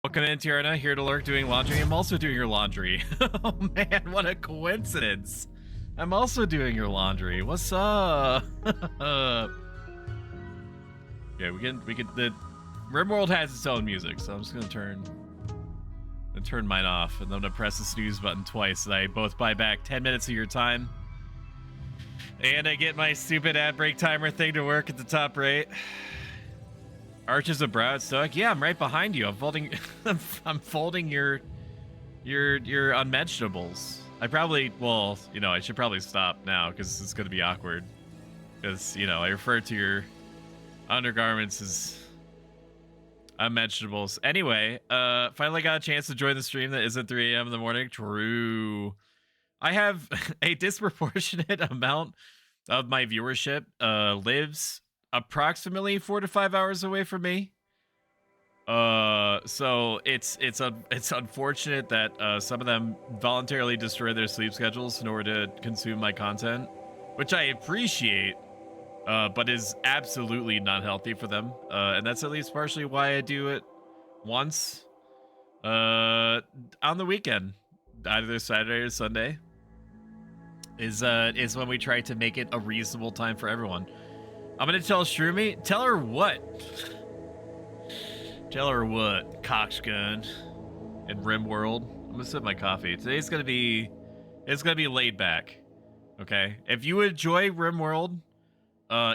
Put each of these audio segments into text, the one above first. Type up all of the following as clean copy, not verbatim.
Welcome in, Tiarna. Here to lurk doing laundry. I'm also doing your laundry. Oh man, what a coincidence. I'm also doing your laundry. What's up? Yeah, the Rimworld has its own music, so I'm just gonna turn mine off, and I'm gonna press the snooze button twice, so I both buy back 10 minutes of your time. And I get my stupid ad break timer thing to work at the top right. Arches of brow stoic. Yeah, I'm right behind you. I'm folding I'm folding your unmentionables. I probably, well, I should probably stop now because it's gonna be awkward. Because, I refer to your undergarments as unmentionables. Anyway, finally got a chance to join the stream that isn't 3 a.m. in the morning. True. I have a disproportionate amount of my viewership lives approximately 4 to 5 hours away from me. So it's unfortunate that some of them voluntarily destroy their sleep schedules in order to consume my content, which I appreciate, but is absolutely not healthy for them. And that's at least partially why I do it once on the weekend, either Saturday or Sunday. Is when we try to make it a reasonable time for everyone. I'm gonna tell Shroomy. Tell her what? Tell her what? Coxgun and Rimworld. I'm gonna sip my coffee. Today's gonna be, it's gonna be laid back. Okay. If you enjoy Rimworld,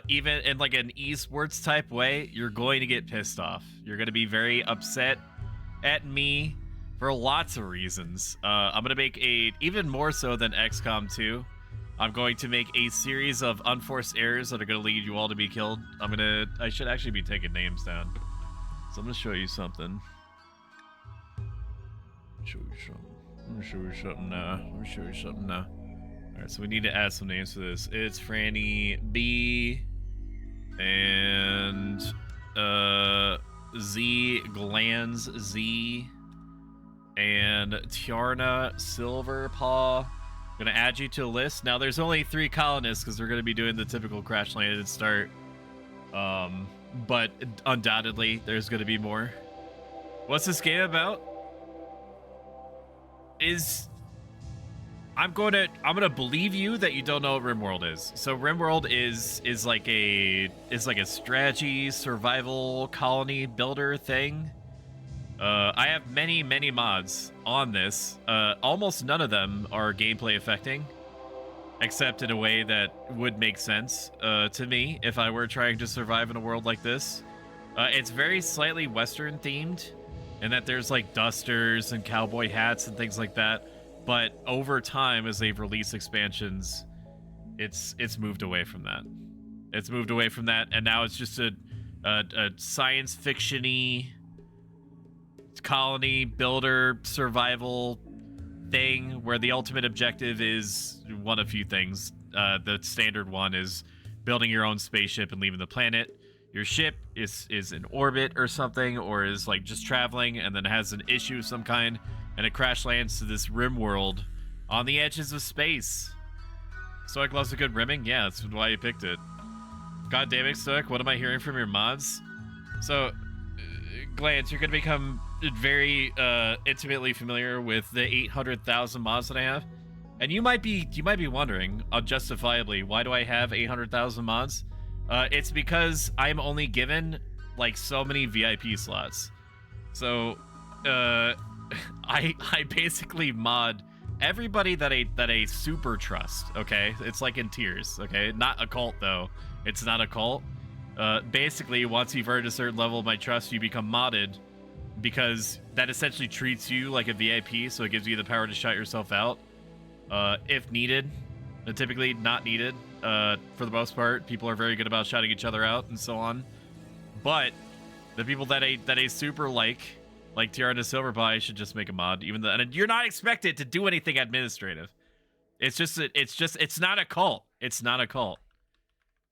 even in like an esports type way, you're going to get pissed off. You're gonna be very upset at me for lots of reasons. I'm gonna make even more so than XCOM 2. I'm going to make a series of unforced errors that are going to lead you all to be killed. I should actually be taking names down. So I'm going to show you something. I'm going to show you something now. Alright, so we need to add some names for this. It's Franny B and Z Glands Z and Tiarna Silverpaw. Gonna add you to a list. Now there's only 3 colonists because we're gonna be doing the typical crash landed start. But undoubtedly there's gonna be more. What's this game about? I'm gonna believe you that you don't know what Rimworld is. So Rimworld is like a strategy survival colony builder thing. I have many mods on this. Almost none of them are gameplay affecting, except in a way that would make sense to me if I were trying to survive in a world like this. It's very slightly Western themed, in that there's like dusters and cowboy hats and things like that. But over time, as they've released expansions, it's moved away from that. It's moved away from that, and now it's just a science fiction-y colony builder survival thing where the ultimate objective is one of few things. The standard one is building your own spaceship and leaving the planet. Your ship is in orbit or something, or is like just traveling and then has an issue of some kind, and it crash lands to this rim world on the edges of space. Stoic loves a good rimming. Yeah, that's why you picked it. God damn it, Stoic, what am I hearing from your mods? So Glance, you're gonna become very intimately familiar with the 800,000 mods that I have, and you might be wondering, justifiably, why do I have 800,000 mods? It's because I'm only given like so many VIP slots. So I basically mod everybody that I super trust. Okay, it's like in tiers. Okay, not a cult though. It's not a cult. Basically, once you've earned a certain level of my trust, you become modded, because that essentially treats you like a VIP, so it gives you the power to shout yourself out if needed. Typically not needed. For the most part, people are very good about shouting each other out and so on. But the people that I super like Tiarna Silverpie, should just make a mod, even though, and you're not expected to do anything administrative. It's not a cult. It's not a cult.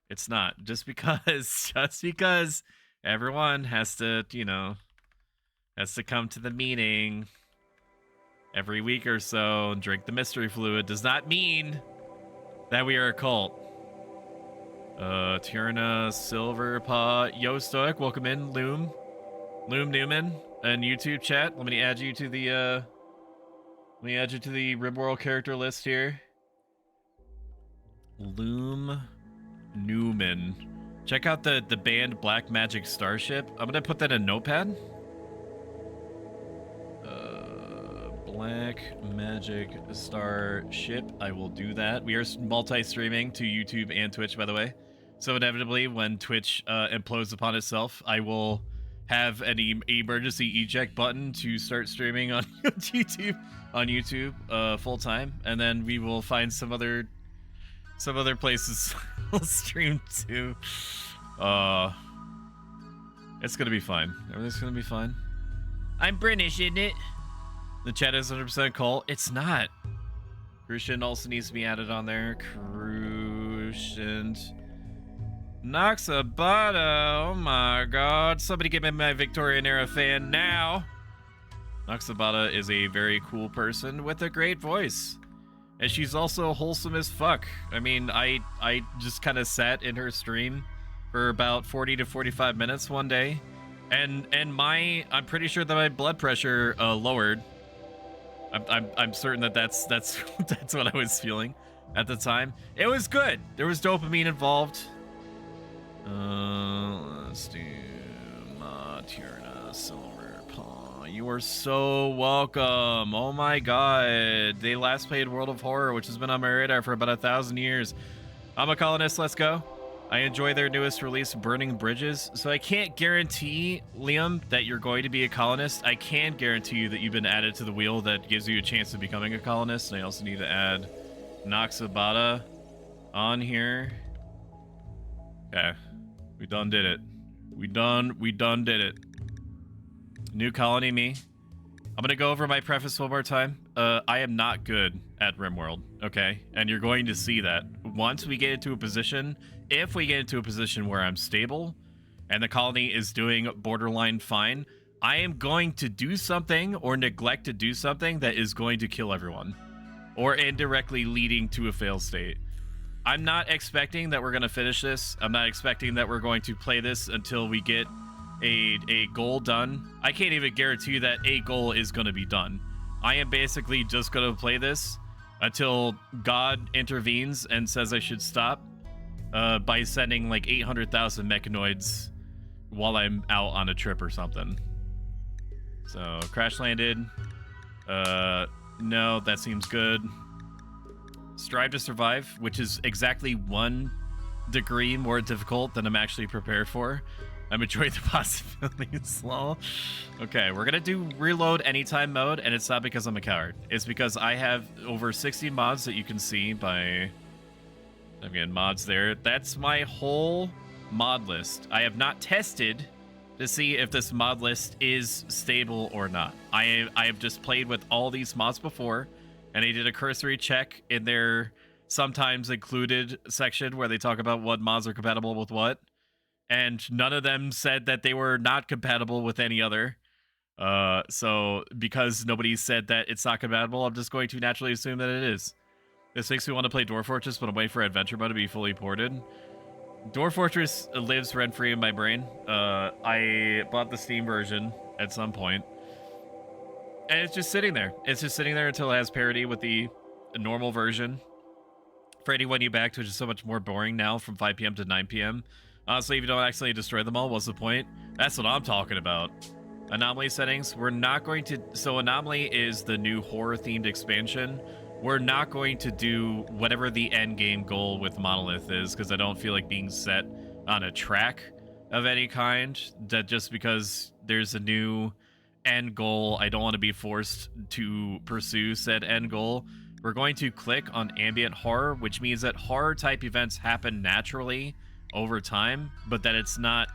It's not just because everyone has to, has to come to the meeting every week or so and drink the mystery fluid does not mean that we are a cult. Tiarna Silverpaw, yo Stoic, welcome in. Loom Newman, and YouTube chat. Let me add you to the Rimworld character list here. Loom Newman. Check out the band Black Magic Starship. I'm gonna put that in Notepad. Black Magic Starship. I will do that. We are multi-streaming to YouTube and Twitch, by the way. So inevitably, when Twitch implodes upon itself, I will have an emergency eject button to start streaming on YouTube full time, and then we will find some other places we'll stream to. It's gonna be fine. Everything's gonna be fine. I'm British, isn't it? The chat is 100% cult. It's not. Crucian also needs to be added on there. Crucian. Noxabata. Oh my god. Somebody get me my Victorian era fan now. Noxabata is a very cool person with a great voice. And she's also wholesome as fuck. I mean, I just kind of sat in her stream for about 40 to 45 minutes one day. And I'm pretty sure that my blood pressure lowered. I'm certain that that's what I was feeling at the time. It was good. There was dopamine involved. Let's do Maturna Silver Paw. You are so welcome. Oh my god. They last played World of Horror, which has been on my radar for about 1,000 years. I'm a colonist. Let's go. I enjoy their newest release, Burning Bridges. So I can't guarantee, Liam, that you're going to be a colonist. I can guarantee you that you've been added to the wheel that gives you a chance of becoming a colonist. And I also need to add Noxabata on here. Okay. We done did it. We done did it. New colony me. I'm gonna go over my preface one more time. I am not good at Rimworld, okay? And you're going to see that. Once we get into a position, if we get into a position where I'm stable and the colony is doing borderline fine, I am going to do something or neglect to do something that is going to kill everyone or indirectly leading to a fail state. I'm not expecting that we're going to finish this. I'm not expecting that we're going to play this until we get a goal done. I can't even guarantee you that a goal is going to be done. I am basically just going to play this until God intervenes and says I should stop by sending like 800,000 mechanoids while I'm out on a trip or something. So, crash landed. No, that seems good. Strive to survive, which is exactly 1 degree more difficult than I'm actually prepared for. I'm enjoying the possibilities, lol. Okay, we're gonna do reload anytime mode, and it's not because I'm a coward. It's because I have over 60 mods that you can see by... Again, mods there. That's my whole mod list. I have not tested to see if this mod list is stable or not. I have just played with all these mods before, and I did a cursory check in their sometimes included section where they talk about what mods are compatible with what. And none of them said that they were not compatible with any other. So because nobody said that it's not compatible, I'm just going to naturally assume that it is. This makes me want to play Dwarf Fortress, but I'm waiting for Adventure Mode to be fully ported. Dwarf Fortress lives rent-free in my brain. I bought the Steam version at some point, and it's just sitting there. It's just sitting there until it has parity with the normal version. For anyone you backed, which is so much more boring now from 5 p.m. to 9 p.m. Honestly, if you don't accidentally destroy them all, what's the point? That's what I'm talking about. Anomaly settings, we're not going to... So Anomaly is the new horror-themed expansion. We're not going to do whatever the end game goal with Monolith is, because I don't feel like being set on a track of any kind. That just because there's a new end goal, I don't want to be forced to pursue said end goal. We're going to click on ambient horror, which means that horror-type events happen naturally over time, but that it's not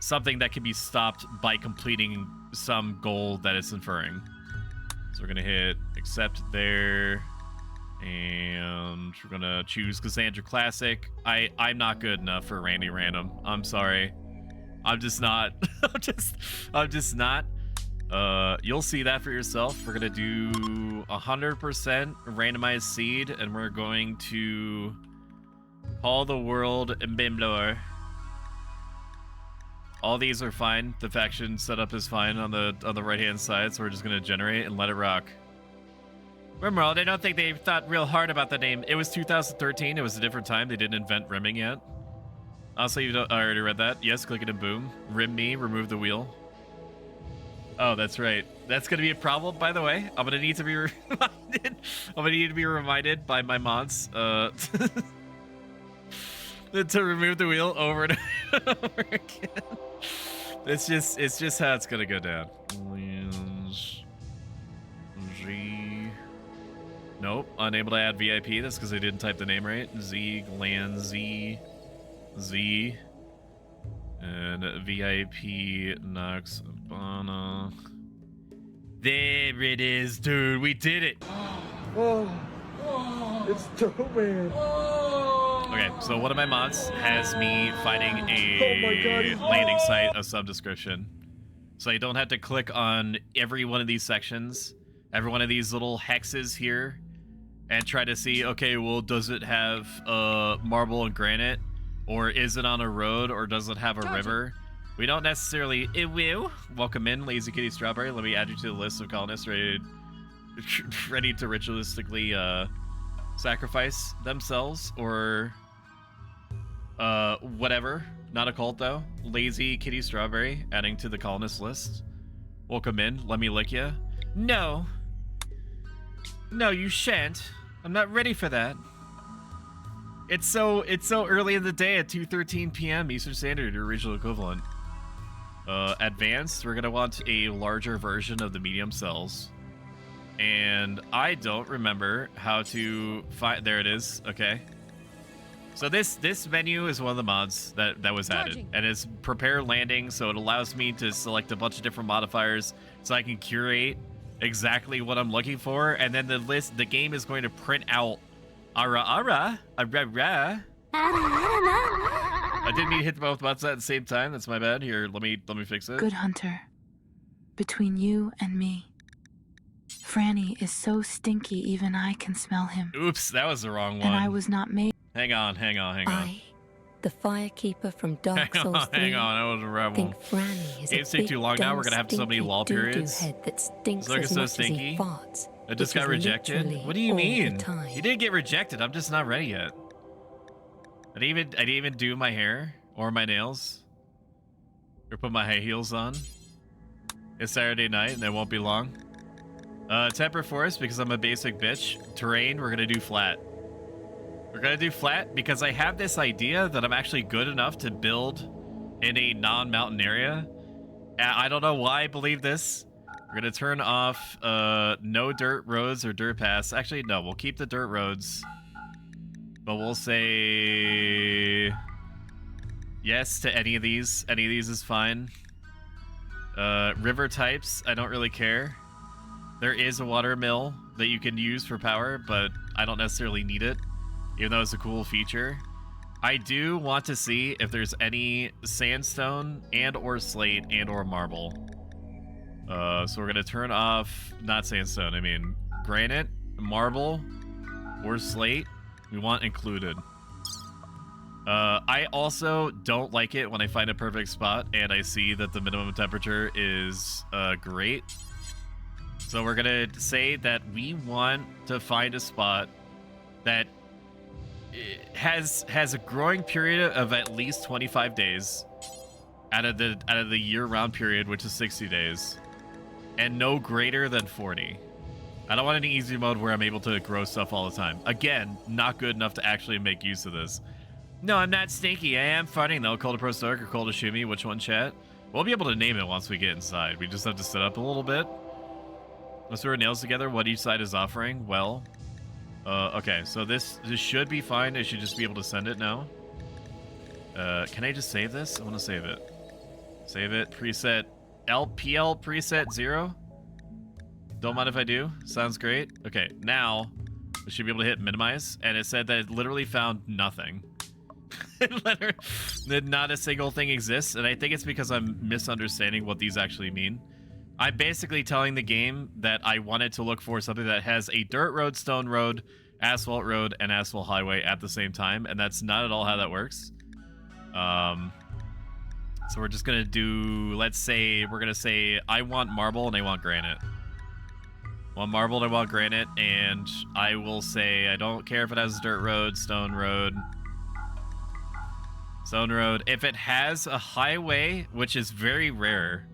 something that can be stopped by completing some goal that it's inferring. So we're gonna hit accept there, and we're gonna choose Cassandra Classic. I'm not good enough for Randy Random. I'm sorry. I'm just not. I'm just not. You'll see that for yourself. We're gonna do 100% randomized seed, and we're going to call the world Bimblor. All these are fine. The faction setup is fine on the right hand side, so we're just gonna generate and let it rock. Rimworld, I don't think they thought real hard about the name. It was 2013. It was a different time. They didn't invent rimming yet. Also, I already read that. Yes, click it and boom. Rim me, remove the wheel. Oh, that's right. That's going to be a problem, by the way. I'm going to need to be reminded. I'm going to need to be reminded by my mods to remove the wheel over and over again. It's just how it's going to go down. Nope, unable to add VIP. That's because I didn't type the name right. Z, Glan, Z, and VIP, Nox, Bana. There it is, dude. We did it. Oh, it's dope, man. Okay, so one of my mods has me finding a landing site of some description. So I don't have to click on every one of these sections, every one of these little hexes here, and try to see, okay, well, does it have marble and granite? Or is it on a road? Or does it have a river? We don't necessarily... It will. Welcome in, Lazy Kitty Strawberry. Let me add you to the list of colonists ready to ritualistically sacrifice themselves. Or whatever. Not a cult, though. Lazy Kitty Strawberry, adding to the colonist list. Welcome in. Let me lick you. No. No, you shan't. I'm not ready for that. It's so early in the day at 2:13 p.m. Eastern Standard, your regional equivalent. Advanced, we're gonna want a larger version of the medium cells. And I don't remember how to find. There it is. Okay. So this menu is one of the mods that was added, and it's prepare landing. So it allows me to select a bunch of different modifiers, so I can curate exactly what I'm looking for, and then the game is going to print out ara. I didn't mean to hit both buttons at the same time. That's my bad. Here, let me fix it. Good hunter, between you and me, Franny is so stinky even I can smell him. Oops, that was the wrong one. And I was not made. Hang on. I, the Firekeeper from Dark Souls 3, hang on, I was a rebel. think Franny is Games a take too long now. We're gonna have so many lull periods. head that stinks It's as so much stinky. as he farts. It just which got is rejected. literally What do you all the mean? time. You didn't get rejected. I'm just not ready yet. I didn't even do my hair or my nails or put my high heels on. It's Saturday night and it won't be long. Temper forest because I'm a basic bitch. Terrain, we're gonna do flat. We're gonna do flat because I have this idea that I'm actually good enough to build in a non-mountain area. I don't know why I believe this. We're gonna turn off no dirt roads or dirt paths. Actually, no, we'll keep the dirt roads. But we'll say yes to any of these. Any of these is fine. River types, I don't really care. There is a water mill that you can use for power, but I don't necessarily need it, even though it's a cool feature. I do want to see if there's any sandstone and or slate and or marble. So we're gonna turn off, not sandstone, I mean granite, marble, or slate. We want included. I also don't like it when I find a perfect spot and I see that the minimum temperature is great. So we're gonna say that we want to find a spot that has a growing period of at least 25 days out of the year-round period, which is 60 days, and no greater than 40. I don't want any easy mode where I'm able to grow stuff all the time. Again, not good enough to actually make use of this. No, I'm not stinky. I am funny though. Call to Pro Stoic or Call to Shumi. Which one, chat? We'll be able to name it once we get inside. We just have to set up a little bit. Let's throw our nails together. What each side is offering. Well, okay. So this should be fine. I should just be able to send it now. Can I just save this? I want to save it. Save it. Preset LPL preset 0. Don't mind if I do. Sounds great. Okay, now we should be able to hit minimize, and it said that it literally found nothing. That not a single thing exists, and I think it's because I'm misunderstanding what these actually mean. I'm basically telling the game that I wanted to look for something that has a dirt road, stone road, asphalt road, and asphalt highway at the same time, and that's not at all how that works. So we're just gonna do, let's say, we're gonna say, I want marble and I want granite. I want marble and I want granite, and I will say, I don't care if it has dirt road, stone road. Stone road. If it has a highway, which is very rare,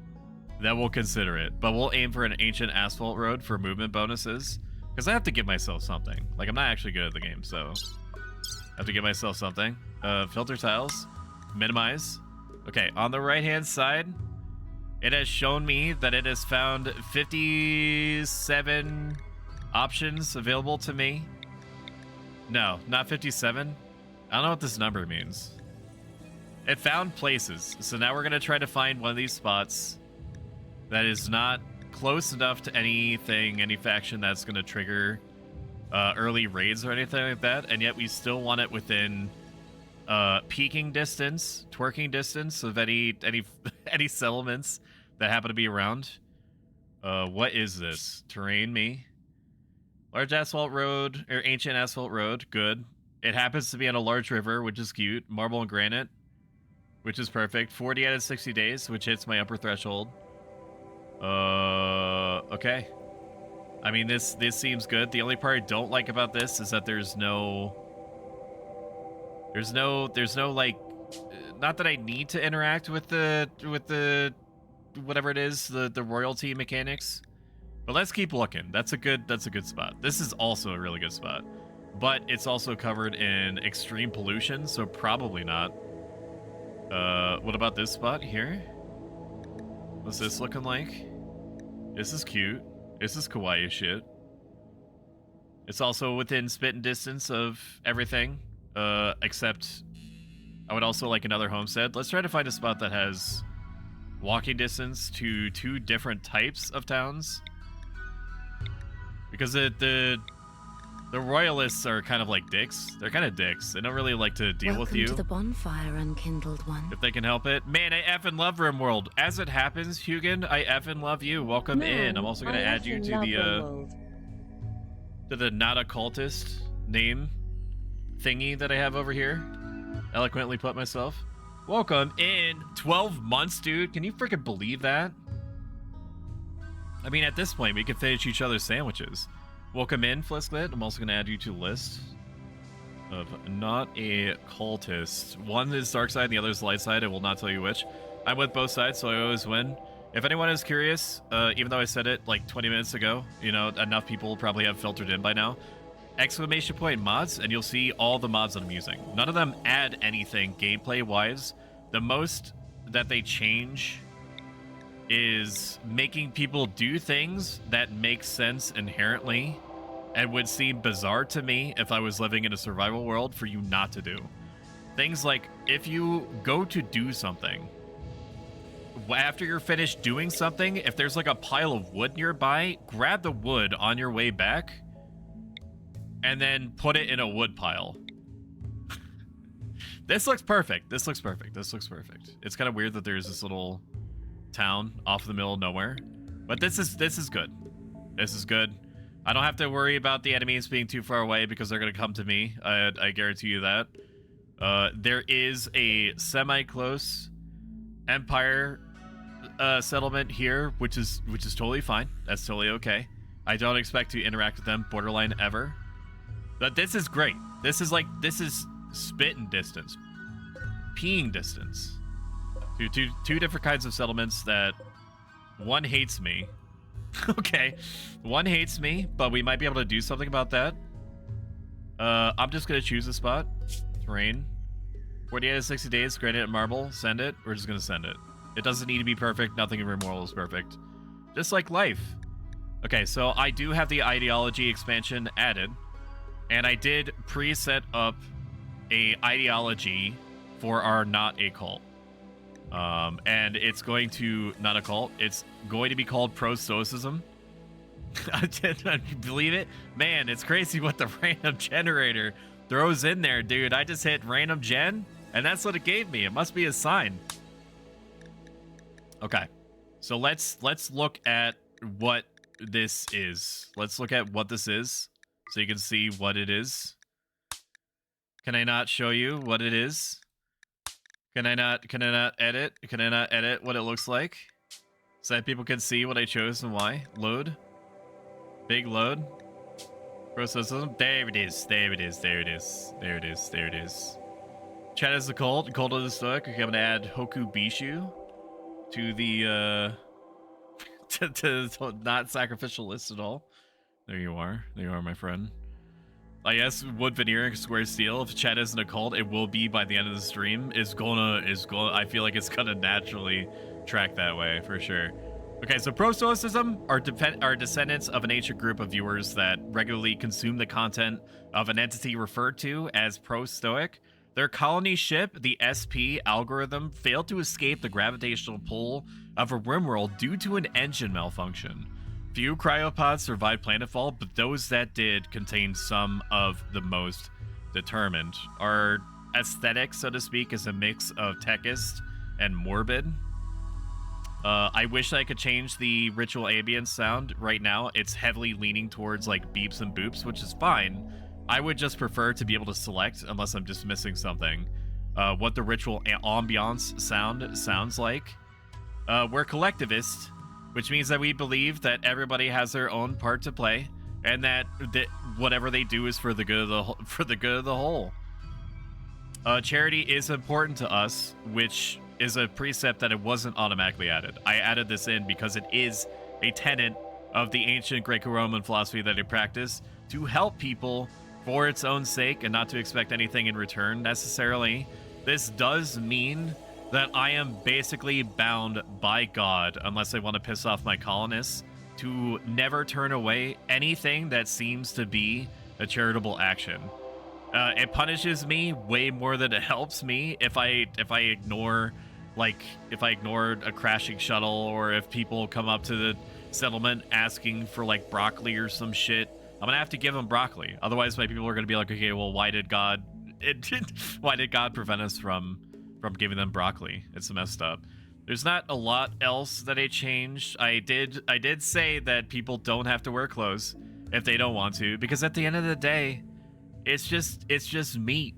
then we'll consider it. But we'll aim for an ancient asphalt road for movement bonuses. Because I have to give myself something. Like, I'm not actually good at the game, so I have to give myself something. Filter tiles. Minimize. Okay, on the right-hand side, it has shown me that it has found 57 options available to me. No, not 57. I don't know what this number means. It found places. So now we're going to try to find one of these spots that is not close enough to anything, any faction that's going to trigger early raids or anything like that. And yet we still want it within peaking distance, twerking distance of any settlements that happen to be around. What is this? Terrain me. Large asphalt road, or ancient asphalt road. Good. It happens to be on a large river, which is cute. Marble and granite, which is perfect. 40 out of 60 days, which hits my upper threshold. Okay. I mean, this seems good. The only part I don't like about this is that there's no like, not that I need to interact with the whatever it is, the royalty mechanics. But let's keep looking. That's a good spot. This is also a really good spot. But it's also covered in extreme pollution, so probably not. What about this spot here? What's this looking like? This is cute. This is kawaii shit. It's also within spitting distance of everything, except I would also like another homestead. Let's try to find a spot that has walking distance to 2 different types of towns. Because the royalists are kind of like dicks. They're kind of dicks. They don't really like to deal with you. Welcome to the bonfire, unkindled one. If they can help it. Man, I effing love Rimworld. As it happens, Hugin, I effing love you. Welcome in. I'm also going to add you to the not a cultist name thingy that I have over here. Eloquently put myself. Welcome in. 12 months, dude. Can you freaking believe that? I mean, at this point, we can finish each other's sandwiches. Welcome in, Flisklet. I'm also going to add you to the list of not a cultist. One is dark side and the other is light side. I will not tell you which. I'm with both sides, so I always win. If anyone is curious, even though I said it like 20 minutes ago, you know, enough people probably have filtered in by now. Exclamation point mods, and you'll see all the mods that I'm using. None of them add anything gameplay-wise. The most that they change is making people do things that make sense inherently and would seem bizarre to me if I was living in a survival world for you not to do. Things like, if you go to do something, after you're finished doing something, if there's like a pile of wood nearby, grab the wood on your way back and then put it in a wood pile. This looks perfect. This looks perfect. This looks perfect. It's kind of weird that there's this little town off in the middle of nowhere, but this is good. This is good. I don't have to worry about the enemies being too far away because they're going to come to me. I guarantee you that. There is a semi-close Empire settlement here, which is totally fine. That's totally okay. I don't expect to interact with them borderline ever. But this is great. This is spitting distance, peeing distance. Two different kinds of settlements that one hates me. Okay, one hates me, but we might be able to do something about that. I'm just gonna choose a spot. Terrain. 48 out of 60 days, granite and marble. Send it. We're just gonna send it. It doesn't need to be perfect. Nothing in Rimworld is perfect. Just like life. Okay, so I do have the ideology expansion added, and I did pre-set up a ideology for our not a cult. And it's going to, not a cult, it's going to be called pro-stoicism. I didn't believe it. Man, it's crazy what the random generator throws in there, dude. I just hit random gen, and that's what it gave me. It must be a sign. Okay, so let's look at what this is. Let's look at what this is, so you can see what it is. Can I not show you what it is? Can I not edit? Can I not edit what it looks like? So that people can see what I chose and why? Load. Big load. Processism. There it is. There it is. There it is. There it is. There it is. Chat is the cult. Cult of the Stoic. Okay, I'm gonna add Hoku Bishu to the to not sacrificial list at all. There you are. There you are, my friend. I guess wood veneer and square steel. If chat isn't a cult, it will be by the end of the stream. Is gonna. I feel like it's gonna naturally track that way for sure. Okay, so pro-stoicism are descendants of an ancient group of viewers that regularly consume the content of an entity referred to as pro-stoic. Their colony ship, the SP algorithm, failed to escape the gravitational pull of a Rimworld due to an engine malfunction. Few cryopods survived planetfall, but those that did contained some of the most determined. Our aesthetic, so to speak, is a mix of techist and morbid. I wish I could change the ritual ambience sound right now. It's heavily leaning towards like beeps and boops, which is fine. I would just prefer to be able to select, unless I'm just missing something, what the ritual ambiance sounds like. We're collectivist, which means that we believe that everybody has their own part to play, and that whatever they do is for the good of the whole. Charity is important to us, which is a precept that it wasn't automatically added. I added this in because it is a tenet of the ancient Greco-Roman philosophy that I practice to help people for its own sake and not to expect anything in return necessarily. This does mean that I am basically bound by God, unless I want to piss off my colonists, to never turn away anything that seems to be a charitable action. It punishes me way more than it helps me if I ignore, like, if I ignore a crashing shuttle, or if people come up to the settlement asking for like broccoli or some shit. I'm gonna have to give them broccoli. Otherwise, my people are gonna be like, okay, well, why did God prevent us from giving them broccoli? It's messed up. There's not a lot else that I changed. I did say that people don't have to wear clothes if they don't want to, because at the end of the day, it's just meat,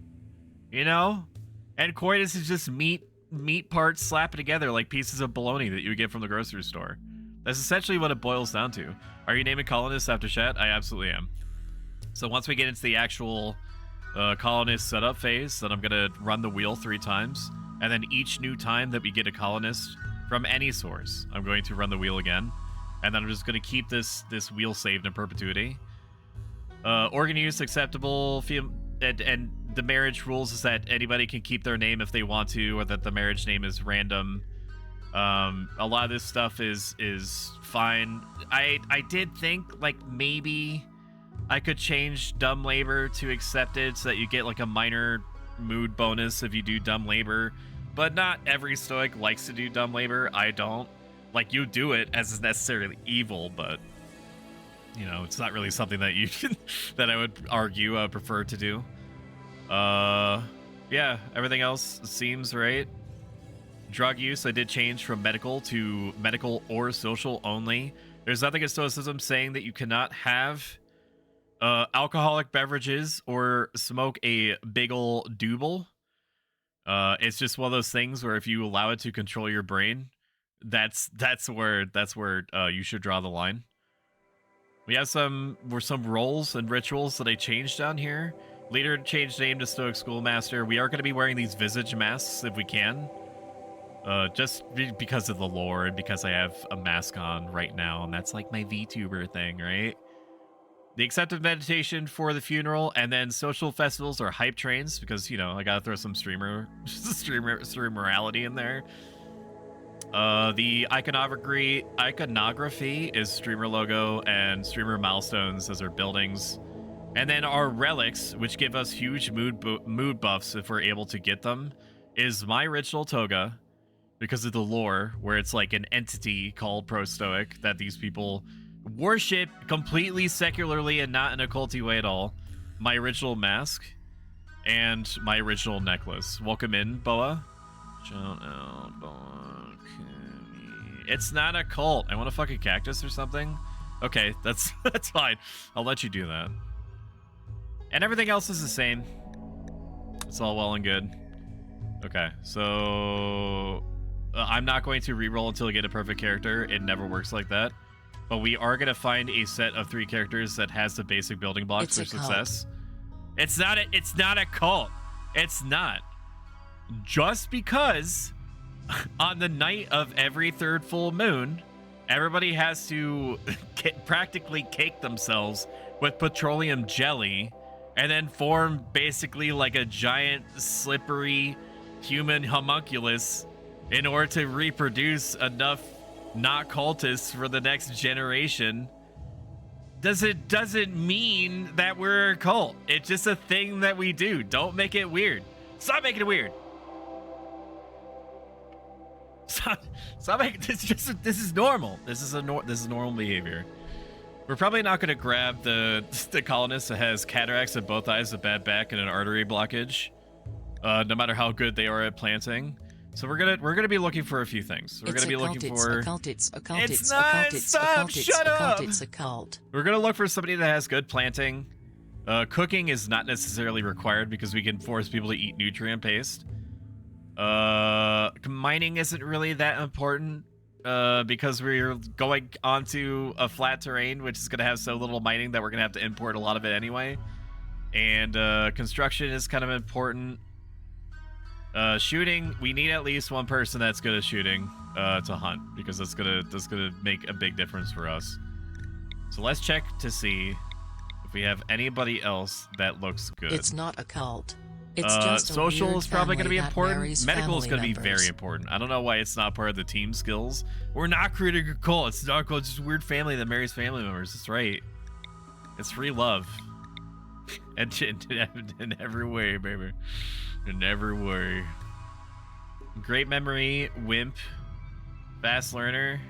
you know? And coitus is just meat parts slapped together like pieces of bologna that you would get from the grocery store. That's essentially what it boils down to. Are you naming colonists after chat? I absolutely am. So once we get into the actual colonist setup phase, then I'm gonna run the wheel 3 times, and then each new time that we get a colonist from any source, I'm going to run the wheel again, and then I'm just gonna keep this wheel saved in perpetuity. Organ use acceptable, and the marriage rules is that anybody can keep their name if they want to, or that the marriage name is random. A lot of this stuff is fine. I did think like maybe I could change dumb labor to accepted so that you get like a minor mood bonus if you do dumb labor, but not every stoic likes to do dumb labor. I don't. Like, you do it as is necessarily evil, but you know, it's not really something that you can, that I would argue I prefer to do. Yeah, everything else seems right. Drug use, I did change from medical to medical or social only. There's nothing in stoicism saying that you cannot have alcoholic beverages or smoke a big ol' dooble. It's just one of those things where if you allow it to control your brain, that's where you should draw the line. We have some roles and rituals that I changed down here. Leader changed name to Stoic Schoolmaster. We are going to be wearing these visage masks if we can. Just because of the lore and because I have a mask on right now, and that's like my VTuber thing, right? The accepted meditation for the funeral, and then social festivals or hype trains, because, you know, I gotta throw some streamer morality in there. The iconography is streamer logo and streamer milestones as our buildings. And then our relics, which give us huge mood buffs if we're able to get them, is my ritual toga, because of the lore, where it's like an entity called Pro-Stoic that these people worship completely secularly and not in a culty way at all. My original mask and my original necklace. Welcome in, Boa. Shout out, Boa. It's not a cult. I want a fucking cactus or something. Okay, that's fine. I'll let you do that. And everything else is the same. It's all well and good. Okay, so I'm not going to re-roll until I get a perfect character. It never works like that. But we are going to find a set of 3 characters that has the basic building blocks for success. It's not a cult. It's not. Just because on the night of every 3rd full moon, everybody has to practically cake themselves with petroleum jelly and then form basically like a giant slippery human homunculus in order to reproduce enough not cultists for the next generation doesn't mean that we're a cult. It's just a thing that we do. Don't make it weird. Stop making it weird. Stop making this is normal. This is normal behavior. We're probably not going to grab the colonist that has cataracts in both eyes, a bad back, and an artery blockage. No matter how good they are at planting. So we're gonna be looking for a few things. We're gonna be looking for a cult. It's not. Stop. Shut up. It's a cult. We're gonna look for somebody that has good planting. Cooking is not necessarily required because we can force people to eat nutrient paste. Mining isn't really that important because we're going onto a flat terrain, which is gonna have so little mining that we're gonna have to import a lot of it anyway. And construction is kind of important. Shooting, we need at least one person that's good at shooting to hunt, because that's gonna make a big difference for us. So let's check to see if we have anybody else that looks good. It's not a cult. It's just a social weird is probably going to be family that important. marries Medical is family going to be members. very important. I don't know why it's not part of the team skills. We're not creating a cult. It's not a cult. It's just a weird family that marries family members. That's right. It's free love. And in every way, baby. In every way. Great memory, wimp, fast learner.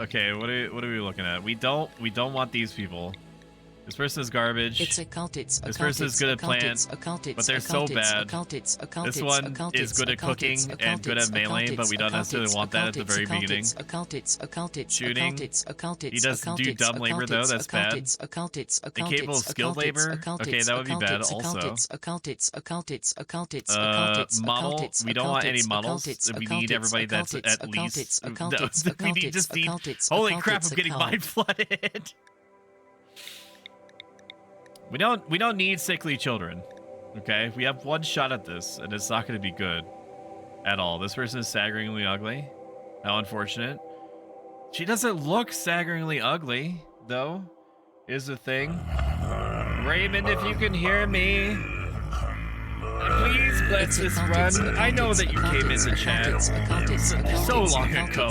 Okay, what are we looking at? We don't want these people. This person is garbage. It's a cult. It's a this cult. person is good at plant, but they're so bad. This one is good at cooking and good at melee, but we don't necessarily want that at the very beginning. Shooting. He doesn't do dumb labor though. That's bad. Incapable of skilled labor. Okay, that would be bad also. Model. We don't want any models. We need everybody that's at least. We just need. Holy crap! I'm getting mind flooded. We don't need sickly children, okay? We have one shot at this, and it's not going to be good at all. This person is staggeringly ugly. How unfortunate. She doesn't look staggeringly ugly, though, is the thing. Raymond, if you can hear me, please bless this run. I know that you came in the chat so long ago,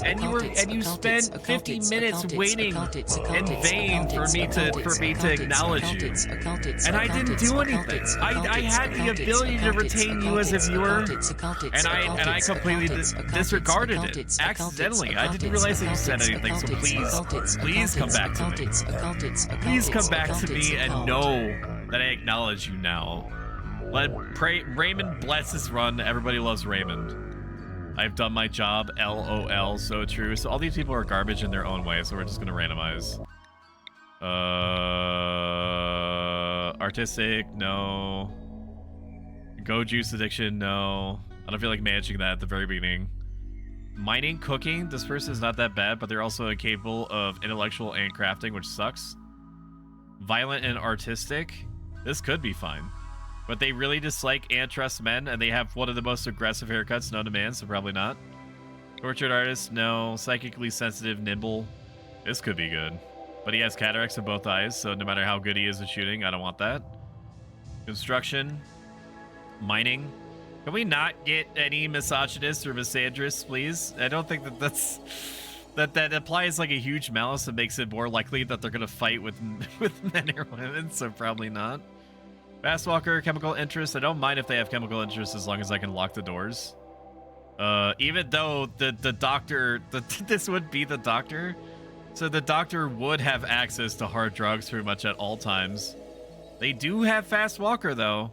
and you spent 50 minutes waiting in vain for me to acknowledge you, and I didn't do anything. I had the ability to retain you as a viewer, and I completely disregarded it accidentally. I didn't realize that you said anything. So please come back to me. Please come back to me and know that I acknowledge you now. Raymond bless this run. Everybody loves Raymond. I've done my job. LOL. So true. So all these people are garbage in their own way. So we're just gonna randomize. Artistic, no. Go juice addiction, no. I don't feel like managing that at the very beginning. Mining, cooking. This person is not that bad, but they're also incapable of intellectual and crafting, which sucks. Violent and artistic. This could be fine. But they really dislike and trust men, and they have one of the most aggressive haircuts known to man, so probably not. Tortured artist, no. Psychically sensitive, nimble. This could be good. But he has cataracts in both eyes, so no matter how good he is at shooting, I don't want that. Construction. Mining. Can we not get any misogynists or misandrists, please? I don't think that applies like a huge malice and makes it more likely that they're going to fight with men or women, so probably not. Fast walker, chemical interest. I don't mind if they have chemical interest as long as I can lock the doors. Even though the doctor, this would be the doctor. So the doctor would have access to hard drugs pretty much at all times. They do have fast walker though,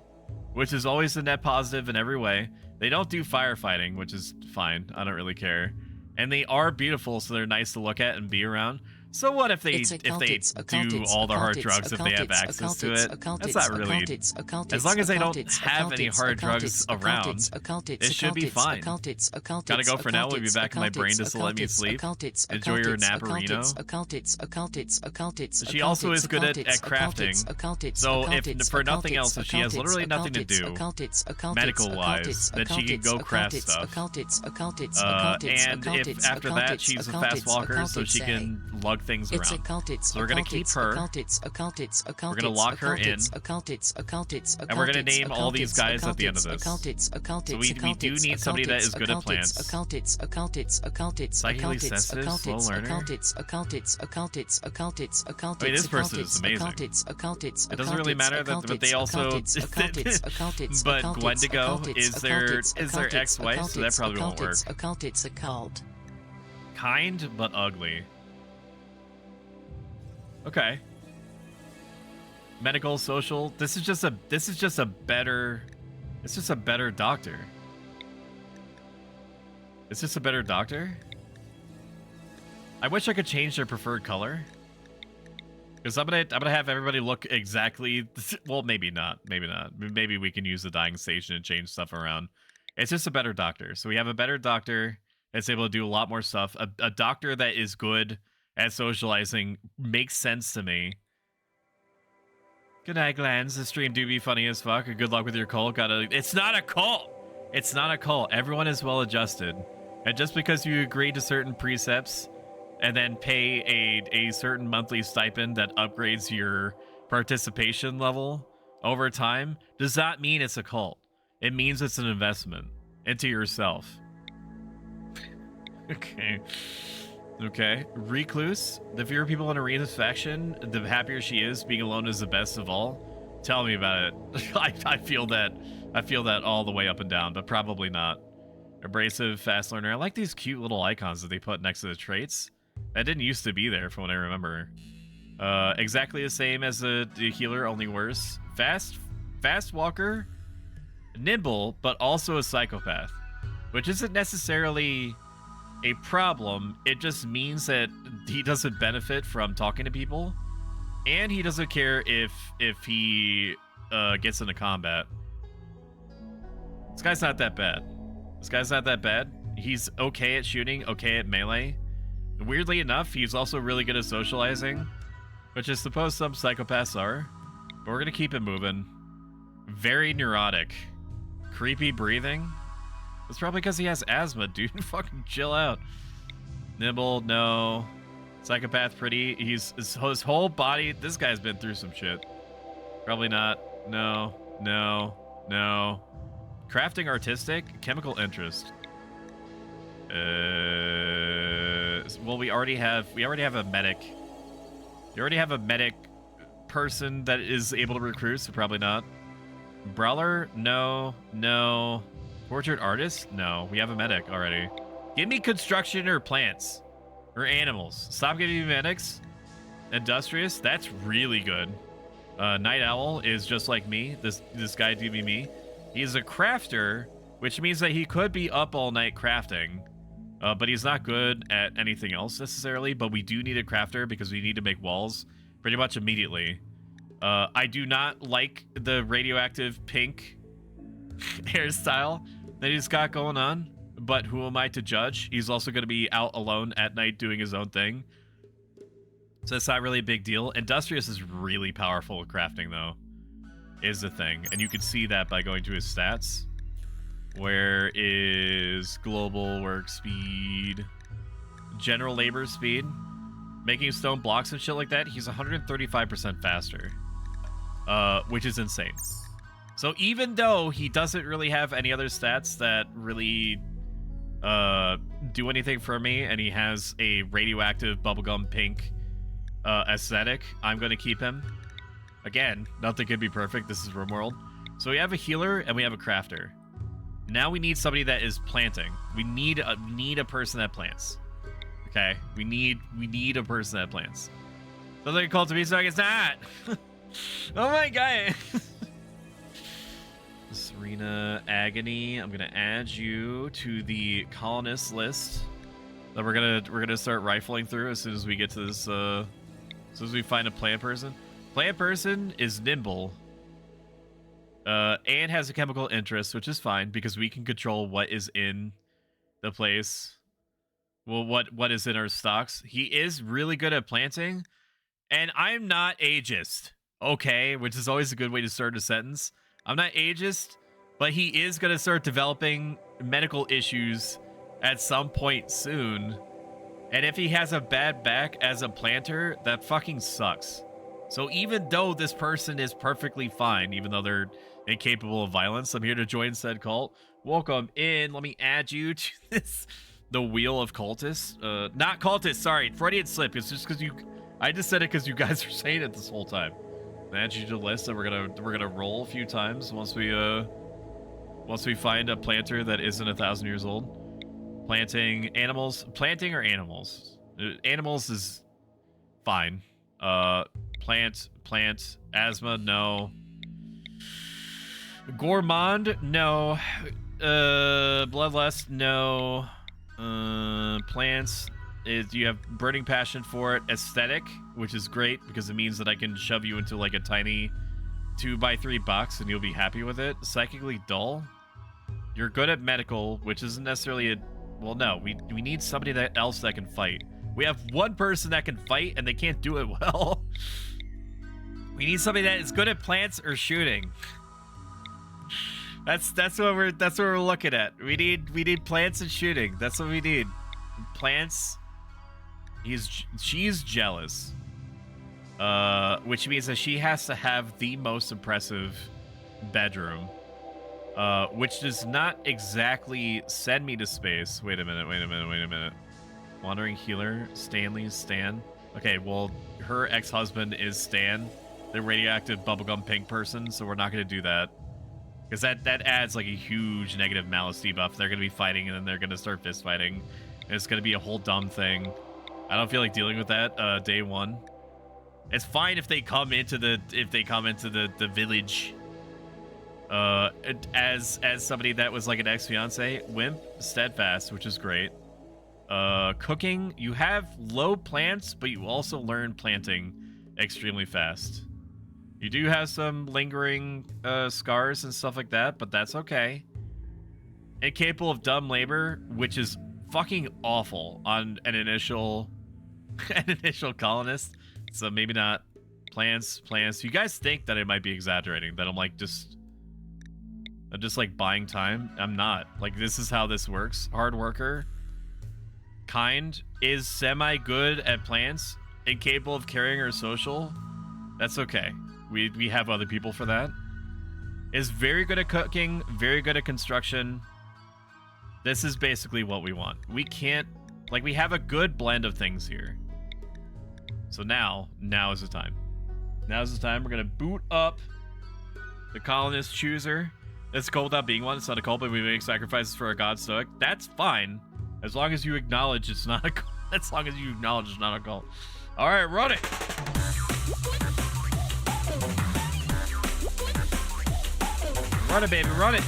which is always a net positive in every way. They don't do firefighting, which is fine. I don't really care. And they are beautiful, so they're nice to look at and be around. So what if they It's occult, it's occult, do it's all the hard occult, drugs it's if they have occult, access it's to it? occult, That's it's not really. occult, it's occult, As long as they occult, don't it's have occult, any it's hard occult, drugs it's occult, around, it's occult, it it's should be occult, it's fine. occult, it's occult, Gotta it's go for now. occult, We'll be it's back in my occult, brain it's just to let me occult, sleep. occult, it's Enjoy occult, your it's occult, naparino. it's occult, it's occult, it's occult, it's She occult, also it's is good occult, at it's occult, it's crafting. occult, it's So occult, if it's for occult, nothing it's else, if she has occult, literally it's nothing to occult, it's do, occult, it's occult, medical it's wise, then she occult, can it's go occult, craft it's stuff. occult, it's occult, it's occult, it's And occult, if it's after occult, that it's she's a occult, fast it's walker, occult, so she it's can lug things it's around. occult, it's So we're gonna occult, keep it's her, occult, it's occult, it's occult, we're gonna it's lock her occult, in, it's occult, it's occult, it's occult, and we're gonna it's name all occult, these it's guys at occult, the end of it's this. occult, it's occult, So it's we occult, do it's need somebody occult, that is good at occult, it's plants. occult, it's occult, it's occult, it's Psychically occult, it's sensitive, occult, slow it's learner. occult, it's occult, it's occult, it's occult, it's occult, I mean, it's this person occult, is it's amazing. occult, it's occult, it's It doesn't occult, really it's matter that, occult, but they it's also. occult, it's occult, it's occult, it's But occult, it's Gwendigo occult, it's is their occult, it's occult, it's ex-wife, occult, so that it's probably won't occult, work. it's occult, it's occult. Kind but ugly. Okay. Medical, social. This is just a better. It's just a better doctor. It's just a better doctor. I wish I could change their preferred color. Because I'm gonna have everybody look exactly. Well, maybe not. Maybe not. Maybe we can use the dying station and change stuff around. It's just a better doctor. So we have a better doctor that's able to do a lot more stuff. A doctor that is good at socializing makes sense to me. Good night, Glens. The stream do be funny as fuck. Good luck with your cult. It's not a cult. It's not a cult. Everyone is well adjusted. And just because you agree to certain precepts and then pay a certain monthly stipend that upgrades your participation level over time does not mean it's a cult. It means it's an investment into yourself. Okay. Recluse. The fewer people in Arena's faction, the happier she is. Being alone is the best of all. Tell me about it. I feel that. I feel that all the way up and down, but probably not. Abrasive, fast learner. I like these cute little icons that they put next to the traits. That didn't used to be there from what I remember. Exactly the same as the healer, only worse. Fast walker. Nimble, but also a psychopath. Which isn't necessarily a problem. It just means that he doesn't benefit from talking to people. And he doesn't care if he gets into combat. This guy's not that bad. He's okay at shooting, okay at melee. Weirdly enough, he's also really good at socializing, which I suppose some psychopaths are. But we're gonna keep it moving. Very neurotic. Creepy breathing. It's probably because he has asthma, dude. Fucking chill out. Nimble, no. Psychopath, pretty. His whole body. This guy's been through some shit. Probably not. No. Crafting, artistic, chemical interest. Well, we already have a medic. You already have a medic person that is able to recruit, so probably not. Brawler, no. Portrait artist, no. We have a medic already. Give me construction or plants or animals. Stop giving me medics. Industrious, that's really good. Night Owl is just like me. This guy do be me. He's a crafter, which means that he could be up all night crafting. But he's not good at anything else necessarily, but we do need a crafter because we need to make walls pretty much immediately. I do not like the radioactive pink hairstyle that he's got going on, but who am I to judge? He's also going to be out alone at night doing his own thing. So it's not really a big deal. Industrious is really powerful at crafting, though, is the thing. And you can see that by going to his stats. Where is global work speed? General labor speed? Making stone blocks and shit like that, he's 135% faster. Which is insane. So even though he doesn't really have any other stats that really do anything for me, and he has a radioactive bubblegum pink aesthetic, I'm going to keep him. Again, nothing could be perfect. This is Rimworld. So we have a healer and we have a crafter. Now we need somebody that is planting. We need a person that plants. Okay, we need a person that plants. Sounds like a cult to me, so it's not. Oh my god. Serena Agony. I'm gonna add you to the colonist list. that we're gonna start rifling through as soon as we get to this. As soon as we find a plant person. Plant person is nimble. And has a chemical interest, which is fine because we can control what is in the place. Well, what is in our stocks. He is really good at planting, and I'm not ageist. Okay, which is always a good way to start a sentence. I'm not ageist, but he is going to start developing medical issues at some point soon. And if he has a bad back as a planter, that fucking sucks. So even though this person is perfectly fine, even though they're incapable of violence, I'm here to join said cult. Welcome in. Let me add you to this, the wheel of cultists. Not cultists, sorry. Freudian slip. It's just because I just said it because you guys are saying it this whole time. Add you to the list, and we're gonna roll a few times once we find a planter that isn't 1,000 years old. Planting or animals. Animals is fine. Plant, asthma, no. Gourmand, no. Bloodlust, no. Plants, you have burning passion for it. Aesthetic, which is great because it means that I can shove you into like a tiny 2x3 box and you'll be happy with it. Psychically dull. You're good at medical, which isn't necessarily well, no, we need somebody else that can fight. We have one person that can fight and they can't do it well. We need somebody that is good at plants or shooting. That's what we're looking at. We need plants and shooting. That's what we need. Plants. She's jealous. Which means that she has to have the most impressive bedroom. Which does not exactly send me to space. Wait a minute. Wandering healer, Stan. Okay, well, her ex-husband is Stan, the radioactive bubblegum pink person, so we're not going to do that. Because that adds like a huge negative malice debuff. They're going to be fighting, and then they're going to start fist fighting. And it's going to be a whole dumb thing. I don't feel like dealing with that day one. It's fine if they come into the village as somebody that was like an ex-fiance. Wimp, steadfast, which is great. Cooking, you have low plants, but you also learn planting extremely fast. You do have some lingering scars and stuff like that, but that's okay. Incapable of dumb labor, which is fucking awful on an initial colonist. So maybe not. Plants. You guys think that I might be exaggerating, that I'm just like buying time? I'm not. Like, this is how this works. Hard worker. Kind. Is semi-good at plants. Incapable of caring or social. That's okay. We have other people for that. Is very good at cooking. Very good at construction. This is basically what we want. We can't... Like, we have a good blend of things here. So now is the time. Now's the time. We're going to boot up the colonist chooser. It's a cult without being one. It's not a cult, but we make sacrifices for our god stoic. That's fine. As long as you acknowledge it's not a cult. As long as you acknowledge it's not a cult. All right, run it. Run it, baby. Run it.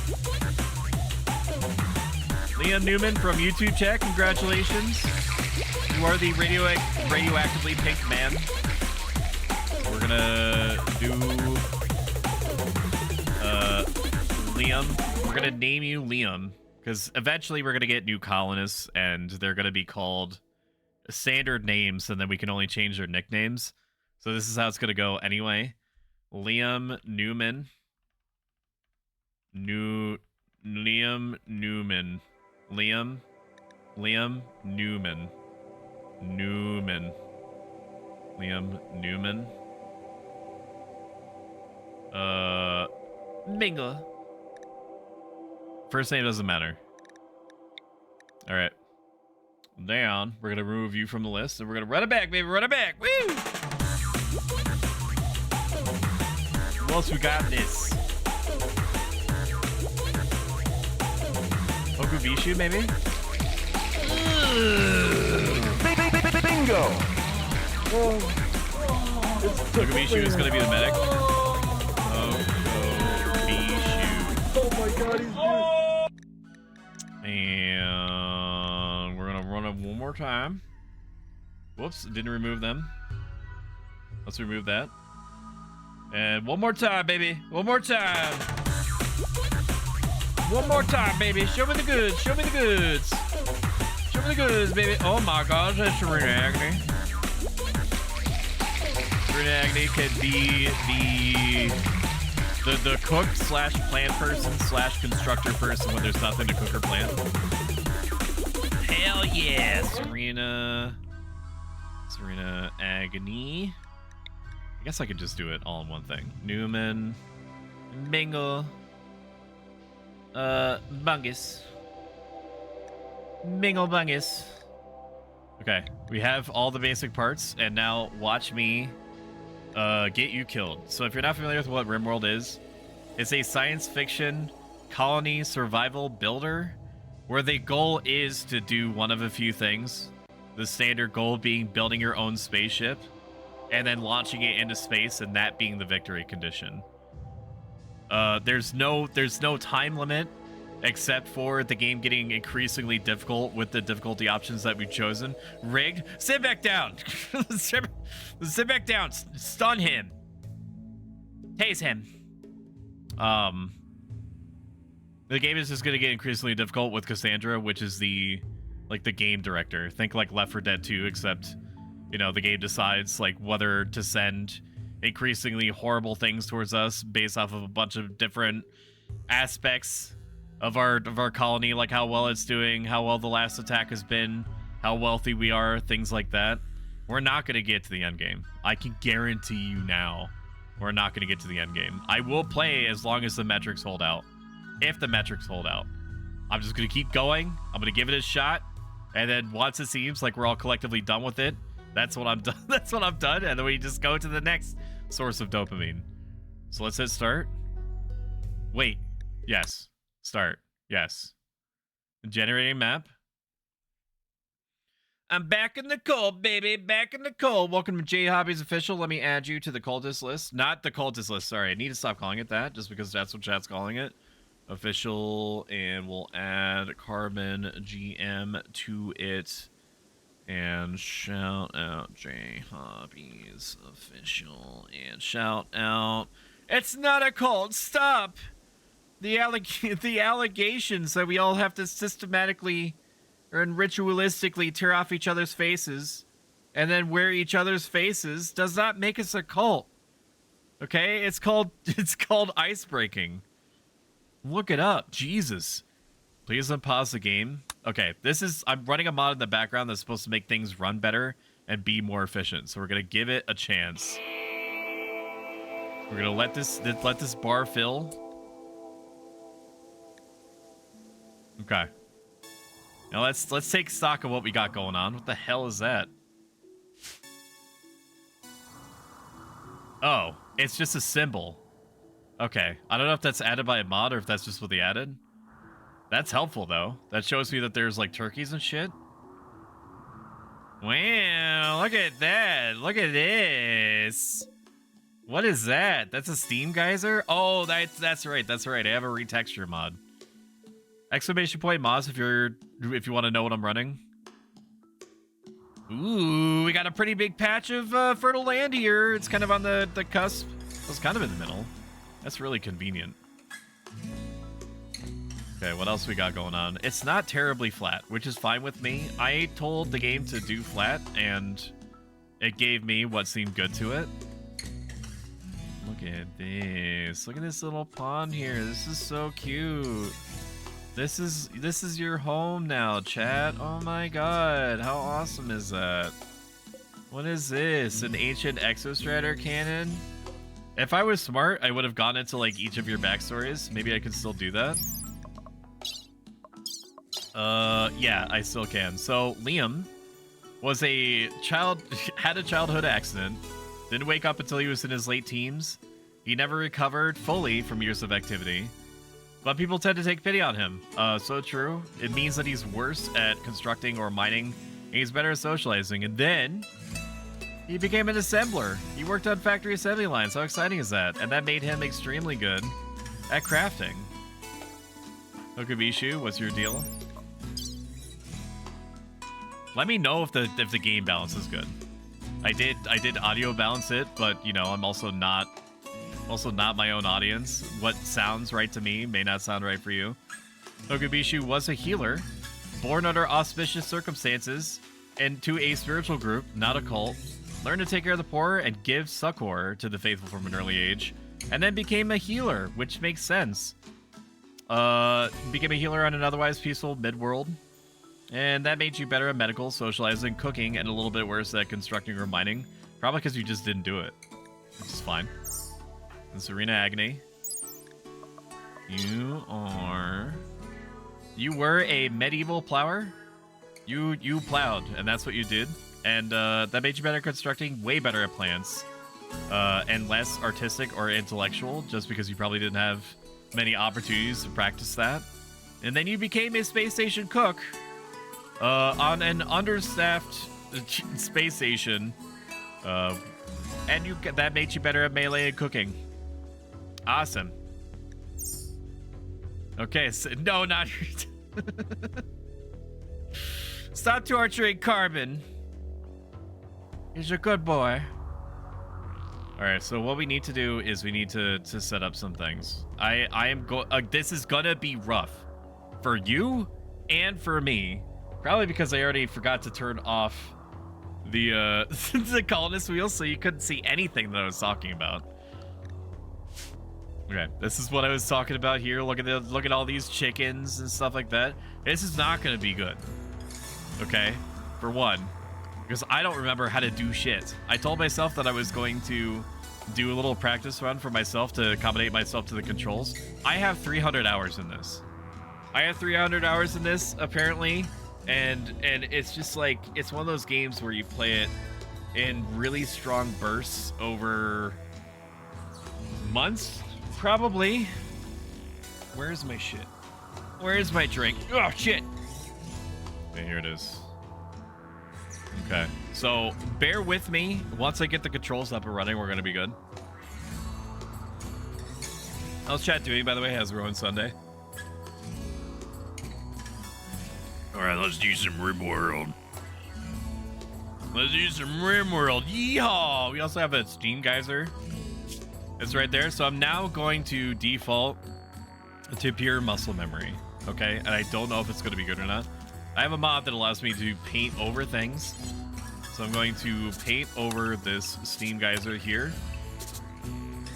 Leon Newman from YouTube chat. Congratulations. You are the radioactively pink man. We're gonna do Liam. We're gonna name you Liam because eventually we're gonna get new colonists and they're gonna be called standard names, and then we can only change their nicknames. So this is how it's gonna go anyway. Liam Newman. Liam Newman. Liam Newman. Liam Newman. Mingla. First name doesn't matter. All right. Down. We're gonna remove you from the list, and we're gonna run it back, baby. Run it back. Woo! Who else we got this? Okubishu, maybe? Bingo! Okubishu is gonna be the medic. Oh my god, he's good. And we're gonna run And one more time. Whoops, didn't remove them. Let's remove that. And one more time, baby. One more time. One more time, baby. Show me the goods. Show me the goods. Show me the goods, baby. Oh my gosh, that's Serena Agony. Serena Agony could be the cook slash plant person slash constructor person when there's nothing to cook or plant. Hell yeah, Serena Agony. I guess I could just do it all in one thing. Newman, Bingle, Bungus, Bingle Bungus. Okay, we have all the basic parts, and now watch me get you killed. So if you're not familiar with what Rimworld is, it's a science fiction colony survival builder where the goal is to do one of a few things. The standard goal being building your own spaceship and then launching it into space, and that being the victory condition. There's no time limit except for the game getting increasingly difficult with the difficulty options that we've chosen. Rigged. Sit back down. Sit back down. Stun him. Tase him. The game is just going to get increasingly difficult with Cassandra, which is the game director. Think like Left 4 Dead 2, except, you know, the game decides like whether to send increasingly horrible things towards us based off of a bunch of different aspects of our colony, like how well it's doing, how well the last attack has been, how wealthy we are, things like that. We're not going to get to the end game. I can guarantee you now, we're not going to get to the end game. I will play as long as the metrics hold out. If the metrics hold out, I'm just going to keep going. I'm going to give it a shot. And then once it seems like we're all collectively done with it, that's what I'm done. That's what I've done. And then we just go to the next source of dopamine. So let's hit start. Wait. Yes. Start. Yes. Generating map. I'm back in the cold, baby. Back in the cold. Welcome to J Hobbies Official. Let me add you to the cultist list. Not the cultist list. Sorry. I need to stop calling it that just because that's what chat's calling it. Official, and we'll add Carbon GM to it. And shout out J Hobbies Official. And shout out. It's not a cult. Stop. The allegations that we all have to systematically and ritualistically tear off each other's faces and then wear each other's faces does not make us a cult. Okay? It's called ice breaking. Look it up. Jesus. Please unpause the game. Okay, I'm running a mod in the background that's supposed to make things run better and be more efficient. So we're going to give it a chance. We're going to let this bar fill. Okay. Now let's take stock of what we got going on. What the hell is that? Oh, it's just a symbol. Okay, I don't know if that's added by a mod or if that's just what they added. That's helpful, though. That shows me that there's, like, turkeys and shit. Wow, look at that. Look at this. What is that? That's a steam geyser? Oh, that's right. That's right. I have a retexture mod. Exclamation point mods if you want to know what I'm running. Ooh, we got a pretty big patch of fertile land here. It's kind of on the cusp. It's kind of in the middle. That's really convenient. Okay, what else we got going on? It's not terribly flat, which is fine with me. I told the game to do flat, and it gave me what seemed good to it. Look at this. Look at this little pond here. This is so cute. This is your home now, chat. Oh my god, how awesome is that? What is this? An ancient exostrator cannon? If I was smart, I would have gone into like each of your backstories. Maybe I could still do that. Yeah, I still can. So Liam was had a childhood accident. Didn't wake up until he was in his late teens. He never recovered fully from years of activity. But people tend to take pity on him. So true. It means that he's worse at constructing or mining, and he's better at socializing. And then he became an assembler. He worked on factory assembly lines. How exciting is that? And that made him extremely good at crafting. Okabishu, what's your deal? Let me know if the game balance is good. I did audio balance it, but you know, I'm also not my own audience. What sounds right to me may not sound right for you. Okubishu was a healer, born under auspicious circumstances, and to a spiritual group, not a cult. Learned to take care of the poor and give succor to the faithful from an early age, and then became a healer, which makes sense. Became a healer on an otherwise peaceful mid-world, and that made you better at medical, socializing, cooking, and a little bit worse at constructing or mining. Probably because you just didn't do it, which is fine. And Serena Agony, you were a medieval plower. You plowed, and that's what you did. And that made you better at constructing, way better at plants, and less artistic or intellectual, just because you probably didn't have many opportunities to practice that. And then you became a space station cook on an understaffed space station, and that made you better at melee and cooking. Awesome. Okay, so, no, not stop torturing Carbon. He's a good boy. All right, so what we need to do is we need to set up some things. This is gonna be rough for you and for me, probably because I already forgot to turn off the the colonist wheel, so you couldn't see anything that I was talking about. Okay, this is what I was talking about here. Look at all these chickens and stuff like that. This is not gonna be good. Okay, for one, because I don't remember how to do shit. I told myself that I was going to do a little practice run for myself to accommodate myself to the controls. I have 300 hours in this. Apparently, and it's just like, it's one of those games where you play it in really strong bursts over months, probably. Where's my shit? Where's my drink? Oh, shit. Okay, here it is. Okay, so bear with me. Once I get the controls up and running, we're gonna be good. How's chat doing, by the way? How's Rowan Sunday? All right, let's do some Rimworld. Yeehaw! We also have a Steam Geyser. It's right there. So I'm now going to default to pure muscle memory. Okay, and I don't know if it's going to be good or not. I have a mod that allows me to paint over things. So I'm going to paint over this Steam Geyser here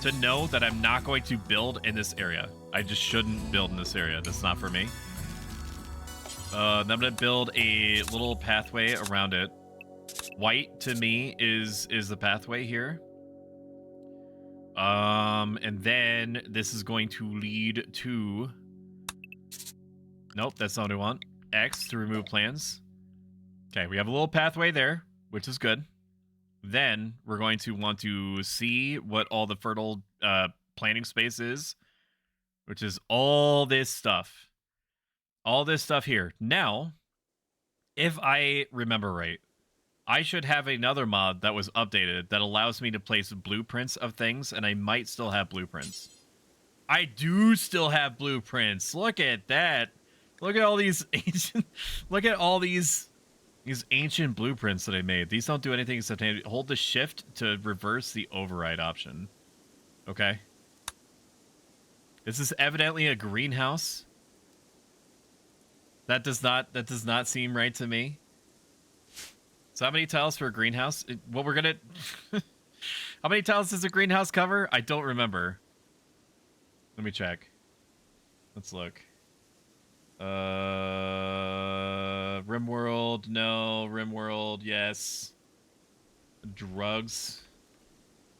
to know that I'm not going to build in this area. I just shouldn't build in this area. That's not for me. I'm going to build a little pathway around it. White, to me, is the pathway here. And then this is going to lead to... Nope, that's not what I want. X to remove plans. Okay, we have a little pathway there, which is good. Then we're going to want to see what all the fertile planting space is, which is all this stuff. All this stuff here. Now, if I remember right, I should have another mod that was updated that allows me to place blueprints of things, and I might still have blueprints. I do still have blueprints. Look at that. Look at all these ancient... Look at all these ancient blueprints that I made. These don't do anything except hold the shift to reverse the override option. Okay. This is evidently a greenhouse. That does not seem right to me. So how many tiles for a greenhouse? What we're gonna... How many tiles does a greenhouse cover? I don't remember. Let me check. Let's look. Rimworld, no. Rimworld, yes. Drugs.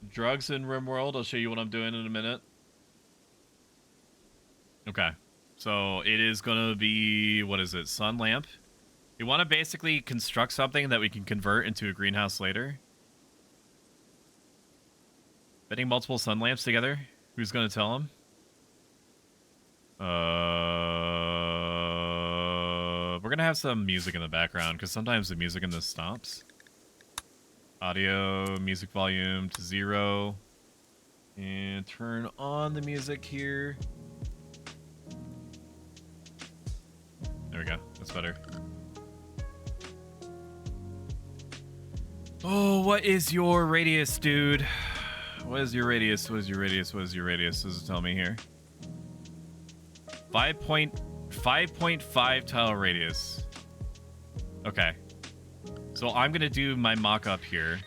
Drugs in Rimworld. I'll show you what I'm doing in a minute. Okay. So it is gonna be, what is it? Sun lamp. We want to basically construct something that we can convert into a greenhouse later. Fitting multiple sun lamps together. Who's gonna tell him? We're gonna have some music in the background because sometimes the music in this stops. Audio, music volume to 0. And turn on the music here. There we go. That's better. Oh, what is your radius, dude? What is your radius? What is your radius? What is your radius? Does it tell me here? 5.5 tile radius. Okay. So I'm gonna do my mock-up here.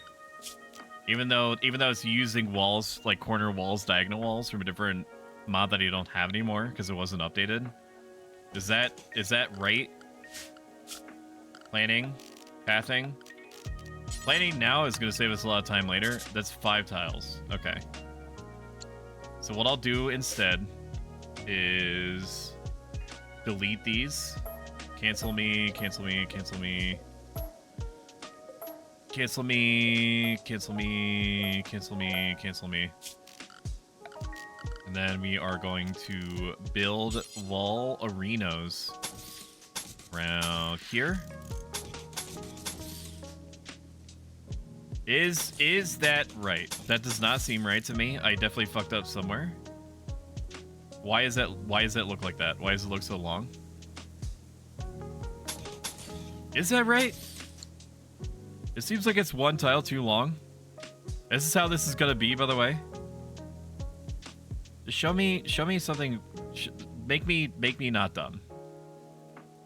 Even though it's using walls, like corner walls, diagonal walls from a different mod that you don't have anymore because it wasn't updated. Is that right? Planning, pathing. Planning now is gonna save us a lot of time later. That's 5 tiles. Okay. So what I'll do instead is delete these. Cancel me, cancel me, cancel me. Cancel me, cancel me, cancel me, cancel me. And then we are going to build wall arenas around here. Is that right? That does not seem right to me. I definitely fucked up somewhere. Why does that look like that? Why does it look so long? Is that right? It seems like it's 1 tile too long. This is how this is gonna be, by the way. Show me something. Make me not dumb.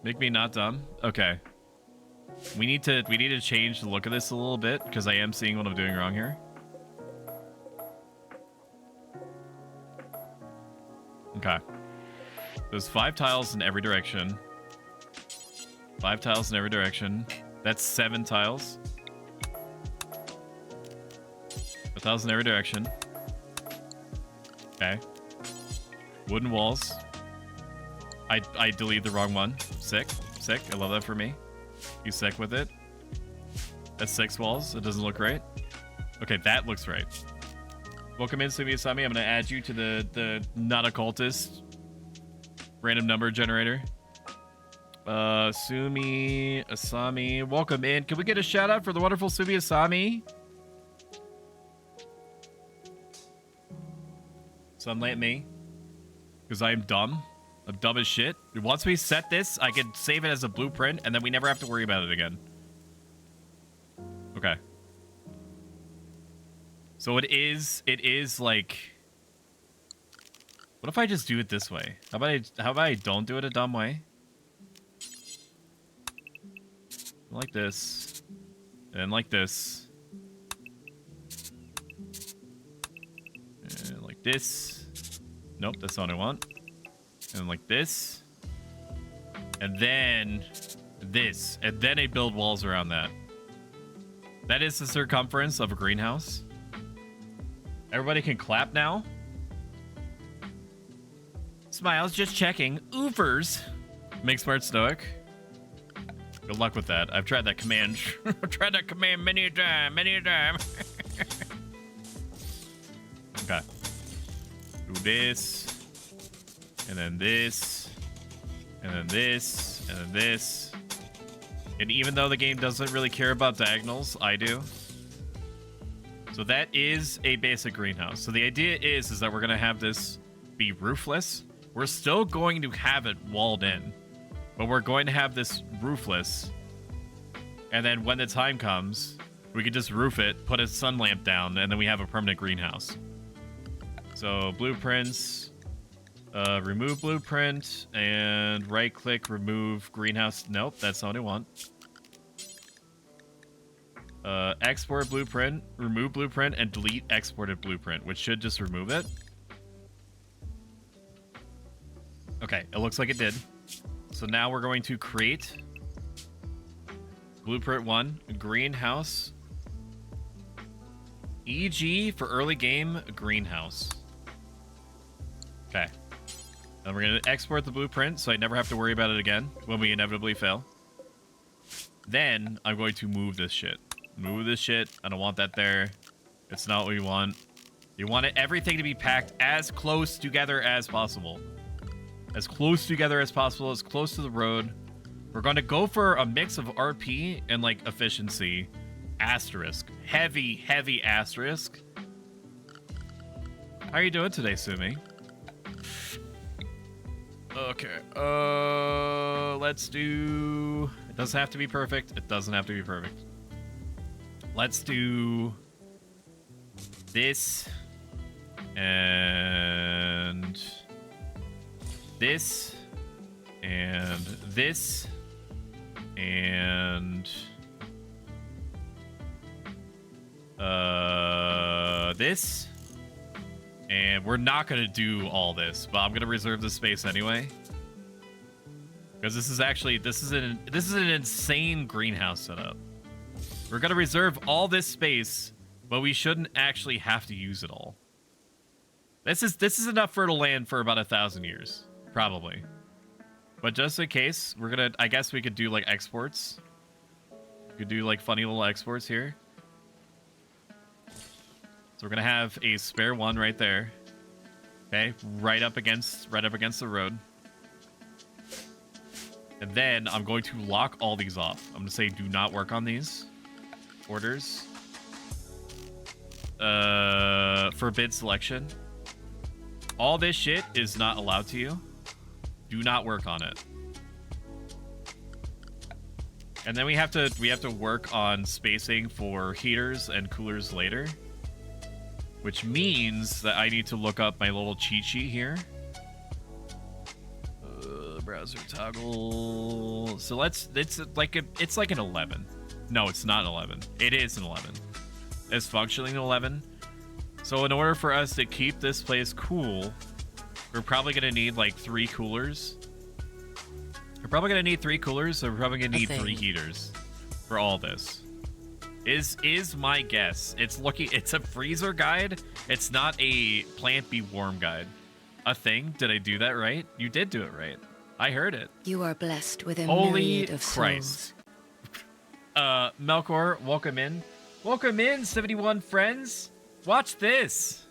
Make me not dumb. Okay. We need to change the look of this a little bit because I am seeing what I'm doing wrong here. Okay. There's 5 tiles in every direction. 5 tiles in every direction. That's 7 tiles. 5 tiles in every direction. Okay. Wooden walls. I deleted the wrong one. Sick. Sick. I love that for me. You sick with it? That's 6 walls. It doesn't look right. Okay, that looks right. Welcome in, Sumi Asami. I'm going to add you to the not occultist random number generator. Sumi Asami, welcome in. Can we get a shout out for the wonderful Sumi Asami? Sunlight me. Because I'm dumb. I'm dumb as shit. Once we set this, I can save it as a blueprint, and then we never have to worry about it again. Okay. So it is like... What if I just do it this way? How about I don't do it a dumb way? Like this. And like this. And like this. Nope, that's not what I want. And like this. And then this. And then I build walls around that. That is the circumference of a greenhouse. Everybody can clap now. Smiles, just checking. Oofers. Make smart stoic. Good luck with that. I've tried that command. I've tried that command many a time. Okay. Do this. And then this. And then this. And then this. And even though the game doesn't really care about diagonals, I do. So that is a basic greenhouse. So the idea is that we're going to have this be roofless. We're still going to have it walled in. But we're going to have this roofless. And then when the time comes, we can just roof it, put a sun lamp down, and then we have a permanent greenhouse. So blueprints, remove blueprint, and right click, remove greenhouse. Nope, that's not what I want. Export blueprint, remove blueprint, and delete exported blueprint, which should just remove it. Okay, it looks like it did. So now we're going to create blueprint 1, greenhouse, EG for early game, greenhouse. Okay. Then we're going to export the blueprint so I never have to worry about it again when we inevitably fail. Then I'm going to move this shit. Move this shit. I don't want that there. It's not what we want. You want everything to be packed as close together as possible. As close together as possible, as close to the road. We're going to go for a mix of RP and like efficiency. Asterisk. Heavy, heavy asterisk. How are you doing today, Sumi? Okay. Let's do... It doesn't have to be perfect. It doesn't have to be perfect. let's do this and this and this and this. And we're not gonna do all this, but I'm gonna reserve the space anyway. Because this is an insane greenhouse setup. We're gonna reserve all this space, but we shouldn't actually have to use it all. This is enough fertile land for about 1,000 years, probably. But just in case, I guess we could do like exports. We could do like funny little exports here. So we're gonna have a spare one right there. Okay, right up against the road. And then I'm going to lock all these off. I'm gonna say do not work on these. Orders. Forbid selection. All this shit is not allowed to you. Do not work on it. And then we have to work on spacing for heaters and coolers later. Which means that I need to look up my little cheat sheet here. Browser toggle. So it's like an 11. No, it's not an 11. It is an 11. It's functioning an 11. So in order for us to keep this place cool, we're probably gonna need like 3 coolers. We're probably gonna need 3 coolers, so we're probably gonna need 3 heaters for all this. Is my guess. It's a freezer guide. It's not a plant be warm guide. A thing? Did I do that right? You did do it right. I heard it. You are blessed with a Holy myriad of Christ. souls. Melkor, welcome in. Welcome in, 71 friends. Watch this.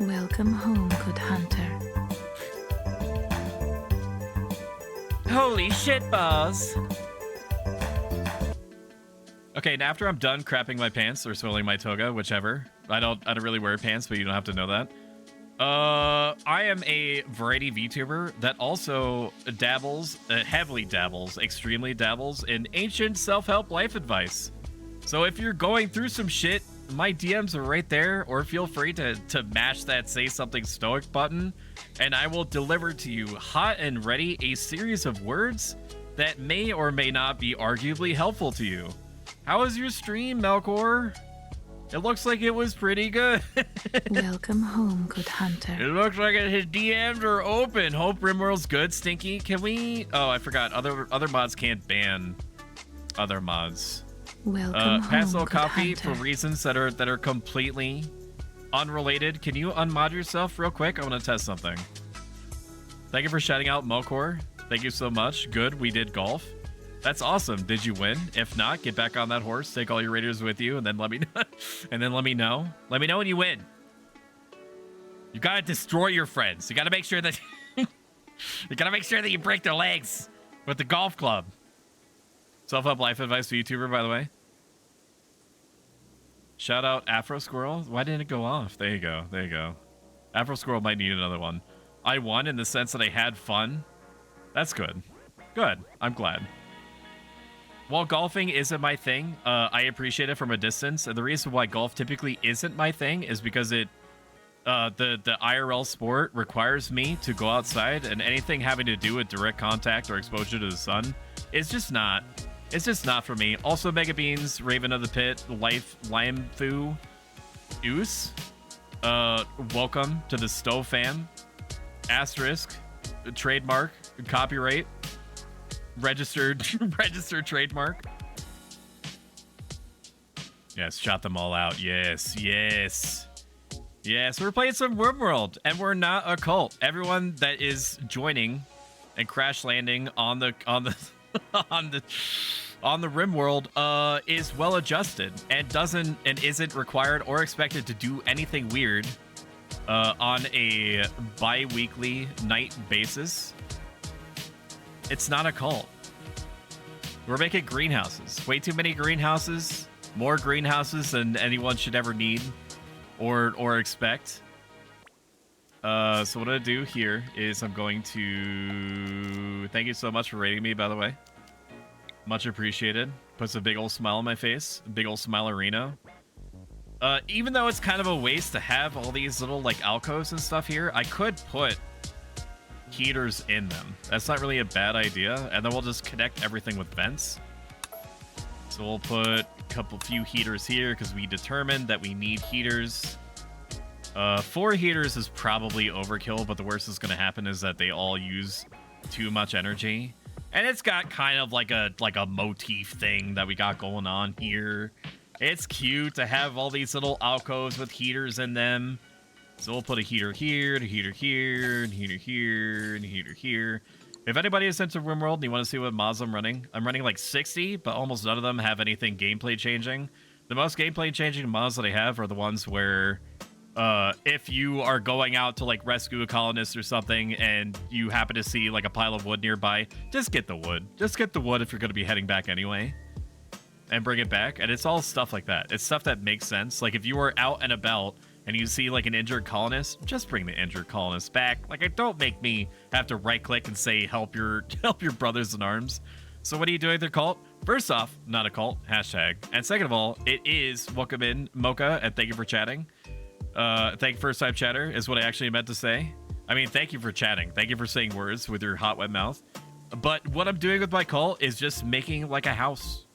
Welcome home, good hunter. Holy shit balls. Okay, and after I'm done crapping my pants or soiling my toga, whichever. I don't really wear pants, but you don't have to know that. I am a variety VTuber that also dabbles, heavily dabbles, extremely dabbles in ancient self-help life advice. So if you're going through some shit, my DMs are right there, or feel free to mash that say something stoic button, and I will deliver to you hot and ready a series of words that may or may not be arguably helpful to you. How was your stream, Melkor? It looks like it was pretty good. Welcome home, good hunter. It looks like his DMs are open. Hope Rimworld's good, Stinky. Can we... Oh, I forgot. Other mods can't ban other mods. Welcome Pass home, little good coffee hunter. for reasons that are completely unrelated. Can you unmod yourself real quick? I want to test something. Thank you for shouting out Melkor. Thank you so much. Good, we did golf. That's awesome. Did you win? If not, get back on that horse, take all your raiders with you, and then let me know. Let me know when you win. You gotta destroy your friends. You gotta make sure that you break their legs with the golf club. Self-help life advice to YouTuber, by the way. Shout out Afro Squirrel. Why didn't it go off? There you go. There you go. Afro Squirrel might need another one. I won in the sense that I had fun. That's good. Good. I'm glad. While golfing isn't my thing, I appreciate it from a distance. And the reason why golf typically isn't my thing is because the IRL sport requires me to go outside, and anything having to do with direct contact or exposure to the sun is just not. It's just not for me. Also, Mega Beans, Raven of the Pit, Lime Fu, Oos. Welcome to the Stove Fam. Asterisk, trademark, copyright. Registered trademark. Yes, shot them all out. Yes. We're playing some Rimworld, and we're not a cult. Everyone that is joining and crash landing on the on the Rimworld is well adjusted and isn't required or expected to do anything weird on a bi-weekly night basis. It's not a cult. We're making greenhouses. Way too many greenhouses. More greenhouses than anyone should ever need or expect. So what I do here is I'm going to... Thank you so much for rating me, by the way. Much appreciated. Puts a big old smile on my face. Big old smile-arino. Even though it's kind of a waste to have all these little like alcoves and stuff here, I could put heaters in them. That's not really a bad idea. And then we'll just connect everything with vents. So we'll put a few heaters here because we determined that we need heaters. 4 heaters is probably overkill, but the worst that's going to happen is that they all use too much energy. And it's got kind of like a motif thing that we got going on here. It's cute to have all these little alcoves with heaters in them. So we'll put a heater here, and a heater here, and a heater here, and a heater here. If anybody is into Rimworld and you want to see what mods I'm running like 60, but almost none of them have anything gameplay changing. The most gameplay changing mods that I have are the ones where if you are going out to like rescue a colonist or something and you happen to see like a pile of wood nearby, just get the wood. Just get the wood if you're going to be heading back anyway. And bring it back. And it's all stuff like that. It's stuff that makes sense. Like if you were out and about and you see like an injured colonist, just bring the injured colonist back. Like, don't make me have to right click and say help your brothers in arms. So what are you doing with their cult? First off, not a cult, hashtag. And second of all, it is welcome in Mocha, and thank you for chatting. Thank you, first time chatter is what I actually meant to say. I mean, thank you for chatting. Thank you for saying words with your hot wet mouth. But what I'm doing with my cult is just making like a house.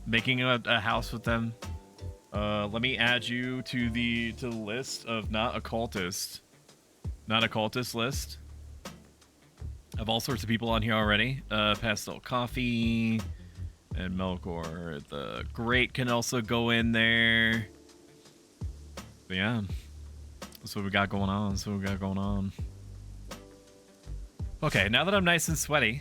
Making a house with them. Let me add you to the list of not occultist list. I have all sorts of people on here already. Pastel Coffee and Melkor the Great can also go in there. But yeah, that's what we got going on. Okay, now that I'm nice and sweaty.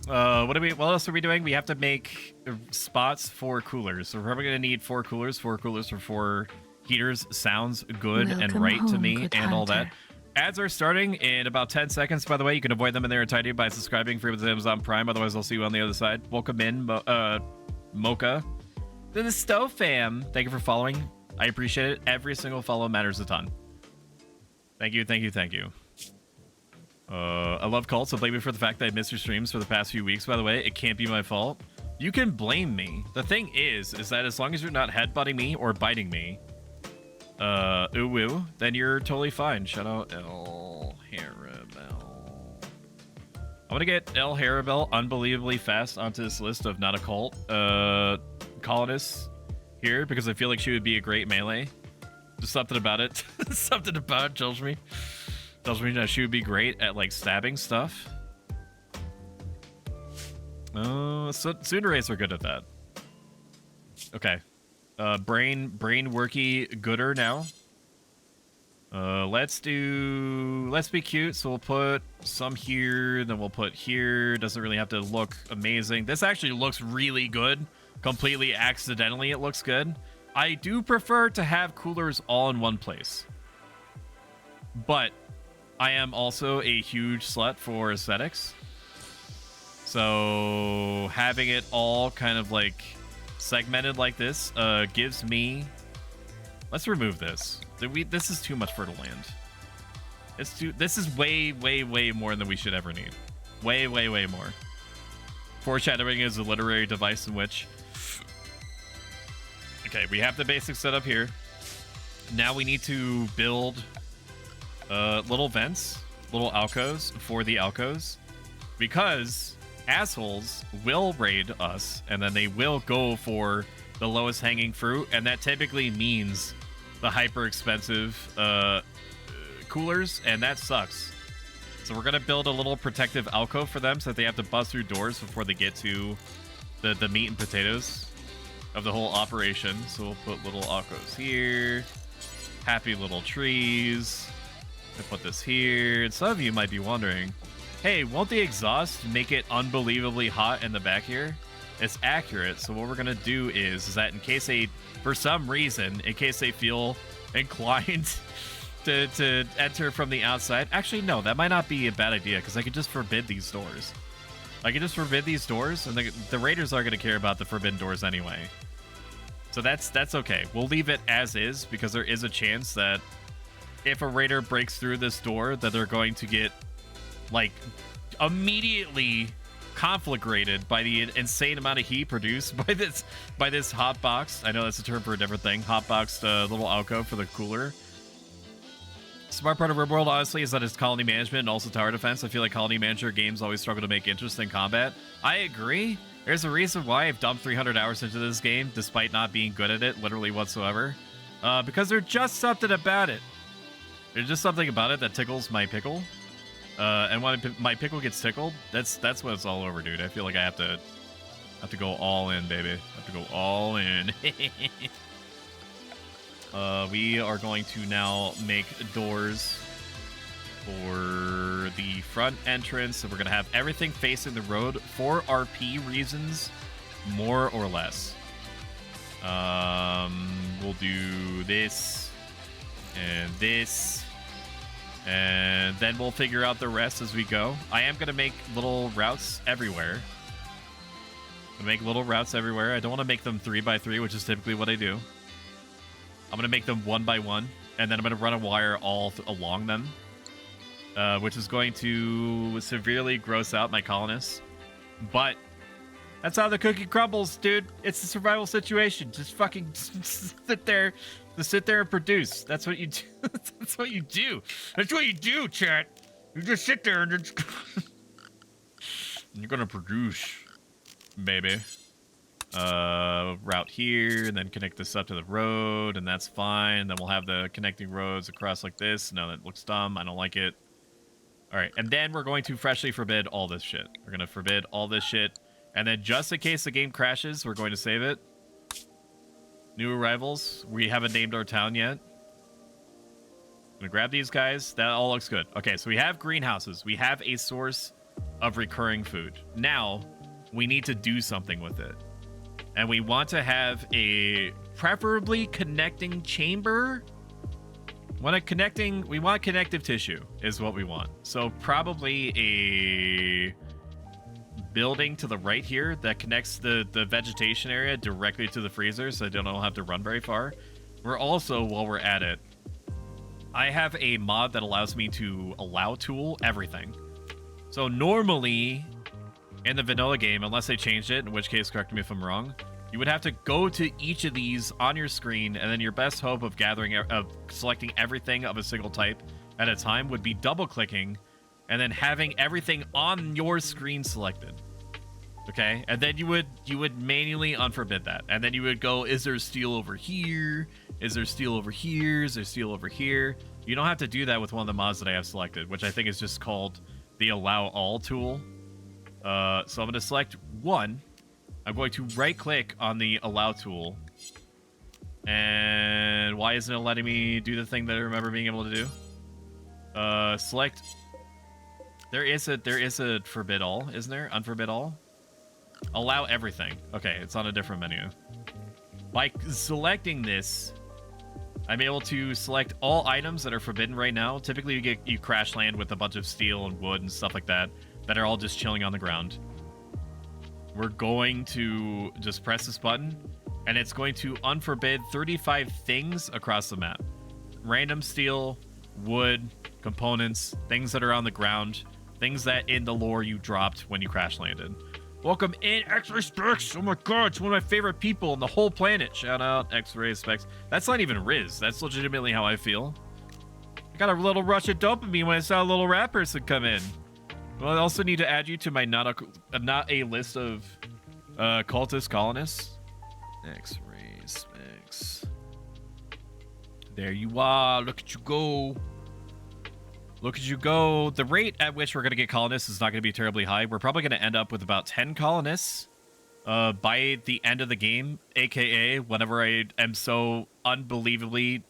What else are we doing? We have to make spots for coolers. So we're probably gonna need 4 coolers. 4 coolers for 4 heaters. Sounds good and right to me, and all that. Ads are starting in about 10 seconds, by the way. You can avoid them in their entirety by subscribing for Amazon Prime. Otherwise, I'll see you on the other side. Welcome in, Mocha. To the Stove fam. Thank you for following. I appreciate it. Every single follow matters a ton. Thank you. I love cults, so blame me for the fact that I missed your streams for the past few weeks, by the way. It can't be my fault. You can blame me. The thing is that as long as you're not headbutting me or biting me, then you're totally fine. Shout out El Harabel. I want to get El Harabel unbelievably fast onto this list of not a cult colonists here, because I feel like she would be a great melee. Just something about it. Something about it tells me that she would be great at like stabbing stuff. So Tsuneres are good at that. Okay. Brain worky gooder now. Let's be cute. So we'll put some here, then we'll put here. Doesn't really have to look amazing. This actually looks really good. Completely accidentally, it looks good. I do prefer to have coolers all in one place. But I am also a huge slut for aesthetics. So having it all kind of like segmented like this gives me... Let's remove this. This is too much fertile land. This is way more than we should ever need. Way more. Foreshadowing is a literary device in which... Okay, we have the basic setup here. Now we need to build little vents, little alcoves for the alcoves, because assholes will raid us, and then they will go for the lowest hanging fruit, and that typically means the hyper expensive coolers, and that sucks. So we're gonna build a little protective alcove for them so that they have to bust through doors before they get to the meat and potatoes of the whole operation. So we'll put little alcoves here, happy little trees. I put this here, and some of you might be wondering, hey, won't the exhaust make it unbelievably hot in the back here? It's accurate. So what we're gonna do is that in case they, for some reason, in case they feel inclined to enter from the outside, actually no, that might not be a bad idea, because I could just forbid these doors. I could just forbid these doors, and the raiders are gonna care about the forbidden doors anyway. So that's okay. We'll leave it as is, because there is a chance that if a raider breaks through this door, that they're going to get like immediately conflagrated by the insane amount of heat produced by this hot box. I know that's a term for a different thing. Hot boxed little alcove for the cooler. Smart part of Rimworld, honestly, is that it's colony management and also tower defense. I feel like colony manager games always struggle to make interesting combat. I agree. There's a reason why I've dumped 300 hours into this game, despite not being good at it, literally whatsoever. Because there's just something about it. There's just something about it that tickles my pickle. And when my pickle gets tickled, that's when it's all over, dude. I feel like I have to go all in, baby. I have to go all in. We are going to now make doors for the front entrance. So we're going to have everything facing the road for RP reasons, more or less. We'll do this and this, and then we'll figure out the rest as we go. I am going to make little routes everywhere. I don't want to make them 3x3, which is typically what I do. I'm going to make them 1 by 1, and then I'm going to run a wire all along them, which is going to severely gross out my colonists. But that's how the cookie crumbles, dude. It's a survival situation. Just fucking sit there and produce. That's what you do. That's what you do. That's what you do, chat. You just sit there and just you're going to produce, baby. Route here, and then connect this up to the road, and that's fine. Then we'll have the connecting roads across like this. No, that looks dumb. I don't like it. All right, and then we're going to freshly forbid all this shit. We're going to forbid all this shit, and then just in case the game crashes, we're going to save it. New arrivals. We haven't named our town yet. I'm going to grab these guys. That all looks good. Okay, so we have greenhouses. We have a source of recurring food. Now, we need to do something with it. And we want to have a preferably connecting chamber. We want connective tissue is what we want. So probably a building to the right here that connects the vegetation area directly to the freezer, so they don't have to run very far. We're also, while we're at it, I have a mod that allows me to allow tool everything. So normally in the vanilla game, unless they changed it, in which case, correct me if I'm wrong, you would have to go to each of these on your screen, and then your best hope of selecting everything of a single type at a time would be double-clicking, and then having everything on your screen selected. Okay, and then you would manually unforbid that, and then you would go, is there steel over here? Is there steel over here? Is there steel over here? You don't have to do that with one of the mods that I have selected, which I think is just called the Allow All tool. So I'm going to select one. I'm going to right-click on the Allow tool. And why isn't it letting me do the thing that I remember being able to do? Select. There is a forbid all, isn't there? Unforbid all. Allow everything. Okay, it's on a different menu. By selecting this, I'm able to select all items that are forbidden right now. Typically, you crash land with a bunch of steel and wood and stuff like that are all just chilling on the ground. We're going to just press this button, and it's going to unforbid 35 things across the map. Random steel, wood, components, things that are on the ground, things that in the lore you dropped when you crash landed. Welcome in, X-Ray Specs. Oh my god, it's one of my favorite people on the whole planet. Shout out, X-Ray Specs. That's not even Riz. That's legitimately how I feel. I got a little rush of dopamine when I saw a little rap person come in. Well, I also need to add you to my not a list of cultist colonists. X-Ray Specs. There you are. Look at you go. Look at you go. The rate at which we're going to get colonists is not going to be terribly high. We're probably going to end up with about 10 colonists by the end of the game, aka whenever I am so unbelievably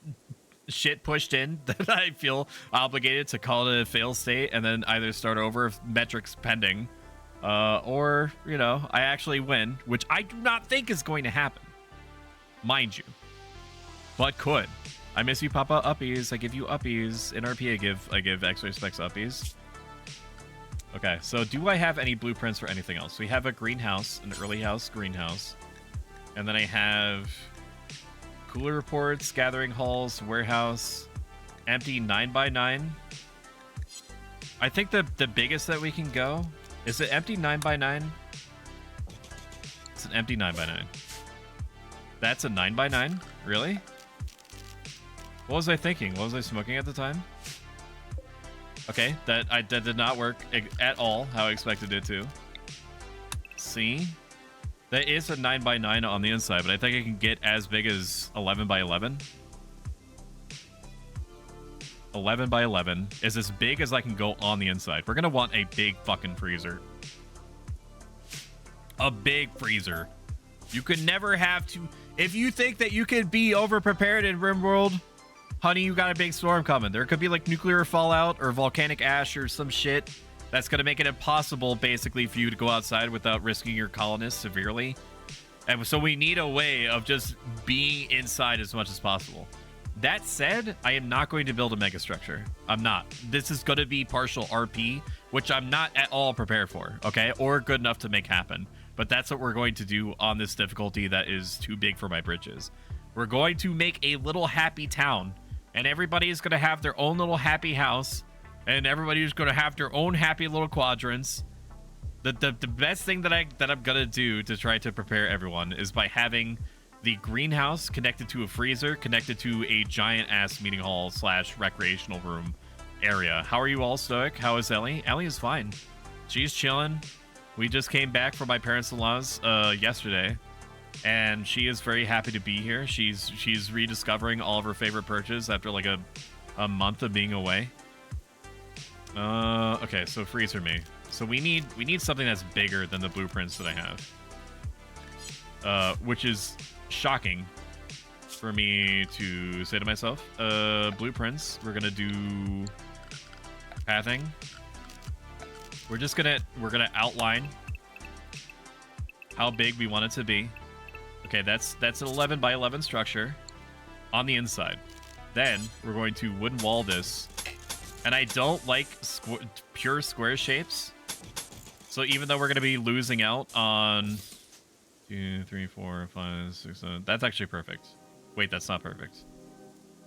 shit pushed in that I feel obligated to call it a fail state and then either start over if metrics pending, or, you know, I actually win, which I do not think is going to happen, mind you, but could. I miss you, Papa. Uppies. I give you uppies. In RP, I give X-Ray Specs uppies. Okay, so do I have any blueprints for anything else? We have a greenhouse, an early house greenhouse. And then I have cooler reports, gathering halls, warehouse, empty 9x9. I think the biggest that we can go Is it empty 9x9? It's an empty 9x9. That's a 9x9? Really? What was I thinking? What was I smoking at the time? Okay, that did not work at all how I expected it to. See? That is a 9x9 on the inside, but I think I can get as big as 11x11. 11x11 is as big as I can go on the inside. We're gonna want a big fucking freezer. A big freezer. You could never have to... If you think that you could be over-prepared in Rimworld, honey, you got a big storm coming. There could be like nuclear fallout or volcanic ash or some shit that's gonna make it impossible, basically, for you to go outside without risking your colonists severely. And so we need a way of just being inside as much as possible. That said, I am not going to build a mega structure. I'm not. This is going to be partial RP, which I'm not at all prepared for, okay? Or good enough to make happen. But that's what we're going to do on this difficulty that is too big for my britches. We're going to make a little happy town, and everybody is going to have their own little happy house, and everybody is going to have their own happy little quadrants. The best thing that I'm going to do to try to prepare everyone is by having the greenhouse connected to a freezer, connected to a giant ass meeting hall / recreational room area. How are you all, Stoic? How is Ellie? Ellie is fine. She's chilling. We just came back from my parents-in-law's yesterday, and she is very happy to be here. She's rediscovering all of her favorite perches after like a month of being away. Okay, so freezer me. So we need something that's bigger than the blueprints that I have. Which is shocking for me to say to myself. Blueprints. We're gonna do pathing. We're gonna outline how big we want it to be. Okay, that's an 11x11 structure on the inside. Then we're going to wooden wall this. And I don't like pure square shapes. So even though we're gonna be losing out on 2, 3, 4, 5, 6, 7. That's actually perfect. Wait, that's not perfect.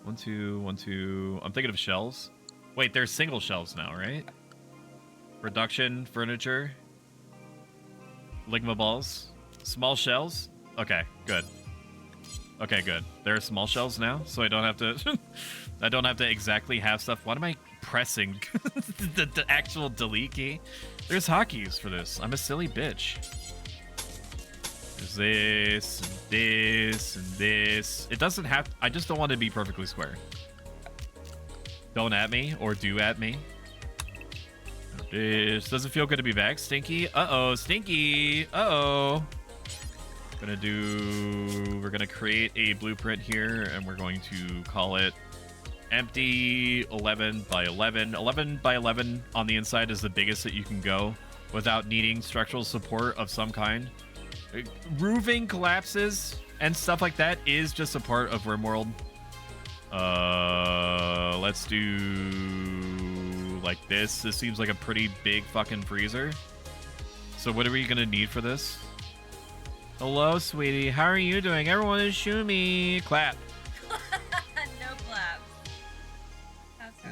1, 2, 1, 2. I'm thinking of shelves. Wait, there's single shelves now, right? Reduction, furniture, ligma balls, small shelves. Okay, good. Okay, good. There are small shelves now, so I don't have to. I don't have to exactly have stuff. Why am I pressing the actual delete key? There's hotkeys for this. I'm a silly bitch. There's this, and this, and this. It doesn't have... I just don't want to be perfectly square. Don't at me, or do at me. This doesn't feel good to be back. Stinky. Uh-oh, Stinky. Uh-oh. We're gonna create a blueprint here, and we're going to call it empty 11x11. 11x11 on the inside is the biggest that you can go without needing structural support of some kind. Roofing collapses and stuff like that is just a part of Rimworld. Let's do like this. This seems like a pretty big fucking freezer. So what are we gonna need for this? Hello, sweetie. How are you doing? Everyone is Shumi. Clap. No clap.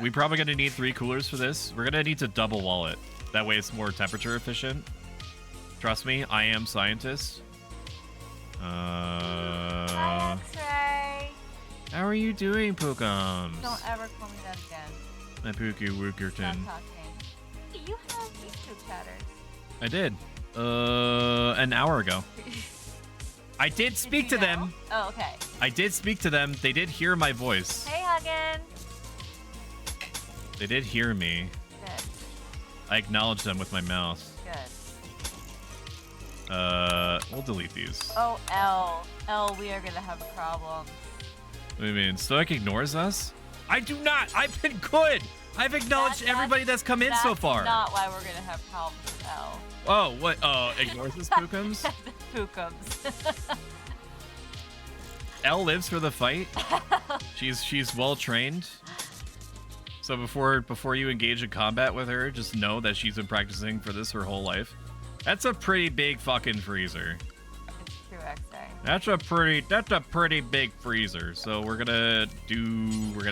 We're probably gonna need 3 coolers for this. We're gonna need to double wall it. That way it's more temperature efficient. Trust me, I am scientist. Hi, X-Ray. How are you doing, Pookums? Don't ever call me that again. My Pookie Wookerton. Stop talking. You have YouTube chatters. I did. An hour ago. I did speak to them. Oh, okay. I did speak to them. They did hear my voice. Hey, Huggin. They did hear me. Good. I acknowledged them with my mouth. Good. We'll delete these. Oh, L. L, we are gonna have a problem. What do you mean? Stoic ignores us? I do not. I've been good. I've acknowledged everybody that's come in so far. That's not why we're gonna have problems with L. Oh, what? Oh, ignores us, Pookums? Pookums. Elle lives for the fight. She's well trained. So before you engage in combat with her, just know that she's been practicing for this her whole life. That's a pretty big fucking freezer. It's true, X-Ray. That's a pretty big freezer. So we're gonna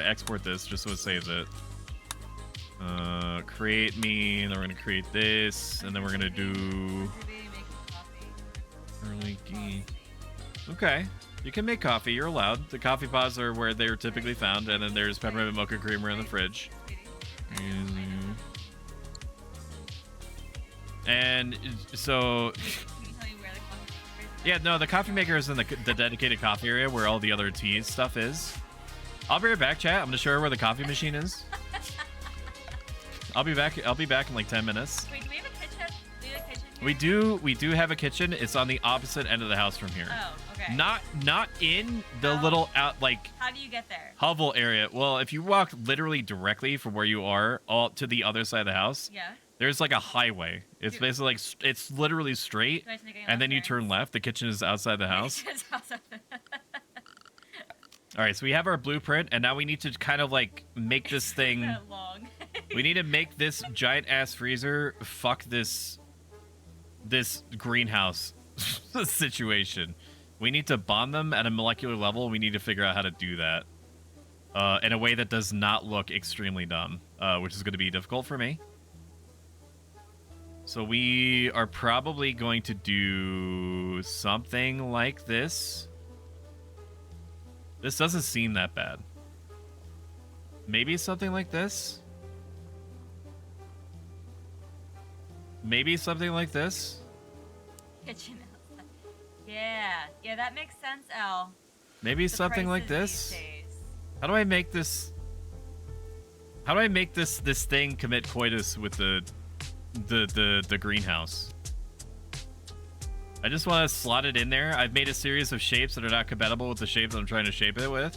export this just so it saves it. Create me, and then we're gonna create this, and then we're gonna do early key. Okay, you can make coffee. You're allowed. The coffee pods are where they're typically found, and then there's peppermint mocha creamer in the fridge. And so, yeah, no, the coffee maker is in the dedicated coffee area where all the other tea stuff is. I'll be right back, chat. I'm gonna show her where the coffee machine is. I'll be back in like 10 minutes. Wait, do we have a kitchen? Do we have a kitchen here? We do have a kitchen. It's on the opposite end of the house from here. Oh, okay. Not in the little out like How do you get there? hovel area. Well, if you walk literally directly from where you are all to the other side of the house, Yeah. there's like a highway. It's basically like it's literally straight, Do I just make any and then you left turn left. The kitchen is outside the house. Kitchen's outside. All right, so we have our blueprint, and now we need to kind of like make this thing. That long. We need to make this giant ass freezer fuck this greenhouse situation. We need to bond them at a molecular level. We need to figure out how to do that in a way that does not look extremely dumb, which is going to be difficult for me. So we are probably going to do something like this. This doesn't seem that bad. Maybe something like this. Maybe something like this. Kitchen outside. Yeah, that makes sense, Al. Maybe The something like prices this. these days. How do I make this? How do I make this thing commit coitus with the greenhouse? I just want to slot it in there. I've made a series of shapes that are not compatible with the shape that I'm trying to shape it with.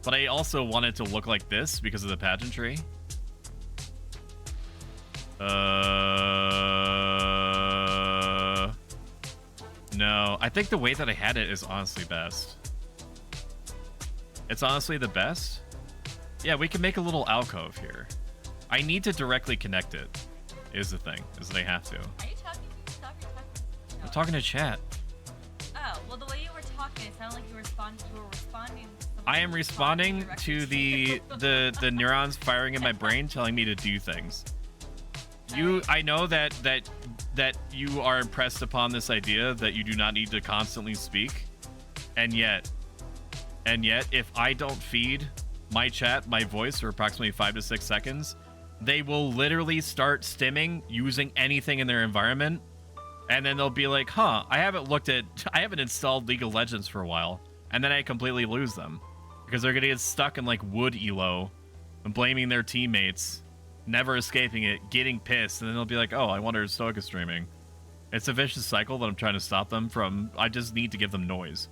But I also want it to look like this because of the pageantry. No. I think the way that I had it is honestly best. It's honestly the best. Yeah, we can make a little alcove here. I need to directly connect it, is the thing. Is that I have to. Are you talking? No. I'm talking to chat. Oh, well, the way you were talking, it sounded like you were responding. To I am responding to the neurons firing in my brain telling me to do things. I know that you are impressed upon this idea that you do not need to constantly speak, and yet if I don't feed my chat my voice for approximately 5 to 6 seconds, they will literally start stimming using anything in their environment, and then they'll be like, huh, I haven't installed League of Legends for a while, and then I completely lose them because they're gonna get stuck in like wood elo and blaming their teammates, never escaping it, getting pissed, and then they'll be like, oh, I wonder if Stoic is streaming. It's a vicious cycle that I'm trying to stop them from. I just need to give them noise.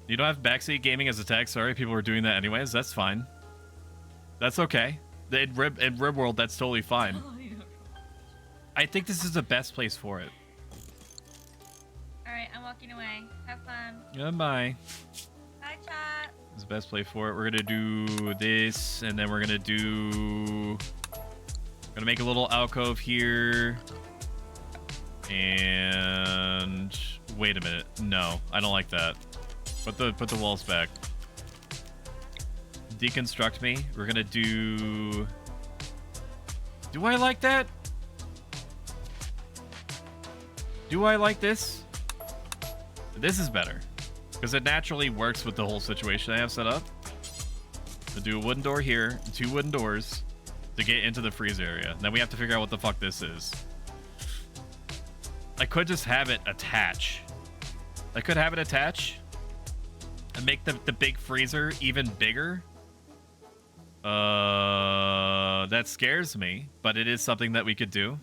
You don't have backseat gaming as a tag. Sorry, people were doing that anyways. That's fine. That's okay. In Rimworld, that's totally fine. I think this is the best place for it. Alright, I'm walking away. Have fun. Goodbye. Bye, chat. This is the best place for it. We're gonna do this, and then we're gonna make a little alcove here. And wait a minute. No, I don't like that. Put the walls back. Deconstruct me. We're gonna do I like that? Do I like this? This is better. Because it naturally works with the whole situation I have set up. We'll do a wooden door here, 2 wooden doors to get into the freeze area. Then we have to figure out what the fuck this is. I could just have it attach. And make the big freezer even bigger. That scares me, but it is something that we could do.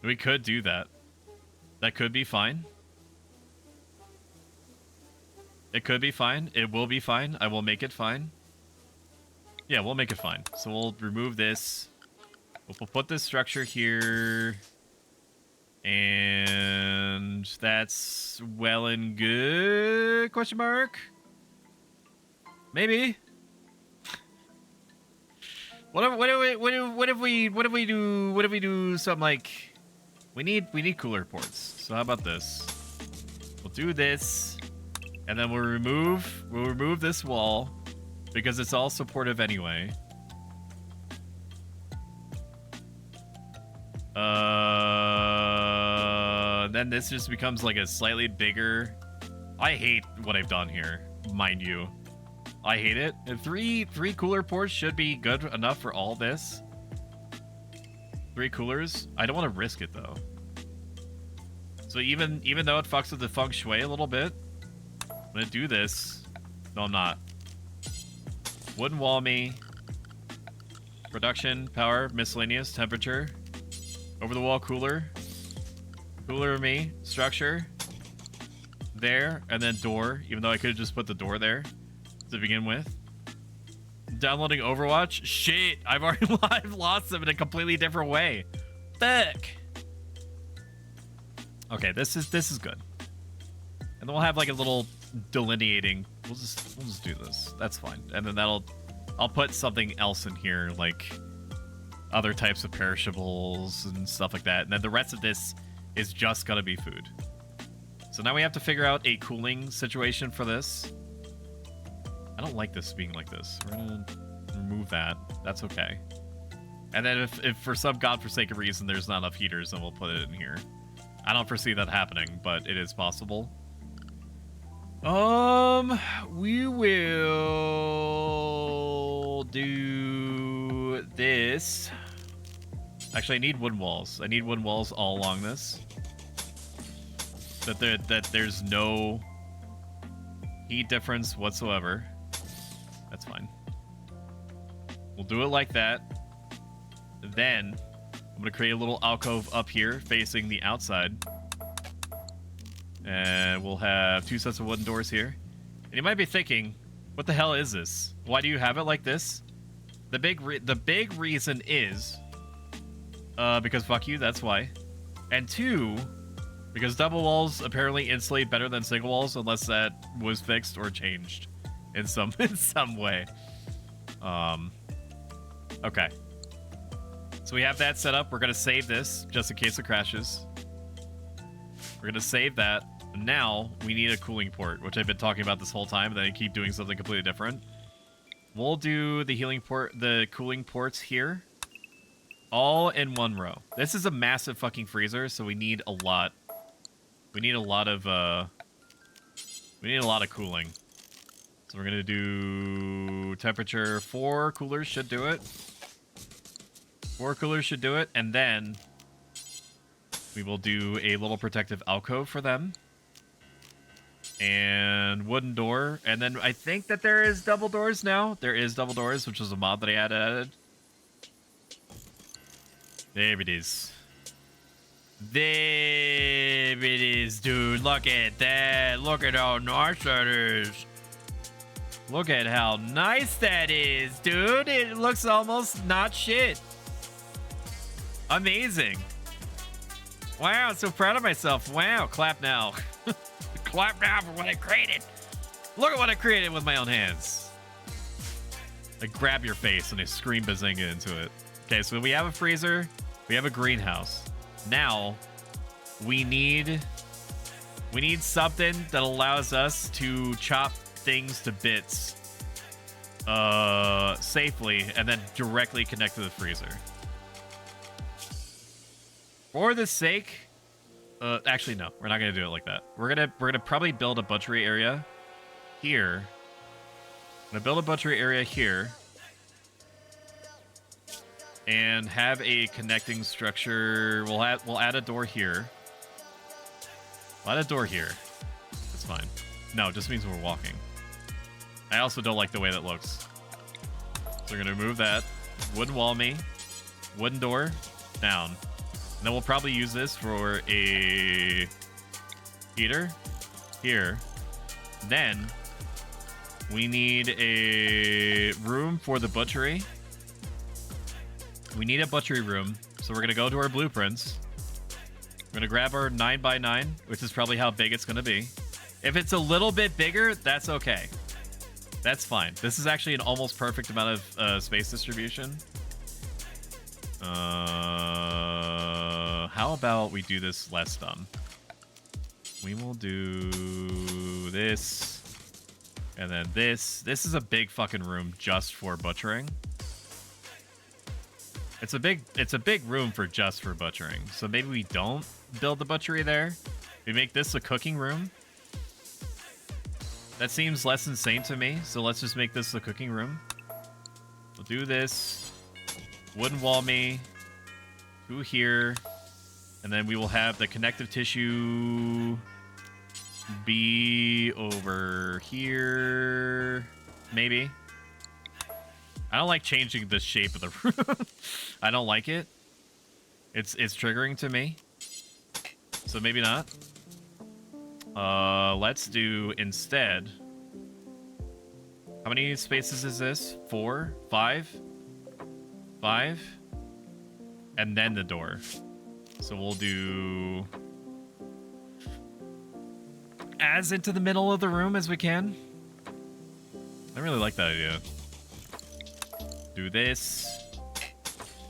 We could do that. That could be fine. It could be fine. It will be fine. I will make it fine. Yeah, we'll make it fine. So we'll remove this. We'll put this structure here. And that's well and good, question mark? Maybe. What if we do something like we need cooler ports. So how about this? We'll do this, and then we'll remove this wall, because it's all supportive anyway. Then this just becomes like a slightly bigger. I hate what I've done here, mind you. I hate it. And three cooler ports should be good enough for all this. 3 coolers. I don't want to risk it though. So even though it fucks with the feng shui a little bit, I'm gonna do this. No, I'm not. Wooden wall me. Production, power, miscellaneous, temperature. Over the wall cooler. Cooler me. Structure. There. And then door. Even though I could have just put the door there to begin with. Downloading Overwatch. Shit. I've lost them in a completely different way. Fuck. Okay, this is good. And then we'll have like a little delineating. We'll just do this. That's fine. And then I'll put something else in here, like other types of perishables and stuff like that. And then the rest of this is just gonna be food. So now we have to figure out a cooling situation for this. I don't like this being like this. We're gonna remove that. That's okay. And then if for some godforsaken reason there's not enough heaters, then we'll put it in here. I don't foresee that happening, but it is possible. We will do this. Actually, I need wooden walls. I need wooden walls all along this. That there's no heat difference whatsoever. That's fine. We'll do it like that. Then I'm gonna create a little alcove up here facing the outside. And we'll have 2 sets of wooden doors here. And you might be thinking, what the hell is this? Why do you have it like this? The big reason is because fuck you, that's why. And 2, because double walls apparently insulate better than single walls unless that was fixed or changed in some way. Okay. So we have that set up. We're gonna save this just in case it crashes. We're gonna save that. Now we need a cooling port, which I've been talking about this whole time. Then I keep doing something completely different. We'll do the healing port, the cooling ports here, all in one row. This is a massive fucking freezer, so we need a lot. We need a lot of cooling. So we're gonna do temperature 4 coolers should do it. 4 coolers should do it, and then we will do a little protective alcove for them. And wooden door. And then I think that there is double doors now. There is double doors, which was a mod that I had added. There it is. There it is, dude. Look at that. Look at how nice that is. Look at how nice that is, dude. It looks almost not shit. Amazing. Wow, I'm so proud of myself. Wow, clap now. Clap now for what I created. Look at what I created with my own hands. I grab your face and I scream Bazinga into it. Okay, so we have a freezer. We have a greenhouse. Now, we need something that allows us to chop things to bits safely and then directly connect to the freezer. For the sake, actually no, we're not gonna do it like that. We're gonna probably build a butchery area here. I'm gonna build a butchery area here, and have a connecting structure. We'll add a door here. We'll add a door here. That's fine. No, it just means we're walking. I also don't like the way that looks. So we're gonna remove that. Wooden wall me. Wooden door. Down. And then we'll probably use this for a heater here. Then we need a room for the butchery. We need a butchery room. So we're going to go to our blueprints. We're going to grab our 9x9, which is probably how big it's going to be. If it's a little bit bigger, that's okay. That's fine. This is actually an almost perfect amount of space distribution. How about we do this less dumb? We will do this. And then this is a big fucking room just for butchering. It's a big room for just for butchering. So maybe we don't build the butchery there. We make this a cooking room. That seems less insane to me. So let's just make this a cooking room. We'll do this. Wooden wall me. 2 here. And then we will have the connective tissue be over here. Maybe. I don't like changing the shape of the room. I don't like it. It's triggering to me. So maybe not. Let's do instead. How many spaces is this? 4? 5? 5? And then the door. So we'll do as into the middle of the room as we can. I really like that idea. Do this.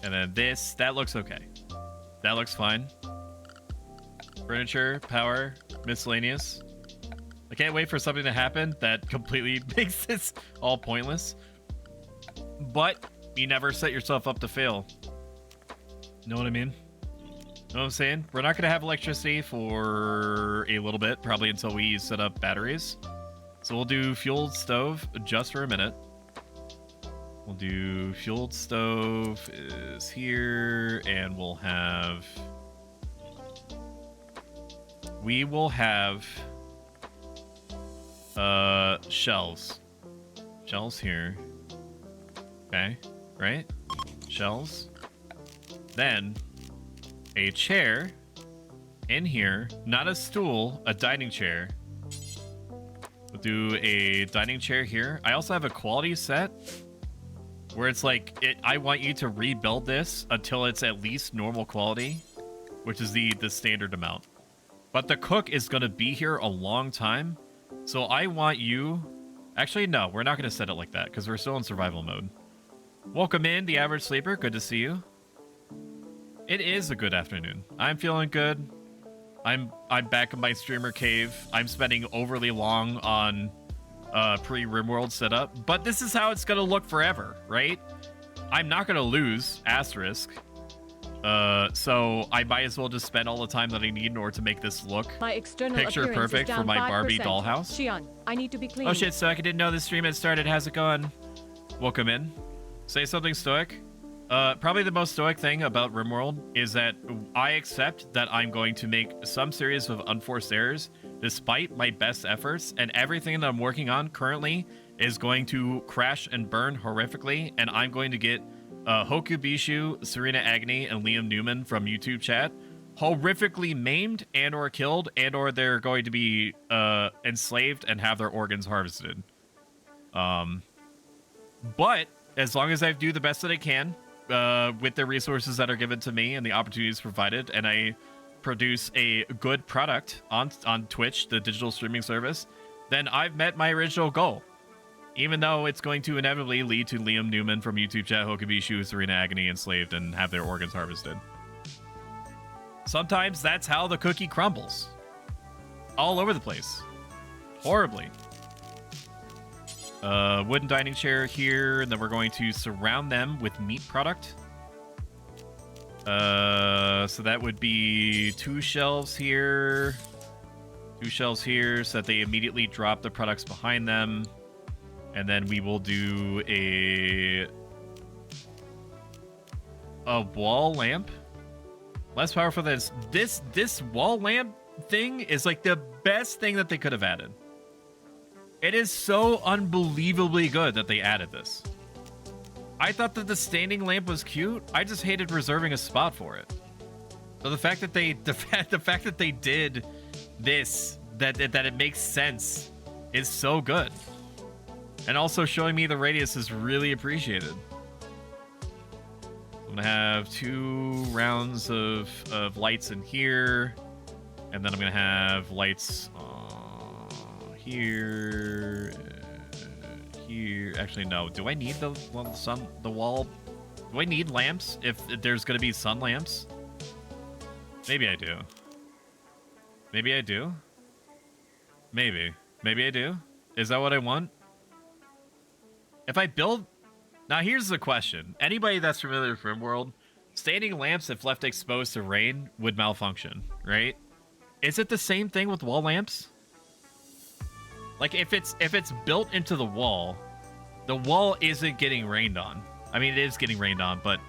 And then this. That looks okay. That looks fine. Furniture, power, miscellaneous. I can't wait for something to happen that completely makes this all pointless. But you never set yourself up to fail. Know what I mean? Know what I'm saying? We're not going to have electricity for a little bit, probably until we set up batteries. So we'll do fueled stove just for a minute. We'll do fueled stove is here, and we'll have... We will have shelves. Shelves here. Okay, right? Shelves. Then a chair in here, not a stool, a dining chair. We'll do a dining chair here. I also have a quality set where it's like, I want you to rebuild this until it's at least normal quality, which is the standard amount. But the cook is going to be here a long time. So I want you... Actually, no, we're not going to set it like that because we're still in survival mode. Welcome in, the average sleeper. Good to see you. It is a good afternoon. I'm feeling good. I'm back in my streamer cave. I'm spending overly long on pre-Rimworld setup. But this is how it's going to look forever, right? I'm not going to lose, asterisk. So I might as well just spend all the time that I need in order to make this look picture perfect for my Barbie dollhouse. Shion, I need to be clean. Oh shit, Stoic, I didn't know the stream had started. How's it going? Welcome in. Say something, Stoic. Probably the most Stoic thing about Rimworld is that I accept that I'm going to make some series of unforced errors despite my best efforts, and everything that I'm working on currently is going to crash and burn horrifically, and I'm going to get Hoku Bishu, Serena Agni, and Liam Newman from YouTube chat horrifically maimed and or killed, and or they're going to be enslaved and have their organs harvested. But as long as I do the best that I can with the resources that are given to me and the opportunities provided, and I produce a good product on Twitch, the digital streaming service, then I've met my original goal. Even though it's going to inevitably lead to Liam Newman from YouTube chat, Hokubishu, Serena Agony enslaved and have their organs harvested. Sometimes that's how the cookie crumbles. All over the place. Horribly. Wooden dining chair here, and then we're going to surround them with meat product. So that would be 2 shelves here. 2 shelves here so that they immediately drop the products behind them. And then we will do a wall lamp. Less powerful than this wall lamp thing is like the best thing that they could have added. It is so unbelievably good that they added this. I thought that the standing lamp was cute. I just hated reserving a spot for it. So the fact that the fact that they did this, that it makes sense, is so good. And also showing me the radius is really appreciated. I'm gonna have 2 rounds of lights in here, and then I'm gonna have lights here, here. Actually, no. Do I need the wall? Do I need lamps if there's gonna be sun lamps? Maybe I do. Maybe I do. Maybe I do. Is that what I want? If I build... Now, here's the question. Anybody that's familiar with Rimworld, standing lamps, if left exposed to rain, would malfunction, right? Is it the same thing with wall lamps? Like, if it's built into the wall isn't getting rained on. I mean, it is getting rained on, but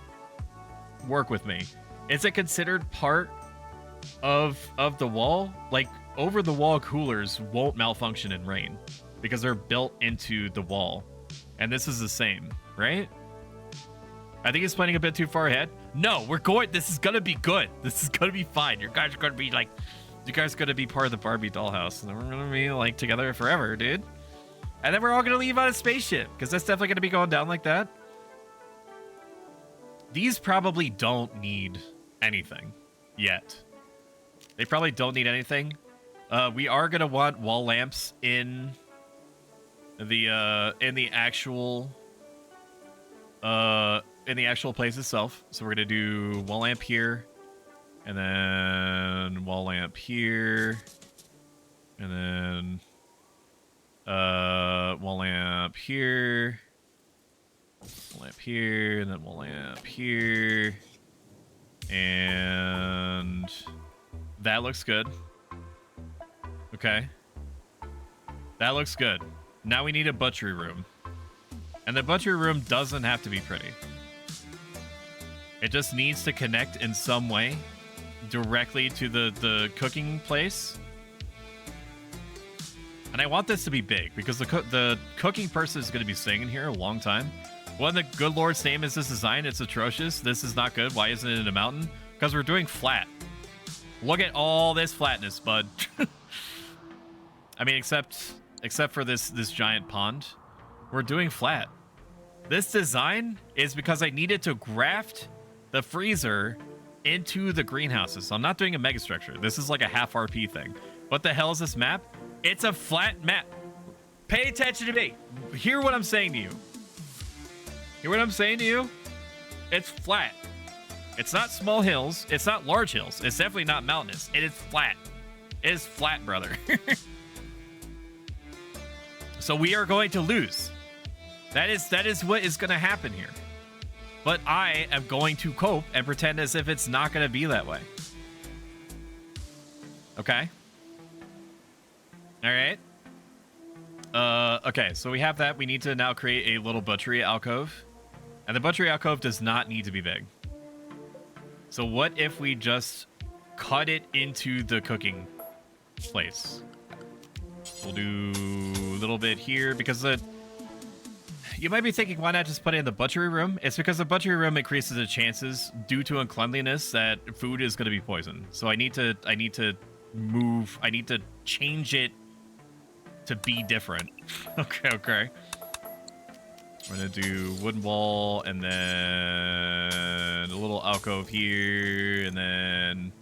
work with me. Is it considered part of the wall? Like, over-the-wall coolers won't malfunction in rain because they're built into the wall. And this is the same, right? I think it's planning a bit too far ahead. No, we're going... This is gonna be good. This is gonna be fine. You guys are gonna be, like... You guys are gonna be part of the Barbie dollhouse. And then we're gonna be, like, together forever, dude. And then we're all gonna leave on a spaceship, because that's definitely gonna be going down like that. These probably don't need anything yet. They probably don't need anything. We are gonna want wall lamps in the actual place itself. So we're gonna do wall lamp here, and then wall lamp here, and then wall lamp here, wall lamp here, and then wall lamp here, and that looks good. Okay, that looks good. Now we need a butchery room, and the butchery room doesn't have to be pretty. It just needs to connect in some way directly to the cooking place. And I want this to be big because the cooking person is going to be staying in here a long time. What in the good Lord's name is this design? It's atrocious. This is not good. Why isn't it in a mountain? Because we're doing flat. Look at all this flatness, bud. I mean, except for this giant pond, we're doing flat. This design is because I needed to graft the freezer into the greenhouses. So I'm not doing a mega structure. This is like a half RP thing. What the hell is this map? It's a flat map. Pay attention to me. Hear what I'm saying to you. Hear what I'm saying to you? It's flat. It's not small hills. It's not large hills. It's definitely not mountainous. It is flat. It is flat, brother. So we are going to lose. That is what is going to happen here. But I am going to cope and pretend as if it's not going to be that way. Okay? All right. Okay, so we have that. We need to now create a little butchery alcove. And the butchery alcove does not need to be big. So what if we just cut it into the cooking place? We'll do a little bit here because you might be thinking, why not just put it in the butchery room? It's because the butchery room increases the chances due to uncleanliness that food is going to be poisoned. So I need to change it to be different. Okay. We're going to do wooden wall and then a little alcove here, and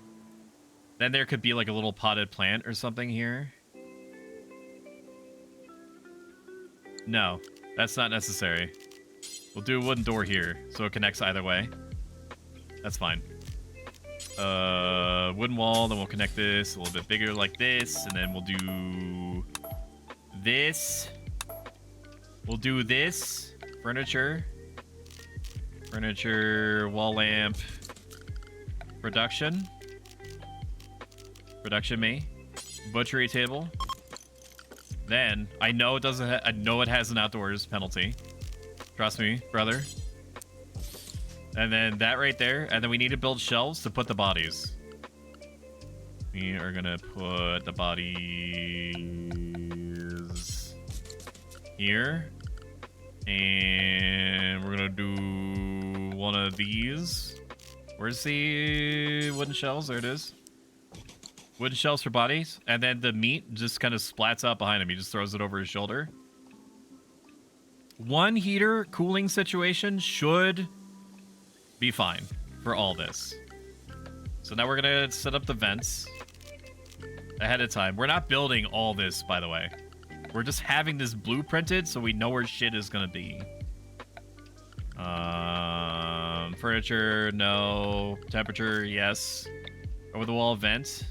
then there could be like a little potted plant or something here. No, that's not necessary. We'll do a wooden door here so it connects either way. That's fine. Wooden wall, then we'll connect this a little bit bigger like this, and then we'll do this. We'll do this. Furniture, wall lamp, production me, butchery table. Then I know it doesn't. I know it has an outdoors penalty. Trust me, brother. And then that right there, and then we need to build shelves to put the bodies. We are gonna put the bodies here. And we're gonna do one of these. Where's the wooden shelves? There it is. Wooden shelves for bodies. And then the meat just kind of splats out behind him. He just throws it over his shoulder. One heater cooling situation should be fine for all this. So now we're gonna set up the vents ahead of time. We're not building all this, by the way. We're just having this blueprinted so we know where shit is gonna be. Furniture, no. Temperature, yes. Over the wall vent.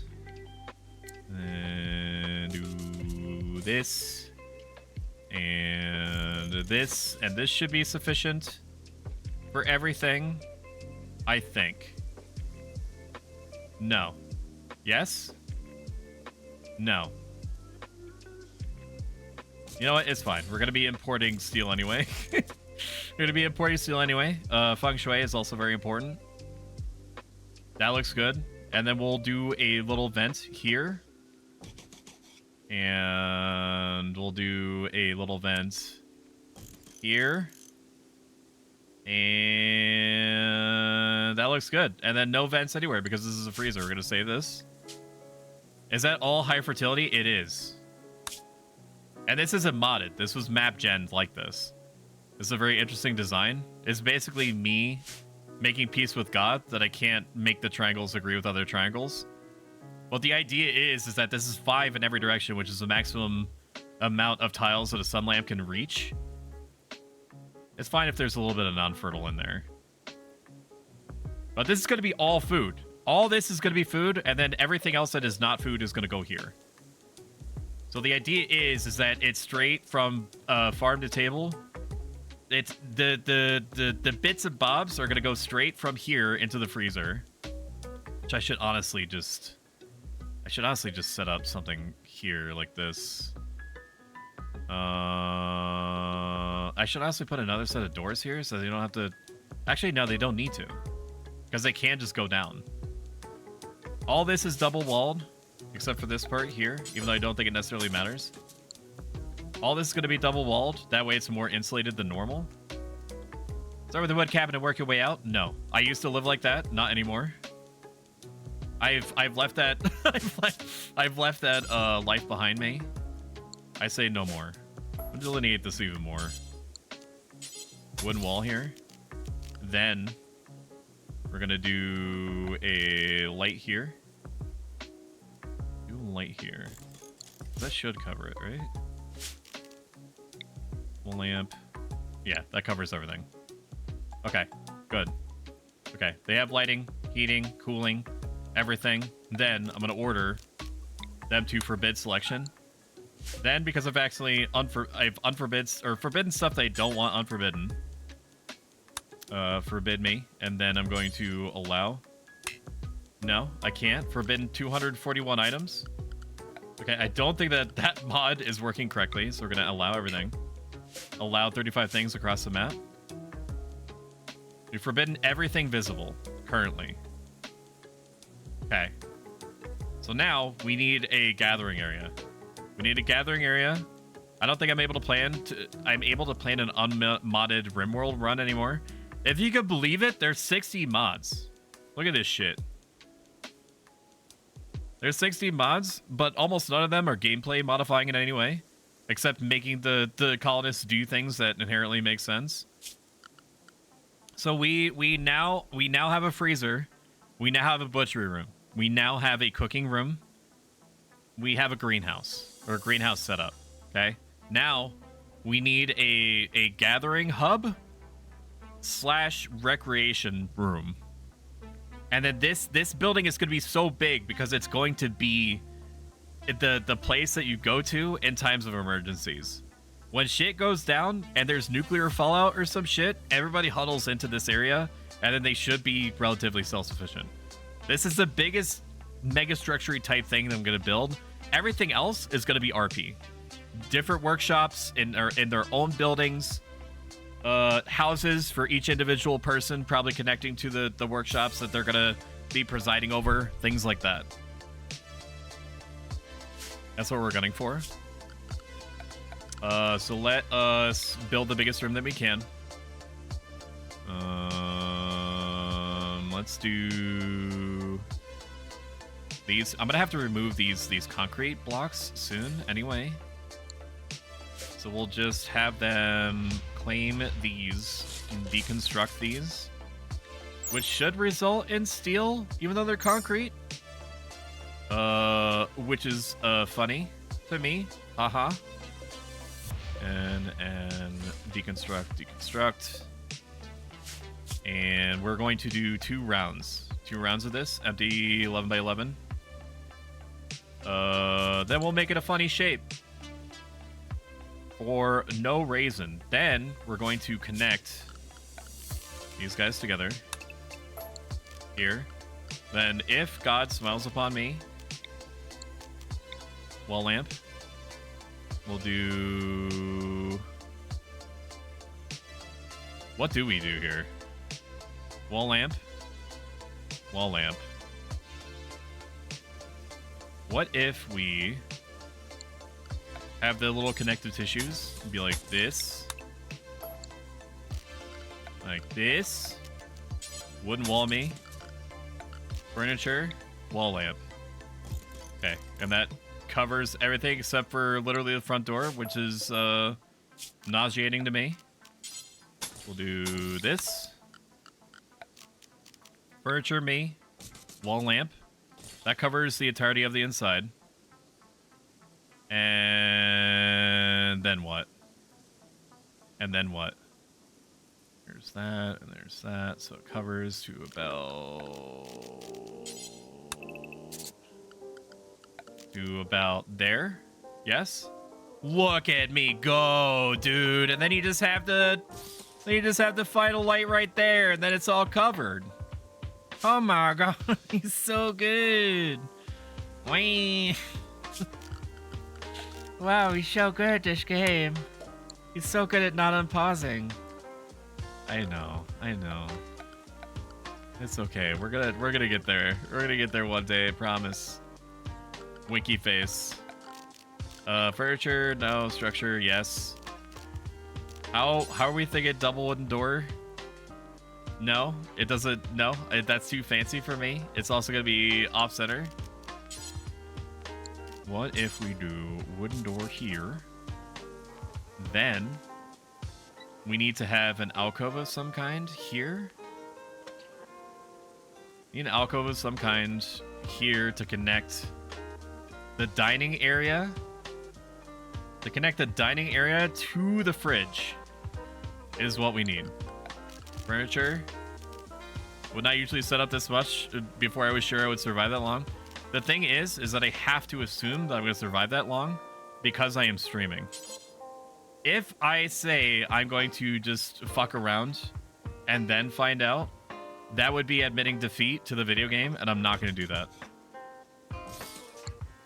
And do this. And this should be sufficient for everything, I think. No. Yes? No. You know what? It's fine. We're going to be importing steel anyway. We're going to be importing steel anyway. Feng Shui is also very important. That looks good. And then we'll do a little vent here. And we'll do a little vent here. And that looks good. And then no vents anywhere because this is a freezer. We're going to save this. Is that all high fertility? It is. And this isn't modded. This was map gen like this. This is a very interesting design. It's basically me making peace with God that I can't make the triangles agree with other triangles. What the idea is that this is 5 in every direction, which is the maximum amount of tiles that a sun lamp can reach. It's fine if there's a little bit of non-fertile in there. But this is going to be all food. All this is going to be food, and then everything else that is not food is going to go here. So the idea is that it's straight from farm to table. It's the bits and bobs are going to go straight from here into the freezer. Which I should honestly just set up something here like this. I should honestly put another set of doors here so they don't have to... Actually, no, they don't need to. Because they can just go down. All this is double walled, except for this part here, even though I don't think it necessarily matters. All this is going to be double walled. That way it's more insulated than normal. Start with the wood cabin and work your way out? No. I used to live like that. Not anymore. I've left that I've left that life behind me. I say no more. I'll delineate this even more. Wooden wall here. Then we're gonna do a light here. Do a light here. That should cover it, right? One lamp. Yeah, that covers everything. Okay, good. Okay, they have lighting, heating, cooling, everything. Then I'm gonna order them to forbid selection. Then, because I've actually I've forbidden stuff that I don't want unforbidden. Forbid me, and then I'm going to allow. No, I can't. Forbidden 241 items. Okay, I don't think that mod is working correctly, so we're gonna allow everything. Allow 35 things across the map. We've forbidden everything visible currently. Okay. So now we need a gathering area. We need a gathering area. I don't think I'm able to plan an unmodded Rimworld run anymore. If you could believe it, there's 60 mods. Look at this shit. There's 60 mods, but almost none of them are gameplay modifying in any way, except making the colonists do things that inherently make sense. So we now have a freezer. We now have a butchery room. We now have a cooking room. We have a greenhouse, or a greenhouse setup. Okay. Now we need a gathering hub / recreation room. And then this building is going to be so big because it's going to be the place that you go to in times of emergencies. When shit goes down and there's nuclear fallout or some shit, everybody huddles into this area, and then they should be relatively self-sufficient. This is the biggest megastructure type thing that I'm going to build. Everything else is going to be RP. Different workshops in their own buildings. Houses for each individual person, probably connecting to the workshops that they're going to be presiding over. Things like that. That's what we're gunning for. So let us build the biggest room that we can. Let's do these. I'm gonna have to remove these concrete blocks soon anyway. So we'll just have them claim these and deconstruct these, which should result in steel, even though they're concrete. Which is funny to me. Haha. And deconstruct. And we're going to do 2 rounds. 2 rounds of this. Empty 11 by 11. Then we'll make it a funny shape for no reason. Then we're going to connect these guys together here. Then if God smiles upon me, wall lamp, we'll do... What do we do here? Wall lamp, wall lamp. What if we have the little connective tissues and be like this, wooden wall me, furniture, wall lamp. Okay, and that covers everything except for literally the front door, which is nauseating to me. We'll do this, furniture me, wall lamp. That covers the entirety of the inside. And then what? And then what? There's that, and there's that. So it covers to about there. Yes? Look at me go, dude. And then you just have the final light right there, and then it's all covered. Oh my god, he's so good. Wee. Wow, he's so good at this game. He's so good at not unpausing. I know. It's okay. We're gonna get there. We're gonna get there one day, I promise. Winky face. Furniture, no. Structure, yes. How are we thinking double wooden door? No, it doesn't. No, that's too fancy for me. It's also gonna be off center. What if we do wooden door here? Then we need to have an alcove of some kind here. Need an alcove of some kind here to connect the dining area. To connect the dining area to the fridge is what we need. Furniture. Would not usually set up this much before I was sure I would survive that long. The thing is that I have to assume that I'm going to survive that long because I am streaming. If I say I'm going to just fuck around and then find out, that would be admitting defeat to the video game, and I'm not going to do that.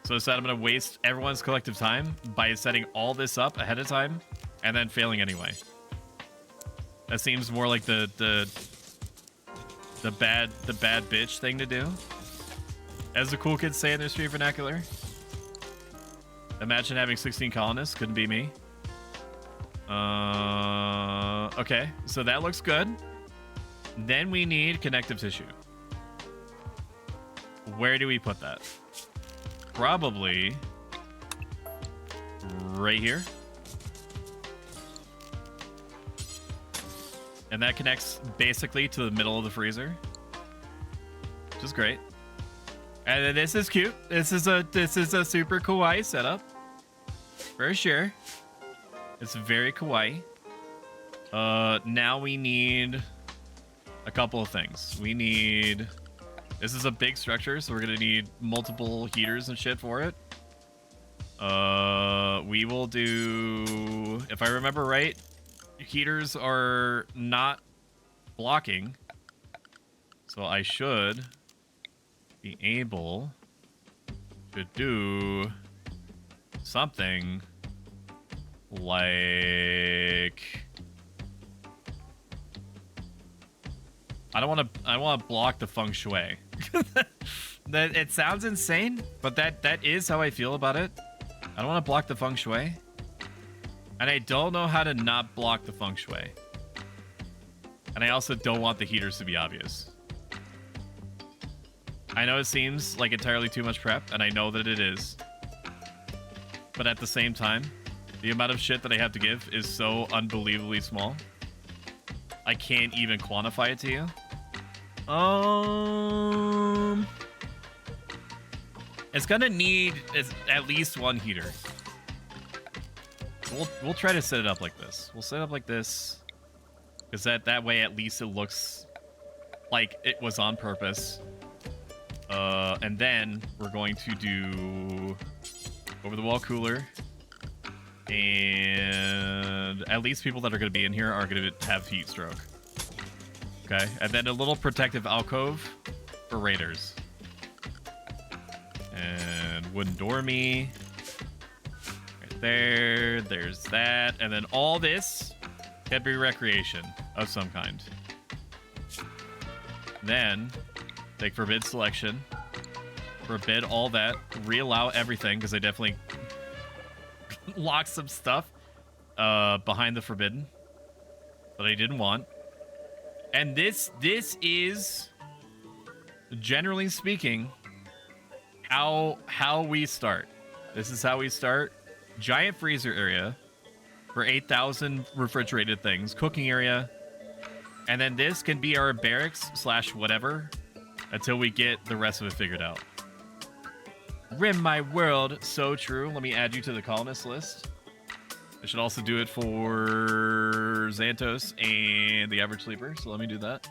So instead, I'm going to waste everyone's collective time by setting all this up ahead of time and then failing anyway. That seems more like the bad bitch thing to do, as the cool kids say in their street vernacular. Imagine having 16 colonists. Couldn't be me. Okay, so that looks good. Then we need connective tissue. Where do we put that? Probably right here. And that connects basically to the middle of the freezer, which is great. And then this is cute. This is a super kawaii setup, for sure. It's very kawaii. Now we need a couple of things. We need... This is a big structure, so we're gonna need multiple heaters and shit for it. We will do... If I remember right, heaters are not blocking, so I should be able to do something like... I don't want to block the feng shui. That it sounds insane, but that is how I feel about it. I don't want to block the feng shui, and I don't know how to not block the feng shui. And I also don't want the heaters to be obvious. I know it seems like entirely too much prep, and I know that it is. But at the same time, the amount of shit that I have to give is so unbelievably small. I can't even quantify it to you. It's gonna need at least one heater. We'll try to set it up like this. We'll set it up like this, because that way at least it looks like it was on purpose. And then we're going to do over the wall cooler and at least people that are going to be in here are going to have heat stroke. Okay, and then a little protective alcove for raiders. And wooden dormy. Right there. There's that. And then all this can be recreation of some kind. Then take forbid selection. Forbid all that. Reallow everything because I definitely locked some stuff behind the forbidden that I didn't want. And this is, generally speaking, how we start. This is how we start. Giant freezer area for 8,000 refrigerated things. Cooking area. And then this can be our barracks / whatever until we get the rest of it figured out. Rim my world. So true. Let me add you to the colonist list. I should also do it for Xantos and the average sleeper. So let me do that.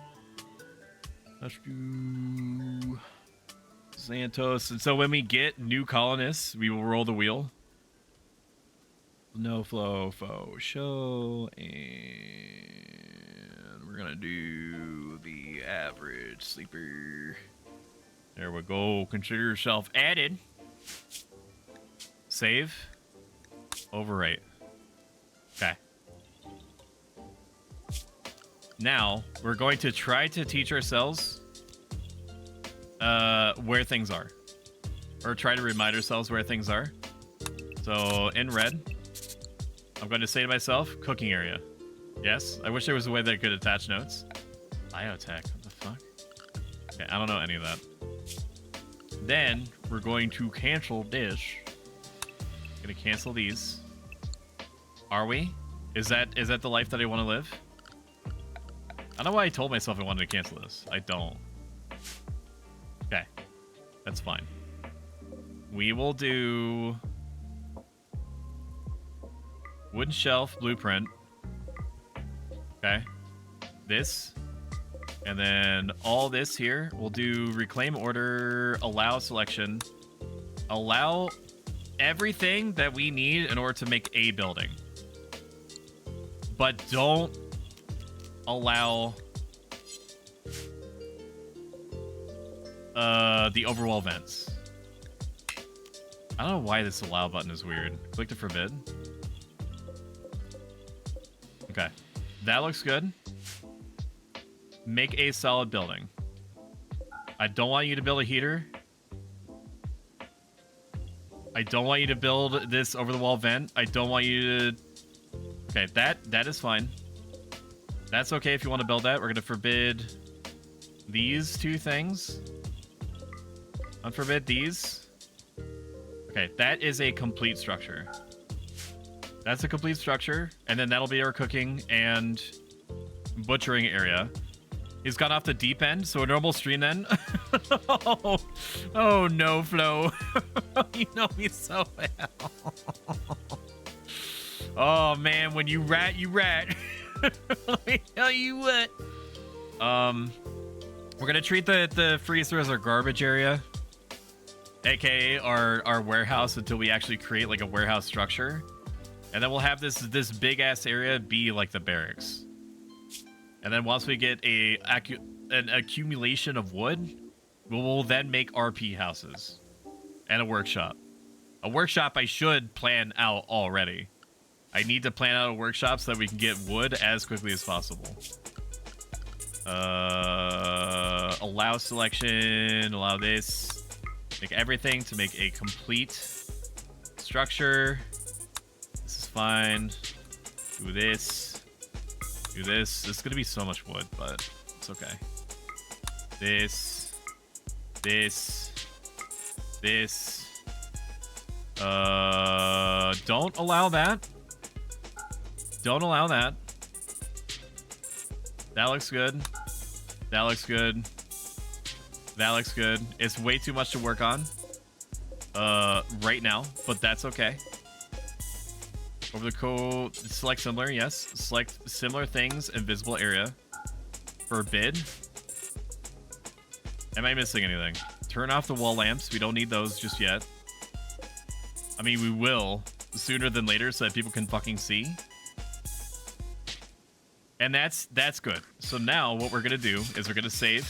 Let's do Xantos. And so when we get new colonists, we will roll the wheel. No flow, faux show. And we're going to do the average sleeper. There we go. Consider yourself added. Save. Overwrite. Okay. Now, we're going to try to teach ourselves where things are. Or try to remind ourselves where things are. So, in red, I'm going to say to myself, cooking area. Yes, I wish there was a way that I could attach notes. Biotech, what the fuck? Okay, I don't know any of that. Then, we're going to cancel this. Gonna cancel these. Are we? Is that the life that I want to live? I don't know why I told myself I wanted to cancel this. I don't. Okay. That's fine. We will do wooden shelf blueprint. Okay. This. And then all this here. We'll do reclaim order, allow selection. Allow everything that we need in order to make a building. But don't allow the overwall vents. I don't know why this allow button is weird. Click to forbid. Okay. That looks good. Make a solid building. I don't want you to build a heater. I don't want you to build this over the wall vent. I don't want you to... Okay, that is fine. That's okay if you want to build that. We're going to forbid these two things. Unforbid these. Okay, that is a complete structure. That's a complete structure. And then that'll be our cooking and butchering area. He's gone off the deep end, so a normal stream then. Oh no, Flo. You know me so well. Oh man, when you rat, you rat. Let me tell you what. We're gonna treat the freezer as our garbage area, aka our warehouse, until we actually create like a warehouse structure, and then we'll have this big ass area be like the barracks. And then once we get an accumulation of wood, we'll then make RP houses and a workshop. A workshop I should plan out already. I need to plan out a workshop so that we can get wood as quickly as possible. Allow selection, allow this. Make everything to make a complete structure. This is fine. Do this. Do this. This is going to be so much wood, but it's okay. This. Don't allow that. Don't allow that. That looks good. That looks good. That looks good. It's way too much to work on right now, but that's okay. Over the code, select similar, yes. Select similar things, invisible area. Forbid. Am I missing anything? Turn off the wall lamps. We don't need those just yet. I mean, we will sooner than later so that people can fucking see. And that's good. So now what we're gonna do is we're gonna save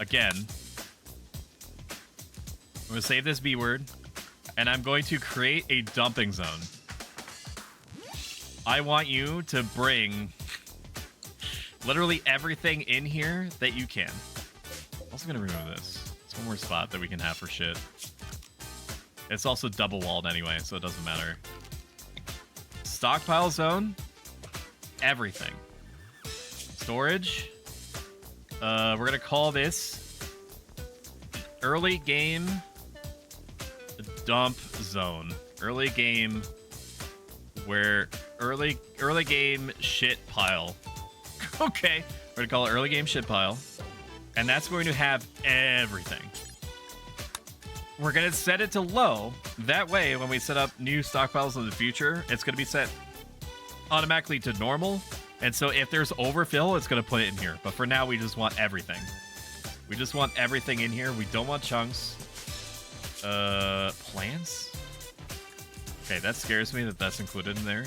again. I'm gonna save this B word, and I'm going to create a dumping zone. I want you to bring literally everything in here that you can. I'm also gonna remove this. It's one more spot that we can have for shit. It's also double walled anyway, so it doesn't matter. Stockpile zone, everything. Storage. We're gonna call this early game dump zone. Early game where early game shit pile. Okay, we're gonna call it early game shit pile, and that's going to have everything. We're gonna set it to low. That way, when we set up new stockpiles in the future, it's gonna be set automatically to normal. And so if there's overfill, it's gonna put it in here. But for now, we just want everything. We just want everything in here. We don't want chunks. Plants? Okay, that scares me that that's included in there.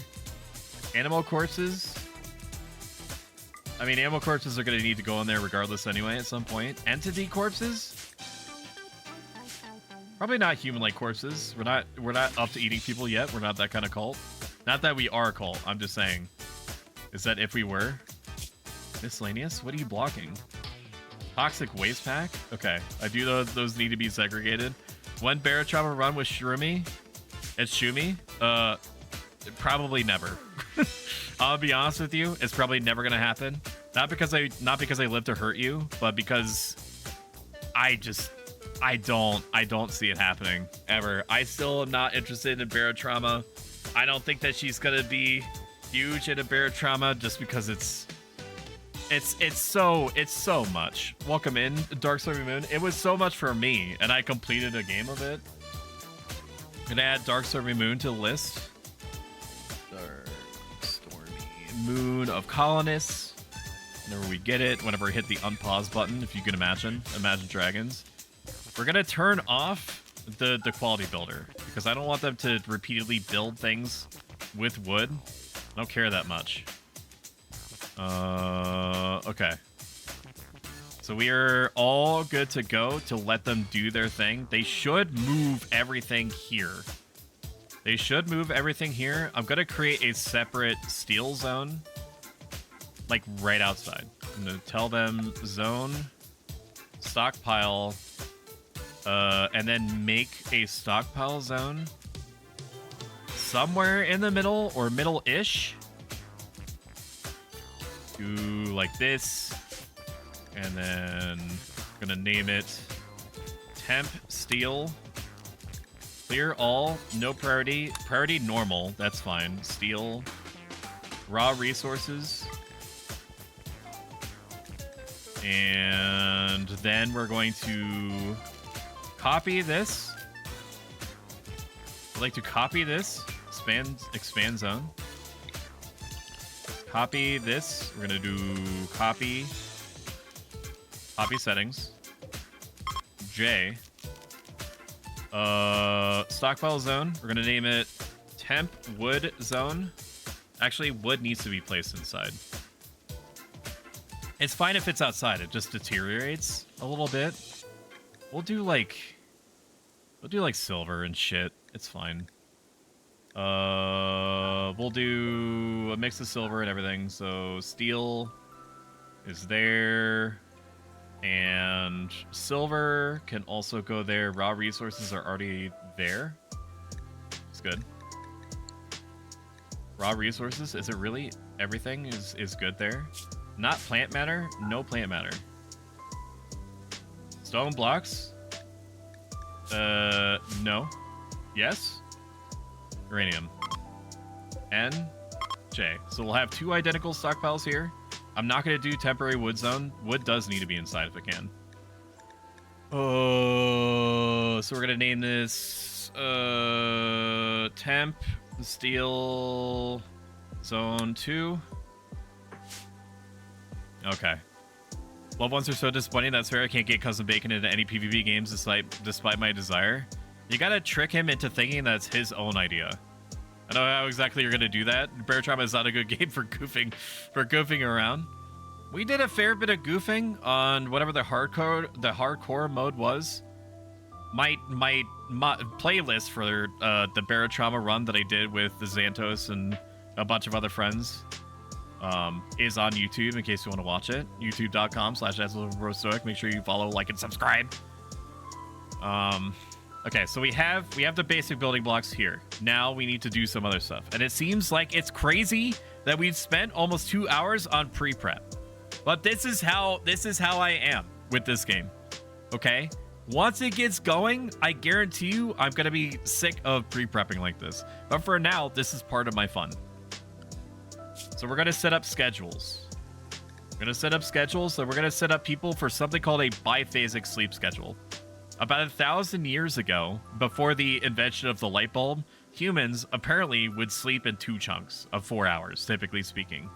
Animal corpses. I mean, animal corpses are gonna need to go in there regardless anyway at some point. Entity corpses? Probably not human-like corpses. We're not up to eating people yet. We're not that kind of cult. Not that we are a cult. I'm just saying. Is that if we were? Miscellaneous? What are you blocking? Toxic waste pack? Okay. I do those need to be segregated. One Barotrauma run with Shurumi? It's Shumi? Probably never. I'll be honest with you. It's probably never gonna happen. Not because I live to hurt you, but because I don't see it happening ever. I still am not interested in Barotrauma. I don't think that she's gonna be huge into Barotrauma just because it's so much. Welcome in, Dark Stormy Moon. It was so much for me, and I completed a game of it. I'm gonna add Dark Stormy Moon to the list. Dark Stormy Moon of Colonists. Whenever we get it, whenever we hit the unpause button, if you can imagine Dragons. We're gonna turn off the quality builder because I don't want them to repeatedly build things with wood. I don't care that much. Okay. So we are all good to go to let them do their thing. They should move everything here. They should move everything here. I'm gonna create a separate steel zone, like right outside. I'm gonna tell them zone, stockpile, and then make a stockpile zone somewhere in the middle or middle-ish. Do like this, and then I'm gonna name it temp steel. Clear all, no priority. Priority normal, that's fine. Steel, raw resources. And then we're going to copy this. I'd like to copy this. Expand zone. Copy this. We're gonna do copy settings. J. Stockpile zone. We're gonna name it temp wood zone. Actually, wood needs to be placed inside. It's fine if it's outside. It just deteriorates a little bit. We'll do like silver and shit. It's fine. We'll do a mix of silver and everything. So steel is there, and silver can also go there. Raw resources are already there. It's good. Raw resources, is it really? Everything is good there. Not plant matter? No plant matter. Stone blocks? No. Yes? Uranium. N, J. So we'll have two identical stockpiles here. I'm not going to do temporary wood zone. Wood does need to be inside if it can. Oh, so we're going to name this temp steel zone 2. Okay. Loved ones are so disappointing. That's fair. I can't get Cousin Bacon into any PvP games despite my desire. You gotta trick him into thinking that's his own idea. I know how exactly you're gonna do that. Bear Trauma is not a good game for goofing around. We did a fair bit of goofing on whatever the hardcore mode was. My playlist for the Bear Trauma run that I did with the Xantos and a bunch of other friends is on YouTube in case you want to watch it. youtube.com/AstroBroStoic. Make sure you follow, like, and subscribe. Okay, so we have the basic building blocks here. Now we need to do some other stuff. And it seems like it's crazy that we've spent almost 2 hours on pre-prep. But this is how I am with this game. Okay? Once it gets going, I guarantee you I'm going to be sick of pre-prepping like this. But for now, this is part of my fun. So we're going to set up schedules. We're going to set up schedules, so we're going to set up people for something called a biphasic sleep schedule. About 1,000 years ago, before the invention of the light bulb, humans apparently would sleep in 2 chunks of 4 hours, typically speaking.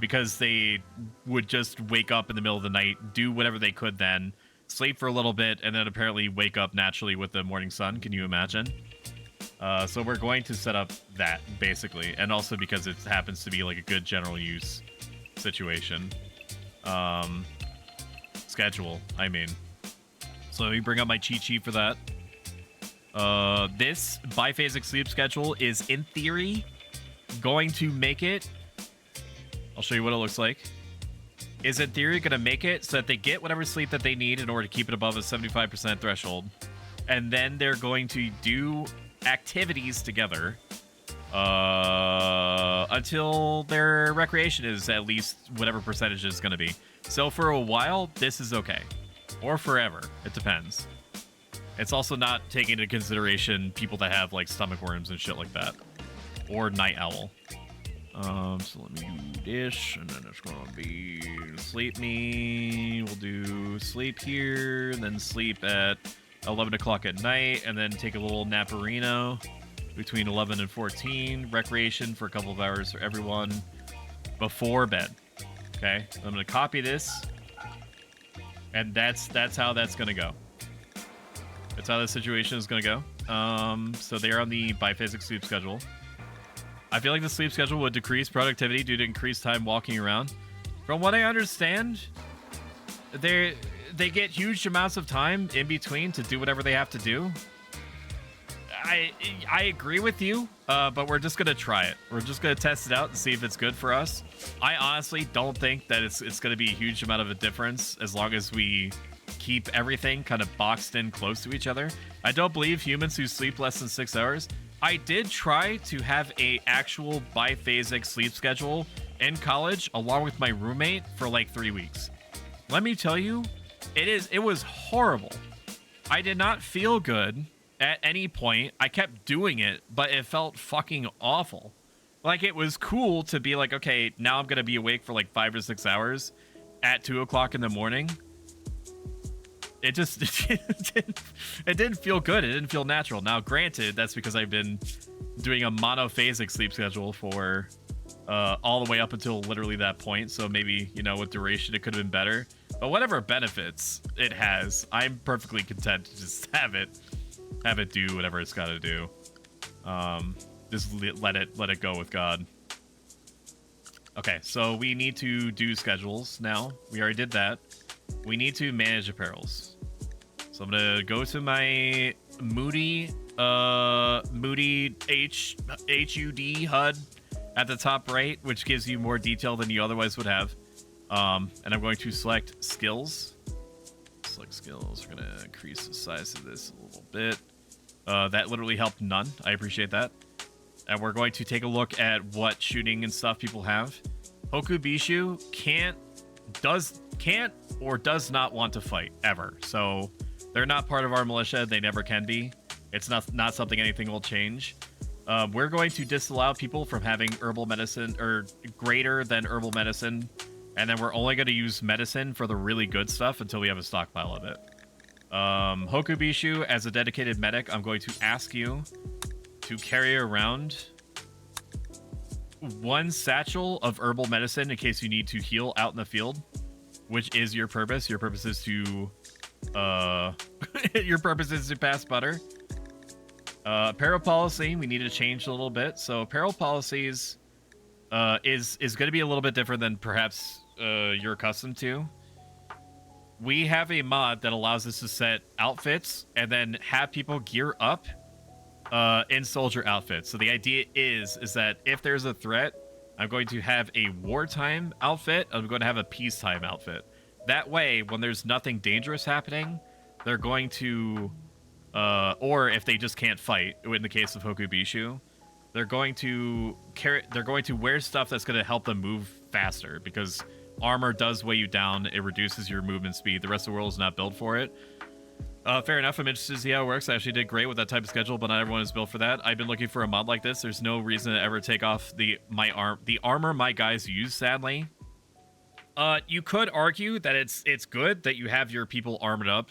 Because they would just wake up in the middle of the night, do whatever they could then, sleep for a little bit, and then apparently wake up naturally with the morning sun. Can you imagine? So we're going to set up that, basically. And also because it happens to be like a good general use situation. Schedule, I mean. So let me bring up my cheat sheet for that. This biphasic sleep schedule is, in theory, going to make it... I'll show you what it looks like. Is, in theory, going to make it so that they get whatever sleep that they need in order to keep it above a 75% threshold. And then they're going to do activities together until their recreation is at least whatever percentage is going to be. So for a while, this is okay. Or forever. It depends. It's also not taking into consideration people that have, like, stomach worms and shit like that. Or night owl. So let me do this, and then it's gonna be sleep me. We'll do sleep here, and then sleep at 11 o'clock at night, and then take a little naparino between 11 and 14. Recreation for a couple of hours for everyone before bed. Okay, I'm gonna copy this, and that's how that's gonna go. That's how the situation is gonna go. So they're on the biphasic sleep schedule. I feel like the sleep schedule would decrease productivity due to increased time walking around. From what I understand, they get huge amounts of time in between to do whatever they have to do. I agree with you, but we're just gonna try it. We're just gonna test it out and see if it's good for us. I honestly don't think that it's gonna be a huge amount of a difference as long as we keep everything kind of boxed in close to each other. I don't believe humans who sleep less than 6 hours. I did try to have a actual biphasic sleep schedule in college along with my roommate for like 3 weeks. Let me tell you, it was horrible. I did not feel good at any point. I kept doing it, but it felt fucking awful. Like, it was cool to be like, okay, now I'm gonna be awake for like 5 or 6 hours at 2 o'clock in the morning. It just it didn't feel good. It didn't feel natural. Now, granted, that's because I've been doing a monophasic sleep schedule for all the way up until literally that point. So maybe, you know, with duration, it could have been better. But whatever benefits it has, I'm perfectly content to just have it do whatever it's got to do. Just let it go with God. Okay, so we need to do schedules now. We already did that. We need to manage apparels. So I'm gonna go to my Moody HUD HUD at the top right, which gives you more detail than you otherwise would have. And I'm going to select skills. Select skills. We're gonna increase the size of this a little bit. That literally helped none. I appreciate that. And we're going to take a look at what shooting and stuff people have. Hokubishu can't or does not want to fight ever. So they're not part of our militia. They never can be. It's not something anything will change. We're going to disallow people from having herbal medicine or greater than herbal medicine. And then we're only going to use medicine for the really good stuff until we have a stockpile of it. Hokubishu, as a dedicated medic, I'm going to ask you to carry around 1 satchel of herbal medicine in case you need to heal out in the field, which is your purpose. Your purpose is to pass butter. Apparel policy, we need to change a little bit. So apparel policies is going to be a little bit different than perhaps you're accustomed to. We have a mod that allows us to set outfits and then have people gear up in soldier outfits. So the idea is that if there's a threat, I'm going to have a wartime outfit. I'm going to have a peacetime outfit. That way, when there's nothing dangerous happening, they're going to, or if they just can't fight, in the case of Hokubishu, they're going to wear stuff that's going to help them move faster, because armor does weigh you down. It reduces your movement speed. The rest of the world is not built for it. Fair enough. I'm interested to see how it works. I actually did great with that type of schedule, but not everyone is built for that. I've been looking for a mod like this. There's no reason to ever take off the armor my guys use, sadly. You could argue that it's good that you have your people armored up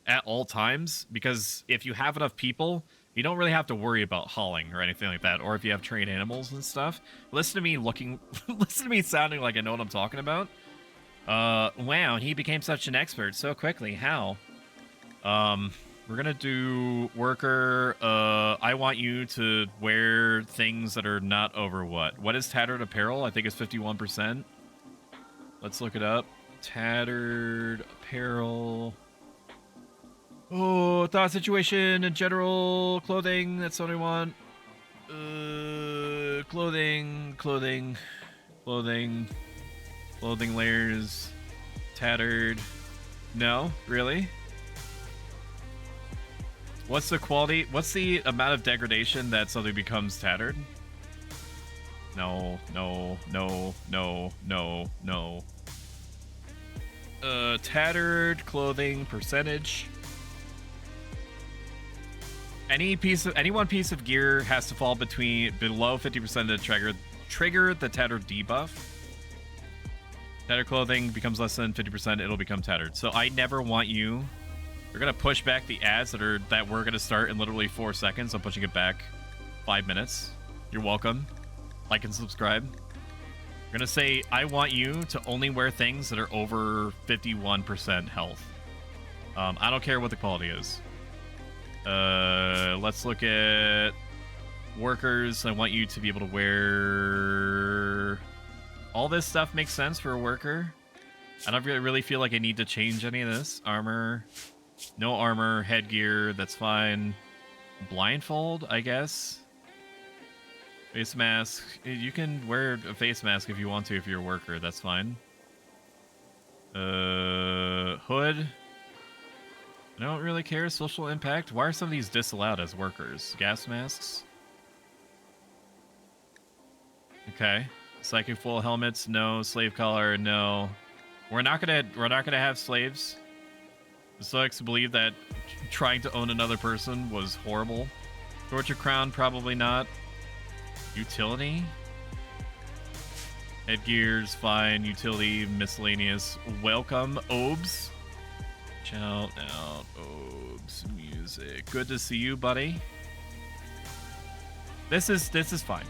at all times, because if you have enough people, you don't really have to worry about hauling or anything like that, or if you have trained animals and stuff. Listen to me listen to me sounding like I know what I'm talking about. Wow, he became such an expert so quickly. How? We're gonna do worker. I want you to wear things that are not over what? What is tattered apparel? I think it's 51%. Let's look it up. Tattered apparel. Oh, thought situation and general clothing. That's what I want. Clothing layers. Tattered. No, really? What's the quality? What's the amount of degradation that something becomes tattered? No. Tattered clothing percentage. Any one piece of gear has to fall below 50% to trigger the tattered debuff. Tattered clothing becomes less than 50%, it'll become tattered. So I never want you. We're gonna push back the ads that we're gonna start in literally 4 seconds. I'm pushing it back 5 minutes. You're welcome. Like and subscribe. We're gonna say I want you to only wear things that are over 51% health. I don't care what the quality is. Let's look at workers. I want you to be able to wear all this stuff. Makes sense for a worker. I don't really feel like I need to change any of this. Armor. No armor, headgear, that's fine. Blindfold, I guess. Face mask. You can wear a face mask if you want to, if you're a worker, that's fine. Hood. I don't really care. Social impact. Why are some of these disallowed as workers? Gas masks. Okay. Psychic full helmets, no. Slave collar, no. We're not gonna have slaves. The Stoics believe that trying to own another person was horrible. Torture crown, probably not. Utility? Headgear's fine. Utility, miscellaneous. Welcome, Obes. Shout out, Obes. Music. Good to see you, buddy. This is fine.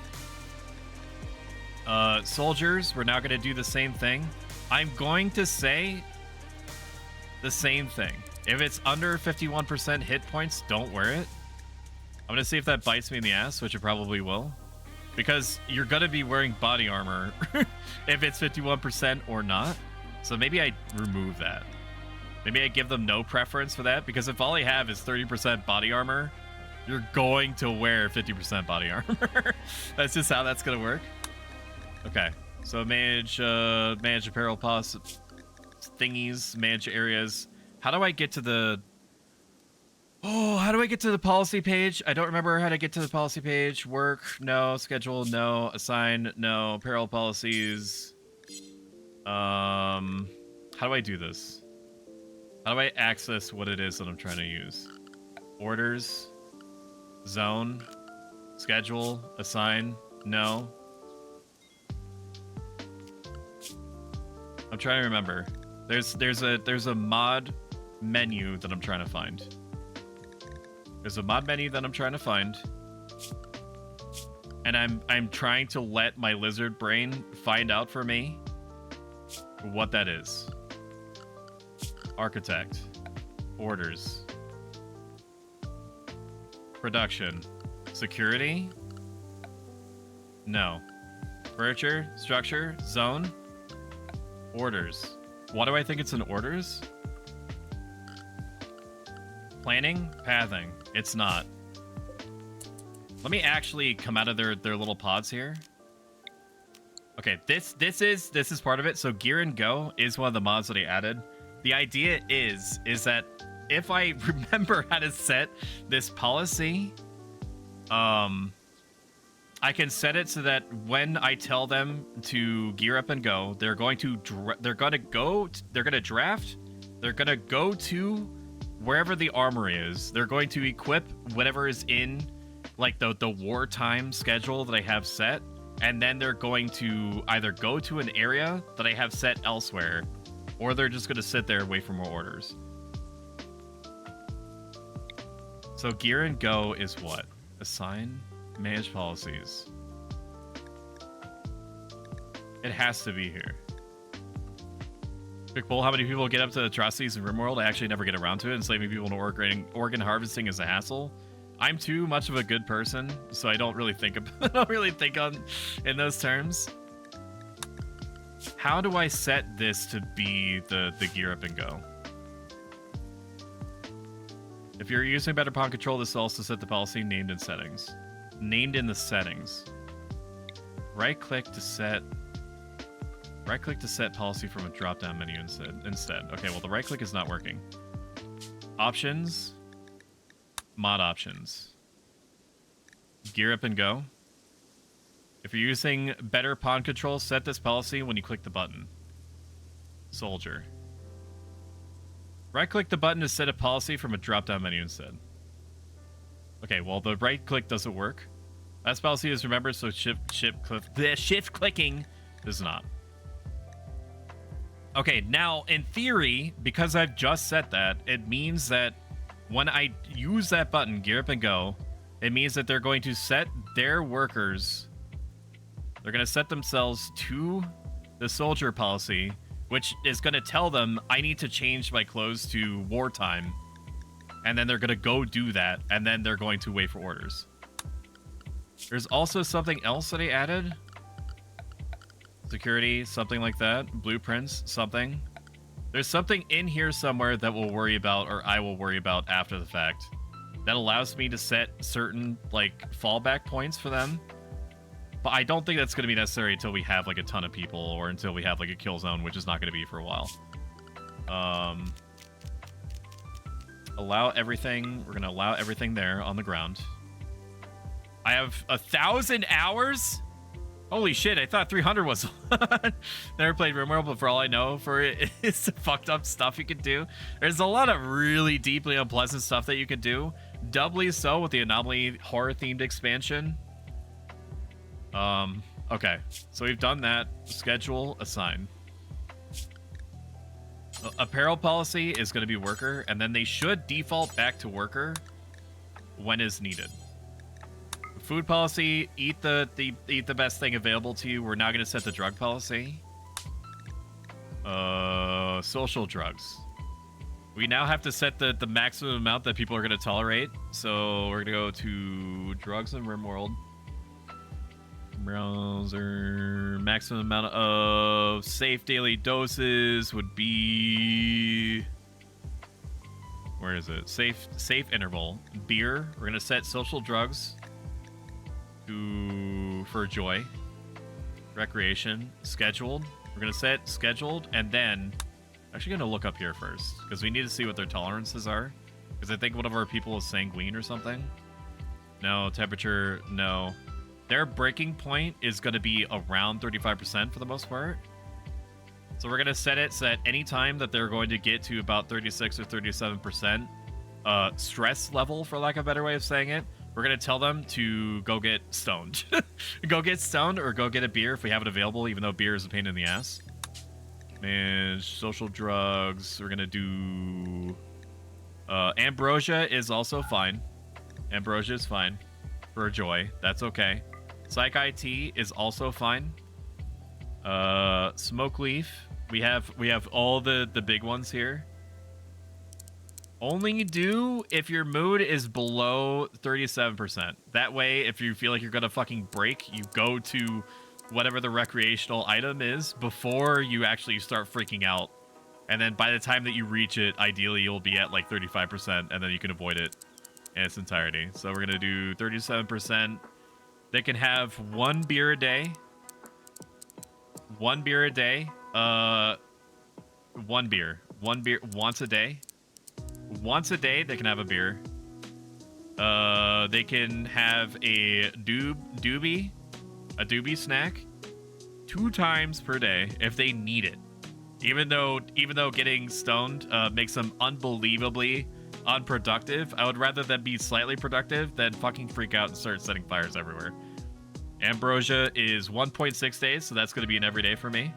Soldiers, we're now gonna do the same thing. I'm going to say the same thing. If it's under 51% hit points, don't wear it. I'm gonna see if that bites me in the ass, which it probably will, because you're gonna be wearing body armor if it's 51% or not. So maybe I remove that. Maybe I give them no preference for that, because if all I have is 30% body armor, you're going to wear 50% body armor. That's just how that's gonna work. Okay, so manage apparel thingies, manage areas. How do I get to the policy page? I don't remember how to get to the policy page. Work, no. Schedule, no. Assign, no. Apparel policies. How do I do this? How do I access what it is that I'm trying to use? Orders, zone, schedule, assign, no. I'm trying to remember. There's a mod menu that I'm trying to find. There's a mod menu that I'm trying to find. And I'm trying to let my lizard brain find out for me what that is. Architect. Orders. Production. Security? No. Furniture, structure, zone, orders. Why do I think it's in orders? Planning, pathing. It's not. Let me actually come out of their little pods here. Okay, this is part of it. So gear and go is one of the mods that I added. The idea is that if I remember how to set this policy, I can set it so that when I tell them to gear up and go, they're going to draft, they're gonna go to wherever the armory is. They're going to equip whatever is in like the wartime schedule that I have set, and then they're going to either go to an area that I have set elsewhere, or they're just gonna sit there and wait for more orders. So gear and go is what? Assign, manage policies. It has to be here. Quick poll, how many people get up to atrocities in Rimworld? I actually never get around to it. Enslaving people in organ harvesting is a hassle. I'm too much of a good person, so I don't really think in those terms. How do I set this to be the gear up and go? If you're using better pawn control, this will also set the policy named in settings. Named in the settings. Right click to set policy from a drop down menu instead. Okay, well the right click is not working. Options. Mod options. Gear up and go. If you're using better pawn control, set this policy when you click the button. Soldier. Right-click the button to set a policy from a drop-down menu instead. Okay, well, the right-click doesn't work. Last policy is remembered, so shift clicking does not. Okay, now, in theory, because I've just set that, it means that when I use that button, gear up and go, it means that they're going to set their workers... They're going to set themselves to the soldier policy, which is going to tell them, I need to change my clothes to wartime. And then they're going to go do that, and then they're going to wait for orders. There's also something else that I added. Security, something like that. Blueprints, something. There's something in here somewhere that we'll worry about, or I will worry about after the fact. That allows me to set certain, like, fallback points for them. But I don't think that's going to be necessary until we have, like, a ton of people, or until we have, like, a kill zone, which is not going to be for a while. Allow everything. We're going to allow everything there on the ground. I have 1,000 hours? Holy shit, I thought 300 was Never played Rimworld, but for all I know, for it, it's the fucked up stuff you can do. There's a lot of really deeply unpleasant stuff that you can do. Doubly so with the Anomaly horror-themed expansion. Okay, so we've done that. Schedule, assign. Apparel policy is going to be worker, and then they should default back to worker when is needed. Food policy, eat the best thing available to you. We're now going to set the drug policy. Social drugs. We now have to set the maximum amount that people are going to tolerate. So we're going to go to drugs in Rimworld. Browser. Maximum amount of safe daily doses would be... Where is it? Safe interval. Beer. We're going to set social drugs for joy. Recreation. Scheduled. We're going to set scheduled, and then... Actually going to look up here first, because we need to see what their tolerances are. Because I think one of our people is sanguine or something. No. Temperature, no. Their breaking point is going to be around 35% for the most part. So we're going to set it so that any time that they're going to get to about 36 or 37% stress level, for lack of a better way of saying it, we're going to tell them to go get stoned. Go get stoned or go get a beer if we have it available, even though beer is a pain in the ass. Manage social drugs. We're going to do... ambrosia is also fine. Ambrosia is fine. For joy. That's okay. Psych IT is also fine. Smoke leaf. We have all the big ones here. Only do if your mood is below 37%. That way, if you feel like you're gonna fucking break, you go to whatever the recreational item is before you actually start freaking out. And then by the time that you reach it, ideally you'll be at like 35%, and then you can avoid it in its entirety. So we're gonna do 37%. They can have 1 beer a day. 1 beer a day. 1 beer. 1 beer once a day. Once a day, they can have a beer. They can have a doobie snack 2 times per day if they need it. Even though getting stoned makes them unbelievably unproductive, I would rather them be slightly productive than fucking freak out and start setting fires everywhere. Ambrosia is 1.6 days, so that's going to be an everyday for me.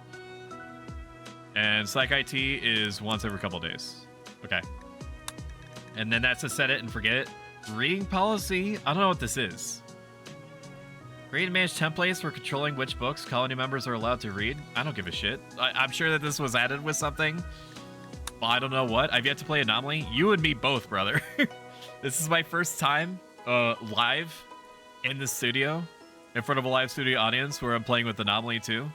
And Psych IT is once every couple days. Okay. And then that's a set it and forget it. Reading policy, I don't know what this is. Create and manage templates for controlling which books colony members are allowed to read. I don't give a shit. I'm sure that this was added with something. Well, I don't know what. I've yet to play Anomaly. You and me both, brother. This is my first time live in the studio, in front of a live studio audience where I'm playing with Anomaly too.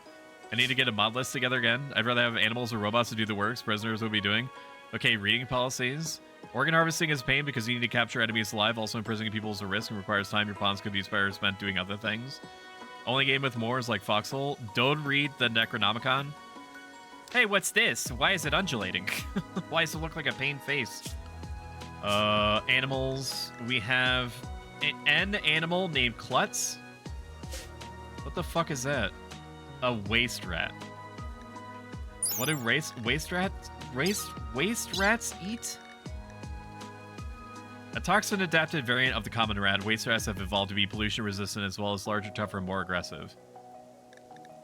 I need to get a mod list together again. I'd rather have animals or robots to do the works prisoners will be doing. Okay, reading policies. Organ harvesting is pain because you need to capture enemies alive. Also, imprisoning people is a risk and requires time. Your pawns could be spent doing other things. Only game with more is like Foxhole. Don't read the Necronomicon. Hey, what's this? Why is it undulating? Why does it look like a pain face? Animals. We have an animal named Klutz. What the fuck is that? A waste rat. What do waste rats eat? A toxin-adapted variant of the common rat, waste rats have evolved to be pollution-resistant as well as larger, tougher, and more aggressive.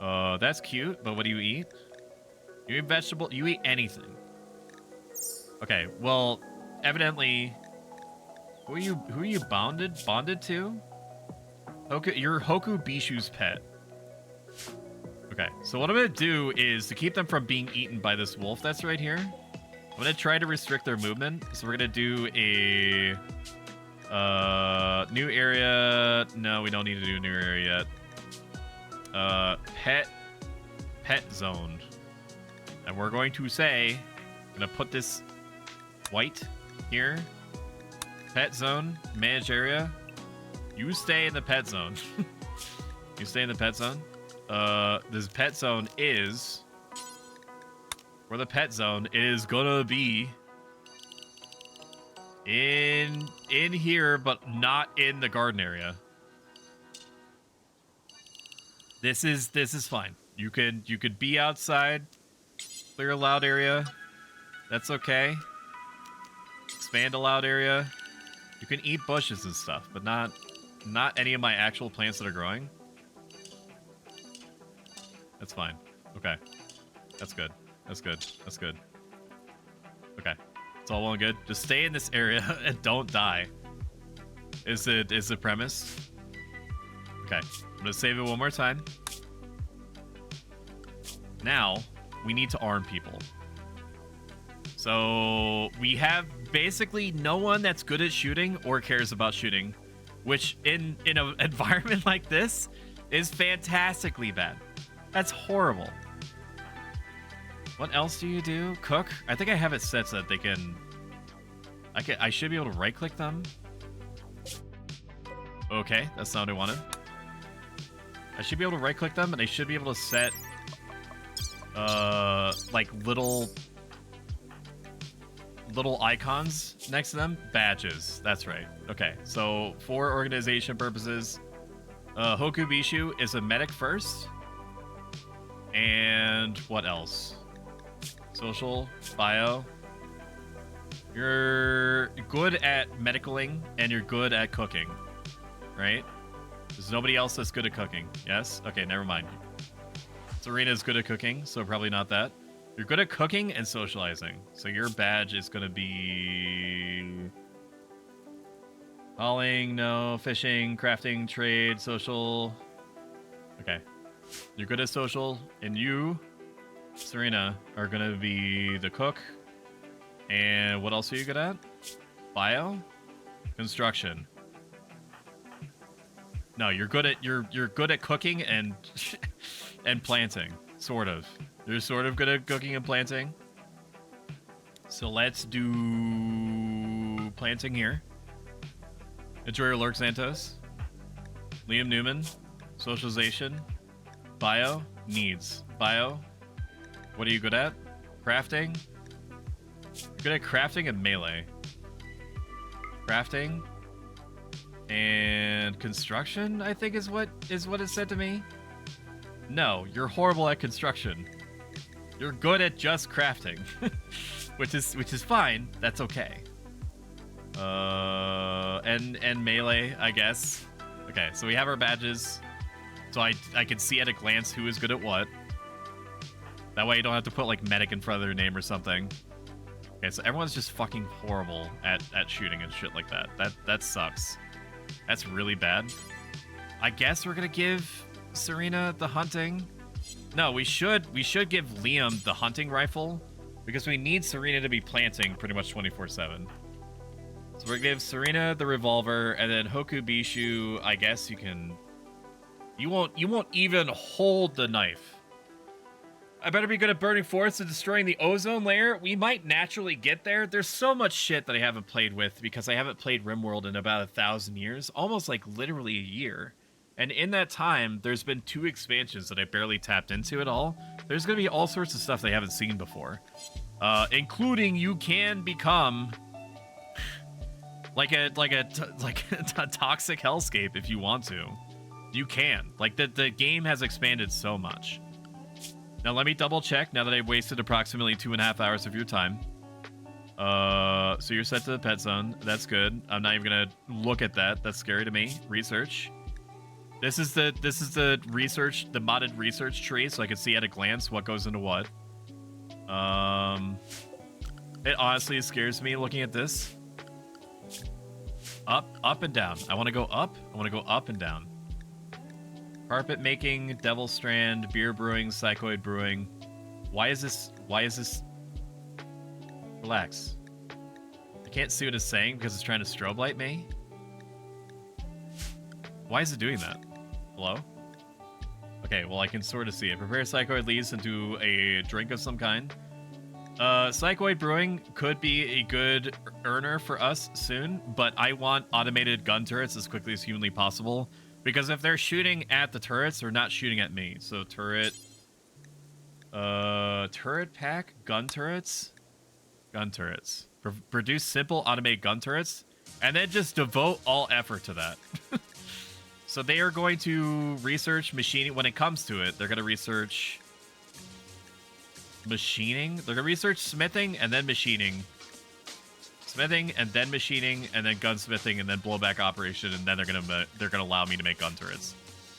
That's cute, but what do you eat? You eat vegetable? You eat anything. Okay, well, evidently, who are you bonded to? You're Hoku Bishu's pet. Okay, so what I'm gonna do is to keep them from being eaten by this wolf that's right here. I'm gonna try to restrict their movement. So we're gonna do a new area. No, we don't need to do a new area yet. Pet zone. And we're going to say, I'm gonna put this white here. Pet zone, manage area. You stay in the pet zone. You stay in the pet zone. This pet zone is... For the pet zone, it is gonna be in here, but not in the garden area. This is fine. You could be outside, clear a loud area. That's okay. Expand a loud area. You can eat bushes and stuff, but not any of my actual plants that are growing. That's fine. Okay, that's good. That's good. That's good. Okay. It's all well and good. Just stay in this area and don't die. Is the premise. Okay. I'm gonna save it one more time. Now, we need to arm people. So, we have basically no one that's good at shooting or cares about shooting, which in an environment like this is fantastically bad. That's horrible. What else do you do? Cook? I think I have it set so that they can... I should be able to right-click them. Okay, that's not what I wanted. I should be able to right-click them, and I should be able to set... like, little icons next to them. Badges. That's right. Okay, so for organization purposes, Hoku Bishu is a medic first. And what else? Social, bio. You're good at medicaling and you're good at cooking, right? There's nobody else that's good at cooking. Yes? Okay, never mind. Serena's good at cooking, so probably not that. You're good at cooking and socializing. So your badge is going to be... hauling, no. Fishing, crafting, trade, social. Okay. You're good at social, and you, Serena, are going to be the cook. And what else are you good at? Bio? Construction. No, you're good at cooking and and planting, sort of. You're sort of good at cooking and planting. So let's do planting here. Enjoy your lurk, Santos. Liam Newman, socialization, bio, needs. Bio, what are you good at? Crafting. You're good at crafting and melee. Crafting and construction, I think is what it said to me. No, you're horrible at construction. You're good at just crafting, which is fine. That's okay. And melee, I guess. Okay, so we have our badges, so I can see at a glance who is good at what. That way you don't have to put like medic in front of their name or something. Okay, so everyone's just fucking horrible at shooting and shit like that. That sucks. That's really bad. I guess we're gonna give Serena the hunting. No, we should give Liam the hunting rifle because we need Serena to be planting pretty much 24/7. So we're gonna give Serena the revolver, and then Hoku Bishu, I guess you can. You won't even hold the knife. I better be good at burning forests and destroying the ozone layer. We might naturally get there. There's so much shit that I haven't played with because I haven't played Rimworld in about 1,000 years, almost like literally a year. And in that time, there's been 2 expansions that I barely tapped into at all. There's gonna be all sorts of stuff they haven't seen before, including you can become like a toxic hellscape if you want to. You can. Like the game has expanded so much. Now let me double check now that I've wasted approximately 2.5 hours of your time. So you're set to the pet zone. That's good. I'm not even gonna look at that. That's scary to me. Research. This is the research, the modded research tree, so I can see at a glance what goes into what. It honestly scares me looking at this. Up and down. I want to go up. I want to go up and down. Carpet making, Devil Strand, beer brewing, Psychoid brewing. Why is this? Relax. I can't see what it's saying because it's trying to strobe light me. Why is it doing that? Hello? Okay, well I can sort of see it. Prepare Psychoid leaves into a drink of some kind. Psychoid brewing could be a good earner for us soon, but I want automated gun turrets as quickly as humanly possible. Because if they're shooting at the turrets, they're not shooting at me. So turret pack, gun turrets. Produce simple automated gun turrets, and then just devote all effort to that. So they are going to research machining. When it comes to it, they're going to research machining. They're going to research smithing and then machining. Smithing and then machining and then gunsmithing and then blowback operation, and then they're gonna allow me to make gun turrets.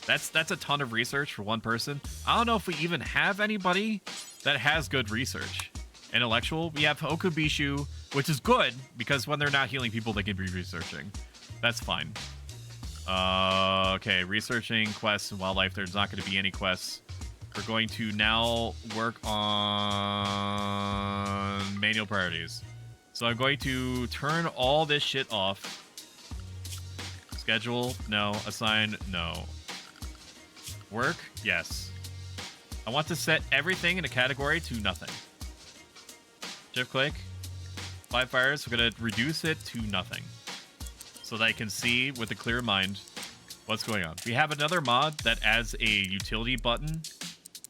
That's a ton of research for one person. I don't know if we even have anybody that has good research. Intellectual, we have Okubishu, which is good because when they're not healing people, they can be researching. That's fine. Okay, researching quests and wildlife. There's not going to be any quests. We're going to now work on manual priorities. So I'm going to turn all this shit off. Schedule, no. Assign, no. Work, yes. I want to set everything in a category to nothing. Shift click. 5 fires, we're going to reduce it to nothing. So that I can see with a clear mind what's going on. We have another mod that adds a utility button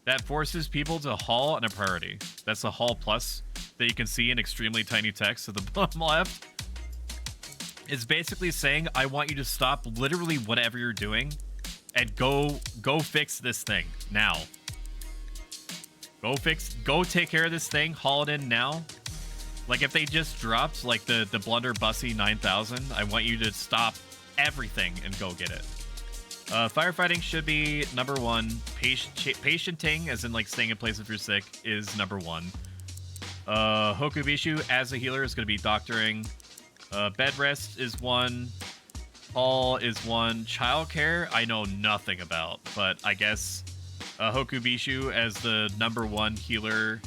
that forces people to haul on a priority. That's the haul plus that you can see in extremely tiny text at the bottom left. It's basically saying, I want you to stop literally whatever you're doing and go fix this thing now. Go take care of this thing, haul it in now. Like if they just dropped like the Blunder Bussy 9000, I want you to stop everything and go get it. Firefighting should be number 1. Patienting, as in like staying in place if you're sick, is number 1. Hokubishu as a healer is going to be doctoring. Bed rest is 1. Hall is 1. Childcare I know nothing about, but I guess Hokubishu as the number 1 healer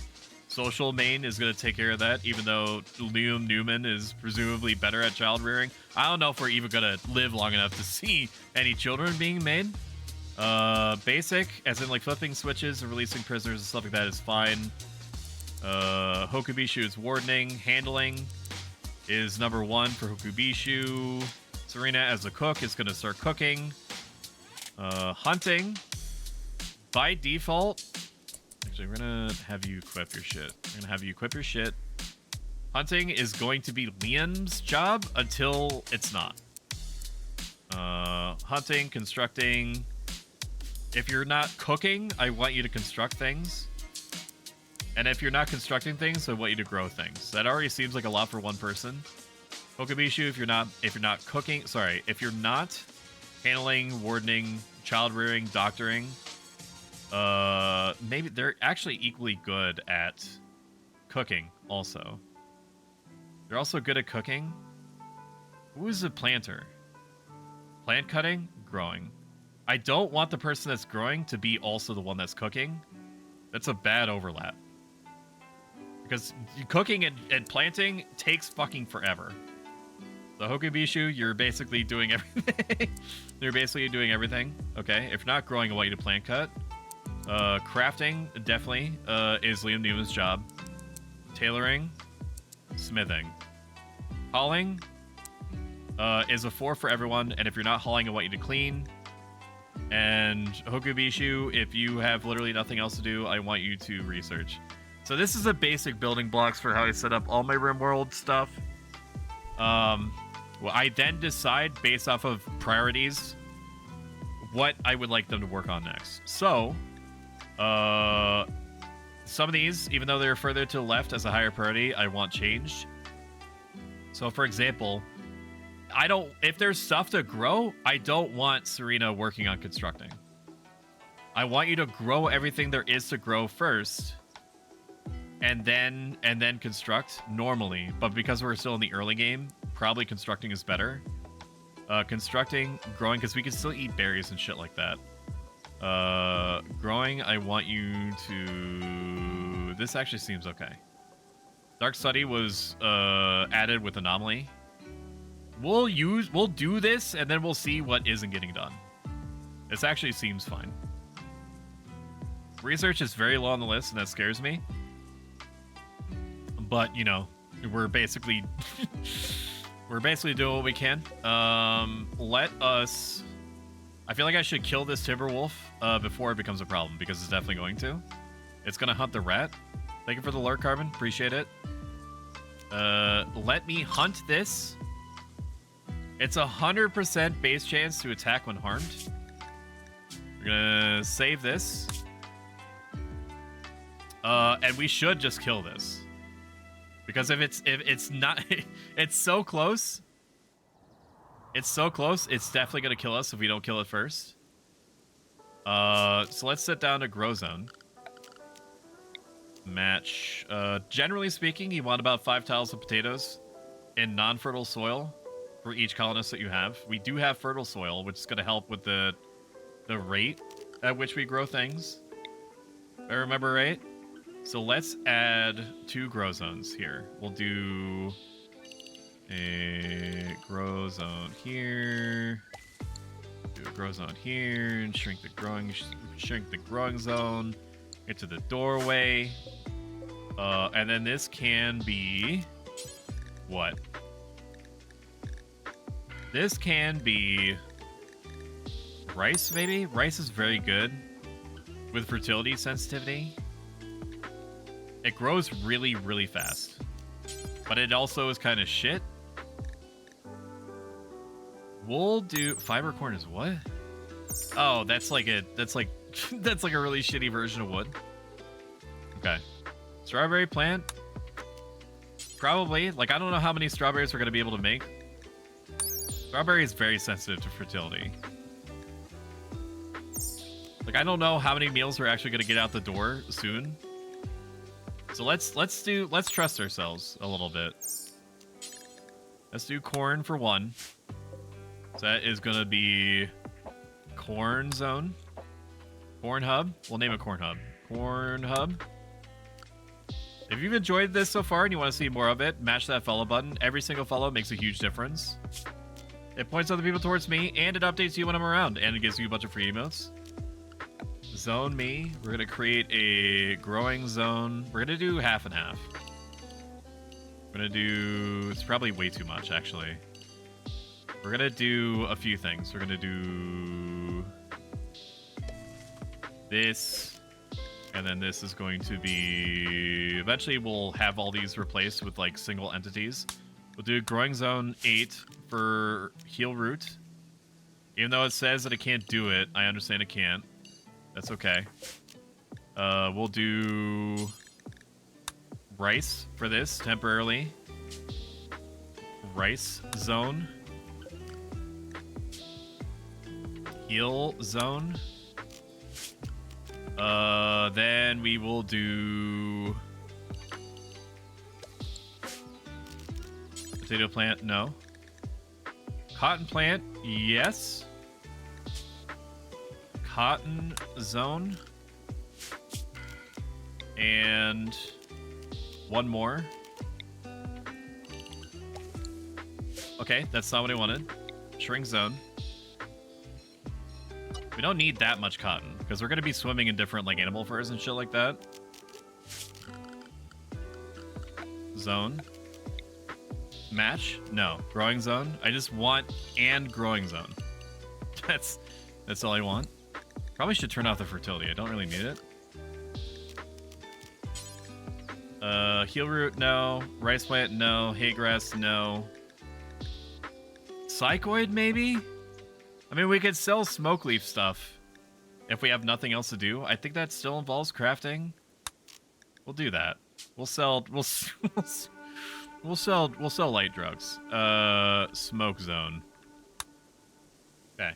Social main is going to take care of that, even though Liam Newman is presumably better at child rearing. I don't know if we're even going to live long enough to see any children being made. Basic, as in like flipping switches and releasing prisoners and stuff like that, is fine. Hokubishu is wardening. Handling is number 1 for Hokubishu. Serena as a cook is going to start cooking. Hunting, by default... Actually, we're going to have you equip your shit. We're going to have you equip your shit. Hunting is going to be Liam's job until it's not. Hunting, constructing... If you're not cooking, I want you to construct things. And if you're not constructing things, I want you to grow things. That already seems like a lot for one person. Hokubishu, if you're not cooking, sorry, if you're not handling, wardening, child rearing, doctoring, maybe they're actually equally good at cooking also. They're also good at cooking. Who is a planter? Plant cutting, growing. I don't want the person that's growing to be also the one that's cooking. That's a bad overlap. Because cooking and planting takes fucking forever. So Hokubishu, you're basically doing everything. You're basically doing everything. Okay, if you're not growing, I want you to plant cut. Crafting, definitely, is Liam Newman's job. Tailoring, smithing. Hauling, is a 4 for everyone, and if you're not hauling, I want you to clean. And Hokubishu, if you have literally nothing else to do, I want you to research. So this is the basic building blocks for how I set up all my Rimworld stuff. Well, I then decide based off of priorities what I would like them to work on next. So, some of these, even though they're further to the left as a higher priority, I want changed. So, for example, if there's stuff to grow, I don't want Serena working on constructing. I want you to grow everything there is to grow first, and then construct normally. But because we're still in the early game, probably constructing is better. Constructing, growing, because we can still eat berries and shit like that. Growing, I want you to... This actually seems okay. Dark Study was added with Anomaly. We'll do this, and then we'll see what isn't getting done. This actually seems fine. Research is very low on the list, and that scares me. But, you know, we're basically... we're basically doing what we can. Let us... I feel like I should kill this Timberwolf before it becomes a problem, because it's definitely going to. It's going to hunt the rat. Thank you for the lurk, Carbon. Appreciate it. Let me hunt this. It's 100% base chance to attack when harmed. We're going to save this. And we should just kill this. Because if it's not... it's so close. It's so close, it's definitely going to kill us if we don't kill it first. So let's sit down to Grow Zone. Match. Generally speaking, you want about 5 tiles of potatoes in non-fertile soil for each colonist that you have. We do have fertile soil, which is going to help with the rate at which we grow things. If I remember right. So let's add 2 grow zones here. We'll do a grow zone here. Do a grow zone here and shrink the growing zone. Get to the doorway. And then this can be what? This can be rice, maybe? Rice is very good with fertility sensitivity. It grows really, really fast. But it also is kind of shit. We'll do... Fiber corn is what? Oh, that's like a really shitty version of wood. Okay. Strawberry plant? Probably. Like, I don't know how many strawberries we're going to be able to make. Strawberry is very sensitive to fertility. Like, I don't know how many meals we're actually going to get out the door soon. So let's trust ourselves a little bit. Let's do corn for 1. So that is going to be corn zone. Corn hub. We'll name it corn hub. Corn hub. If you've enjoyed this so far and you want to see more of it, mash that follow button. Every single follow makes a huge difference. It points other people towards me, and it updates you when I'm around, and it gives you a bunch of free emotes. Zone me. We're going to create a growing zone. We're going to do half and half. We're going to do... It's probably way too much, actually. We're going to do a few things. We're going to do... this... And then this is going to be... Eventually, we'll have all these replaced with, like, single entities. We'll do Growing Zone 8 for Heal Root. Even though it says that it can't do it, I understand it can't. That's okay. We'll do... Rice for this, temporarily. Rice Zone. Heal Zone. Then we will do potato plant, no. Cotton plant, yes. Cotton zone. And one more. Okay, that's not what I wanted. Shrink zone. We don't need that much cotton, because we're going to be swimming in different, like, animal furs and shit like that. Zone. Match? No. Growing zone? I just want and growing zone. That's all I want. Probably should turn off the fertility. I don't really need it. Heal root, no. Rice plant, no. Hay grass, no. Psychoid, maybe? I mean, we could sell smoke leaf stuff if we have nothing else to do. I think that still involves crafting. We'll do that. We'll sell light drugs. Smoke zone. Okay.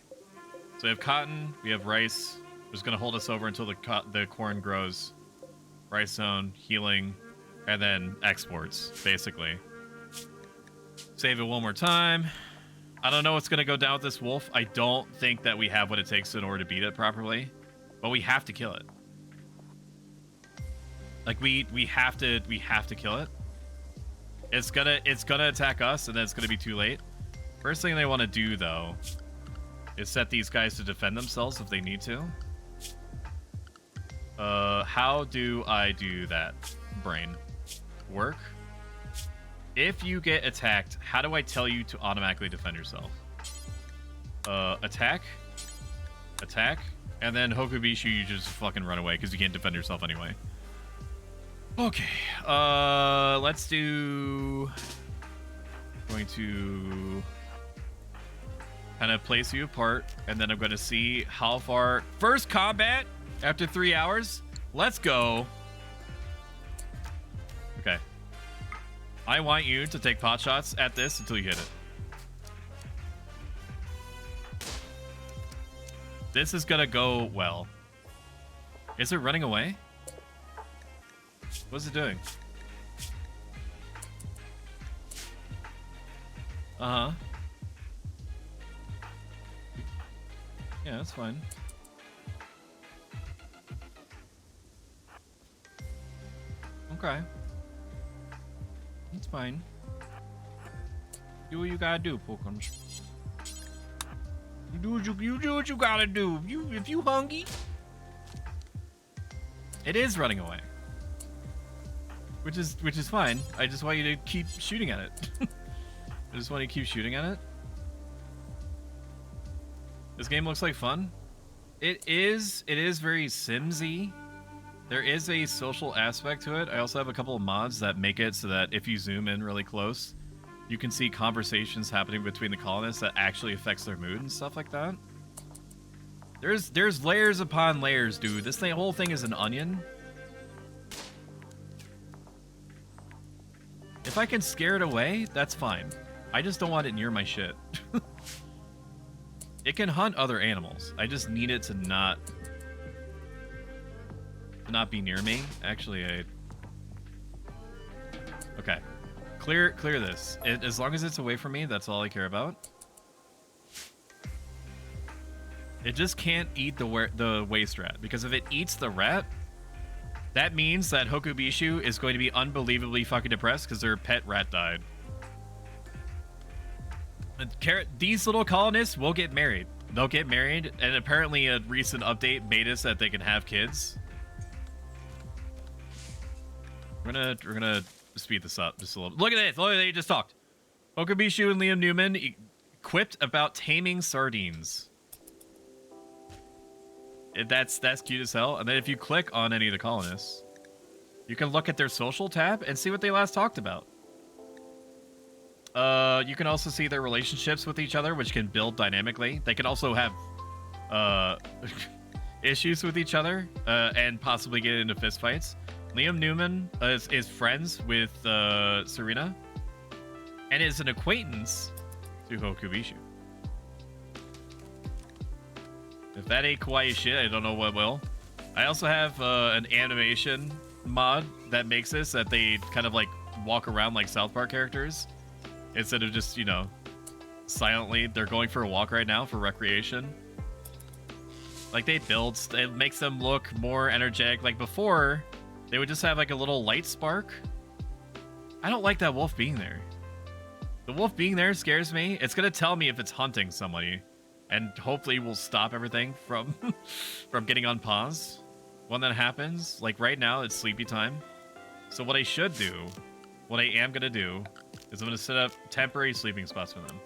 So we have cotton, we have rice. Just gonna hold us over until the corn grows. Rice zone, healing, and then exports, basically. Save it one more time. I don't know what's going to go down with this wolf. I don't think that we have what it takes in order to beat it properly. But we have to kill it. Like, we have to kill it. It's gonna attack us, and then it's gonna be too late. First thing they want to do, though, is set these guys to defend themselves if they need to. How do I do that? Brain. Work. If you get attacked, how do I tell you to automatically defend yourself? Attack. Attack. And then Hokubishu, you just fucking run away because you can't defend yourself anyway. Okay. Let's do... Going to kind of place you apart, and then I'm going to see how far... First combat after 3 hours. Let's go. Okay. I want you to take pot shots at this until you hit it. This is gonna go well. Is it running away? What's it doing? Uh-huh. Yeah, that's fine. Okay. It's fine. Do what you gotta do, Pokemon. You do what you gotta do. If you hungry. It is running away. Which is fine. I just want you to keep shooting at it. I just want you to keep shooting at it. This game looks like fun. It is very Simsy. There is a social aspect to it. I also have a couple of mods that make it so that if you zoom in really close, you can see conversations happening between the colonists that actually affects their mood and stuff like that. There's layers upon layers, dude. This whole thing is an onion. If I can scare it away, that's fine. I just don't want it near my shit. It can hunt other animals. I just need it to not be near me. Actually, okay. Clear this. As long as it's away from me, that's all I care about. It just can't eat the waste rat, because if it eats the rat, That means that Hokubishu is going to be unbelievably fucking depressed because their pet rat died. And these little colonists will get married. They'll get married, and apparently a recent update made it so that they can have kids. We're gonna speed this up just a little. Look at this. Look at they just talked. Hokubishu and Liam Newman quipped about taming sardines. That's cute as hell. And then if you click on any of the colonists, you can look at their social tab and see what they last talked about. You can also see their relationships with each other, which can build dynamically. They can also have issues with each other and possibly get into fistfights. Liam Newman is friends with Serena and is an acquaintance to Hokubishu. If that ain't kawaii shit, I don't know what will. I also have an animation mod that makes this, that they kind of like walk around like South Park characters instead of just, you know, silently. They're going for a walk right now for recreation. Like they build, it makes them look more energetic. Like before, they would just have like a little light spark. I don't like that wolf being there. The wolf being there scares me. It's gonna tell me if it's hunting somebody, and hopefully will stop everything from from getting on pause when that happens. Like right now, it's sleepy time. So what I should do, what I am gonna do, is I'm gonna set up temporary sleeping spots for them.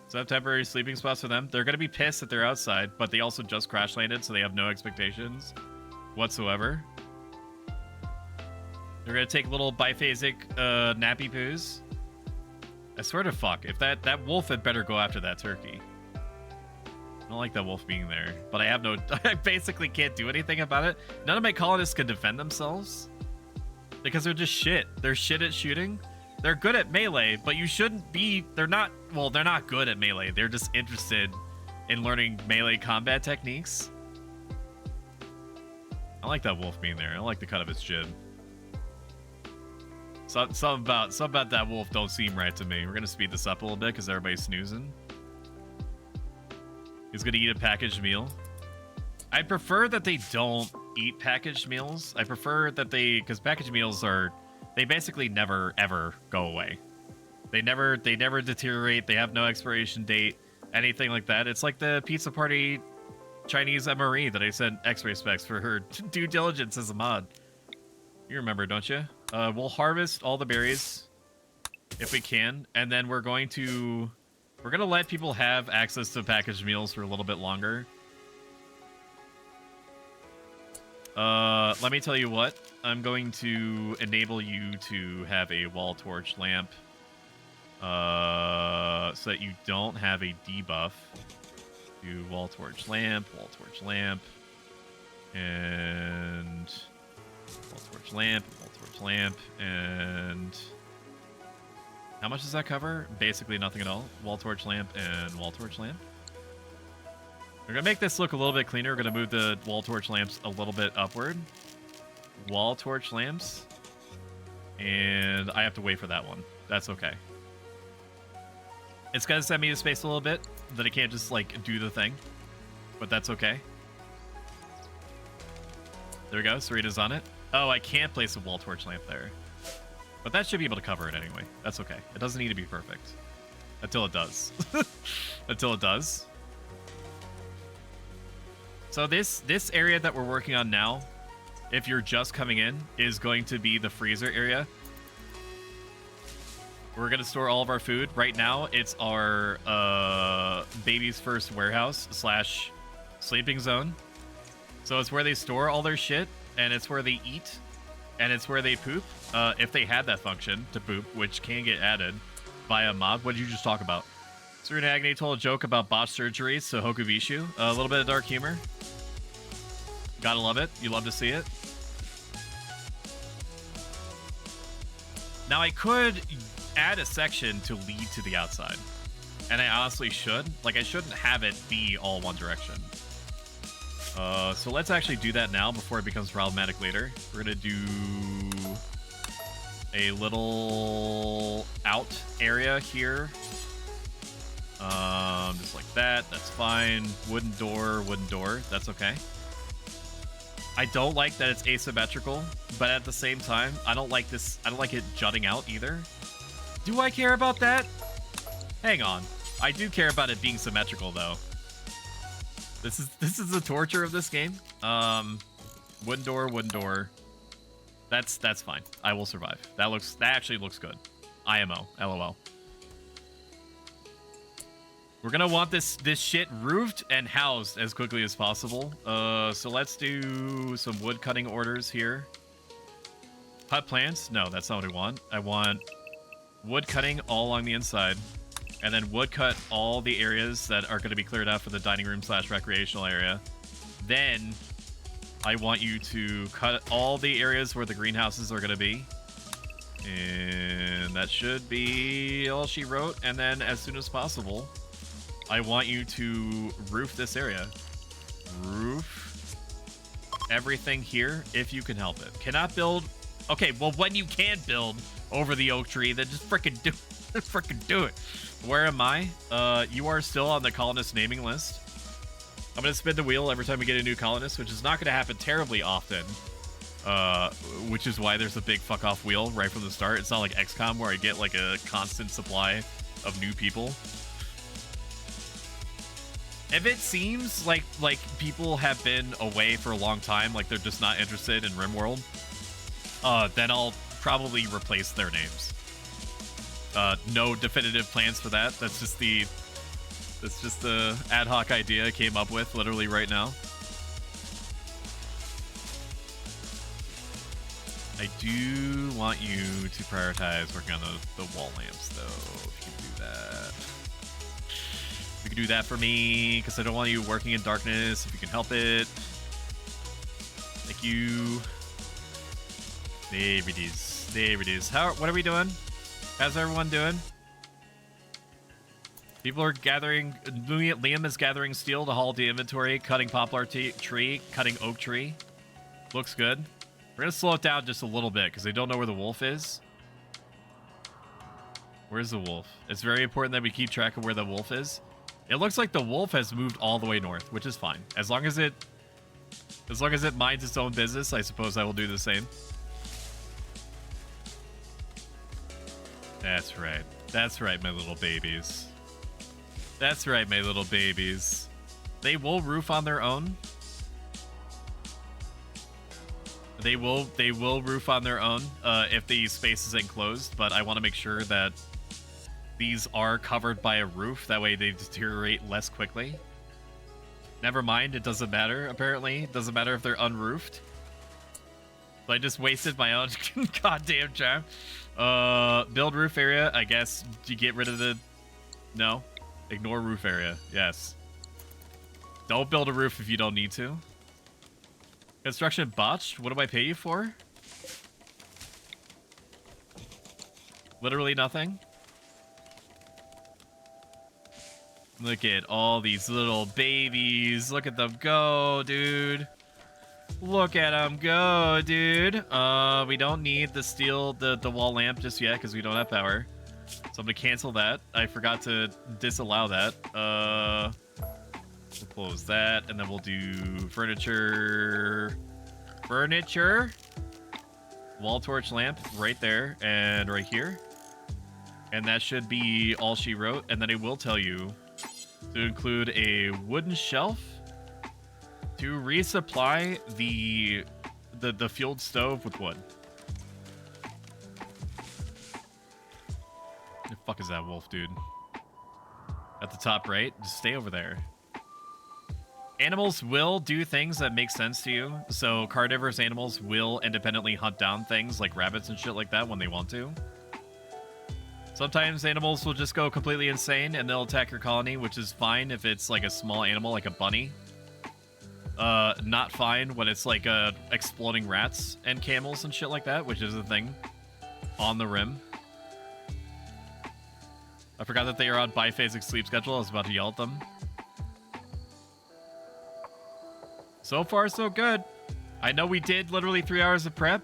Set up temporary sleeping spots for them. They're gonna be pissed that they're outside, but they also just crash landed, so they have no expectations whatsoever. They're gonna take little biphasic nappy poos. I swear to fuck, if that wolf had better go after that turkey. I don't like that wolf being there, but I have no, I basically can't do anything about it. None of my colonists can defend themselves because they're just shit. They're shit at shooting. They're good at melee, but you shouldn't be, they're not good at melee. They're just interested in learning melee combat techniques. I like that wolf being there. I like the cut of its jib. Something about that wolf don't seem right to me. We're gonna speed this up a little bit because everybody's snoozing. He's gonna eat a packaged meal. I prefer that they don't eat packaged meals. I prefer that because packaged meals they basically never ever go away. They never deteriorate. They have no expiration date, anything like that. It's like the Pizza Party Chinese MRE that I sent X-ray specs for her due diligence as a mod. You remember, don't you? We'll harvest all the berries if we can, and then we're gonna let people have access to packaged meals for a little bit longer. Let me tell you what. I'm going to enable you to have a wall torch lamp, so that you don't have a debuff. Do wall torch lamp, and wall torch lamp, and how much does that cover? Basically nothing at all. Wall torch lamp and wall torch lamp. We're gonna make this look a little bit cleaner. We're gonna move the wall torch lamps a little bit upward. Wall torch lamps, and I have to wait for that one. That's okay. It's gonna send me to space a little bit, that I can't just like do the thing, but that's okay. There we go. Sarita's on it. Oh, I can't place a wall torch lamp there, but that should be able to cover it anyway. That's okay. It doesn't need to be perfect until it does. Until it does. So this area that we're working on now, if you're just coming in, is going to be the freezer area. We're going to store all of our food. Right now, it's our baby's first warehouse / sleeping zone. So it's where they store all their shit, and it's where they eat, and it's where they poop. If they had that function to poop, which can get added by a mod. What did you just talk about? Serena Agni told a joke about botched surgeries, so Hokubishu. A little bit of dark humor. Gotta love it. You love to see it. Now, I could add a section to lead to the outside, and I honestly should. Like, I shouldn't have it be all one direction. So let's actually do that now before it becomes problematic later. We're gonna do a little out area here. Just like that. That's fine. Wooden door. That's okay. I don't like that it's asymmetrical, but at the same time, I don't like this. I don't like it jutting out either. Do I care about that? Hang on. I do care about it being symmetrical though. This is the torture of this game. Wooden door. That's fine. I will survive. That actually looks good. IMO. LOL. We're gonna want this shit roofed and housed as quickly as possible. So let's do some wood cutting orders here. Hut plants? No, that's not what I want. I want wood cutting all along the inside, and then wood cut all the areas that are going to be cleared out for the dining room / recreational area. Then I want you to cut all the areas where the greenhouses are going to be. And that should be all she wrote. And then as soon as possible, I want you to roof this area. Roof everything here if you can help it. Cannot build. Okay, well, when you can build over the oak tree, then just freaking do it. Freaking do it. Where am I? You are still on the colonist naming list. I'm going to spin the wheel every time we get a new colonist, which is not going to happen terribly often. Which is why there's a big fuck off wheel right from the start. It's not like XCOM where I get like a constant supply of new people. If it seems like people have been away for a long time, like they're just not interested in Rimworld, then I'll probably replace their names. No definitive plans for that. That's just the ad hoc idea I came up with literally right now. I do want you to prioritize working on the wall lamps, though. If you can do that. If you can do that for me, because I don't want you working in darkness. If you can help it. Thank you. There it is. There it is. What are we doing? How's everyone doing? People are gathering. Liam is gathering steel to haul the inventory, cutting poplar tree, cutting oak tree. Looks good. We're going to slow it down just a little bit because I don't know where the wolf is. Where's the wolf? It's very important that we keep track of where the wolf is. It looks like the wolf has moved all the way north, which is fine. As long as it minds its own business, I suppose I will do the same. That's right. That's right, my little babies. That's right, my little babies. They will roof on their own. They will roof on their own if the space is enclosed, but I want to make sure that these are covered by a roof. That way they deteriorate less quickly. Never mind, it doesn't matter, apparently. It doesn't matter if they're unroofed. So I just wasted my own goddamn charm. Build roof area, I guess. Do you get rid of the... No. Ignore roof area. Yes. Don't build a roof if you don't need to. Construction botched? What do I pay you for? Literally nothing. Look at all these little babies. Look at them go, dude. Look at them go, dude. We don't need the steel, the wall lamp just yet because we don't have power. So I'm gonna cancel that. I forgot to disallow that. We'll close that, and then we'll do furniture. Wall torch lamp right there and right here. And that should be all she wrote. And then I will tell you to include a wooden shelf to resupply the fueled stove with wood. The fuck is that wolf, dude? At the top right? Just stay over there. Animals will do things that make sense to you. So carnivorous animals will independently hunt down things like rabbits and shit like that when they want to. Sometimes animals will just go completely insane and they'll attack your colony, which is fine if it's like a small animal like a bunny. Not fine when it's like exploding rats and camels and shit like that, which is a thing on the rim. I forgot that they are on biphasic sleep schedule. I was about to yell at them. So far, so good. I know we did literally 3 hours of prep.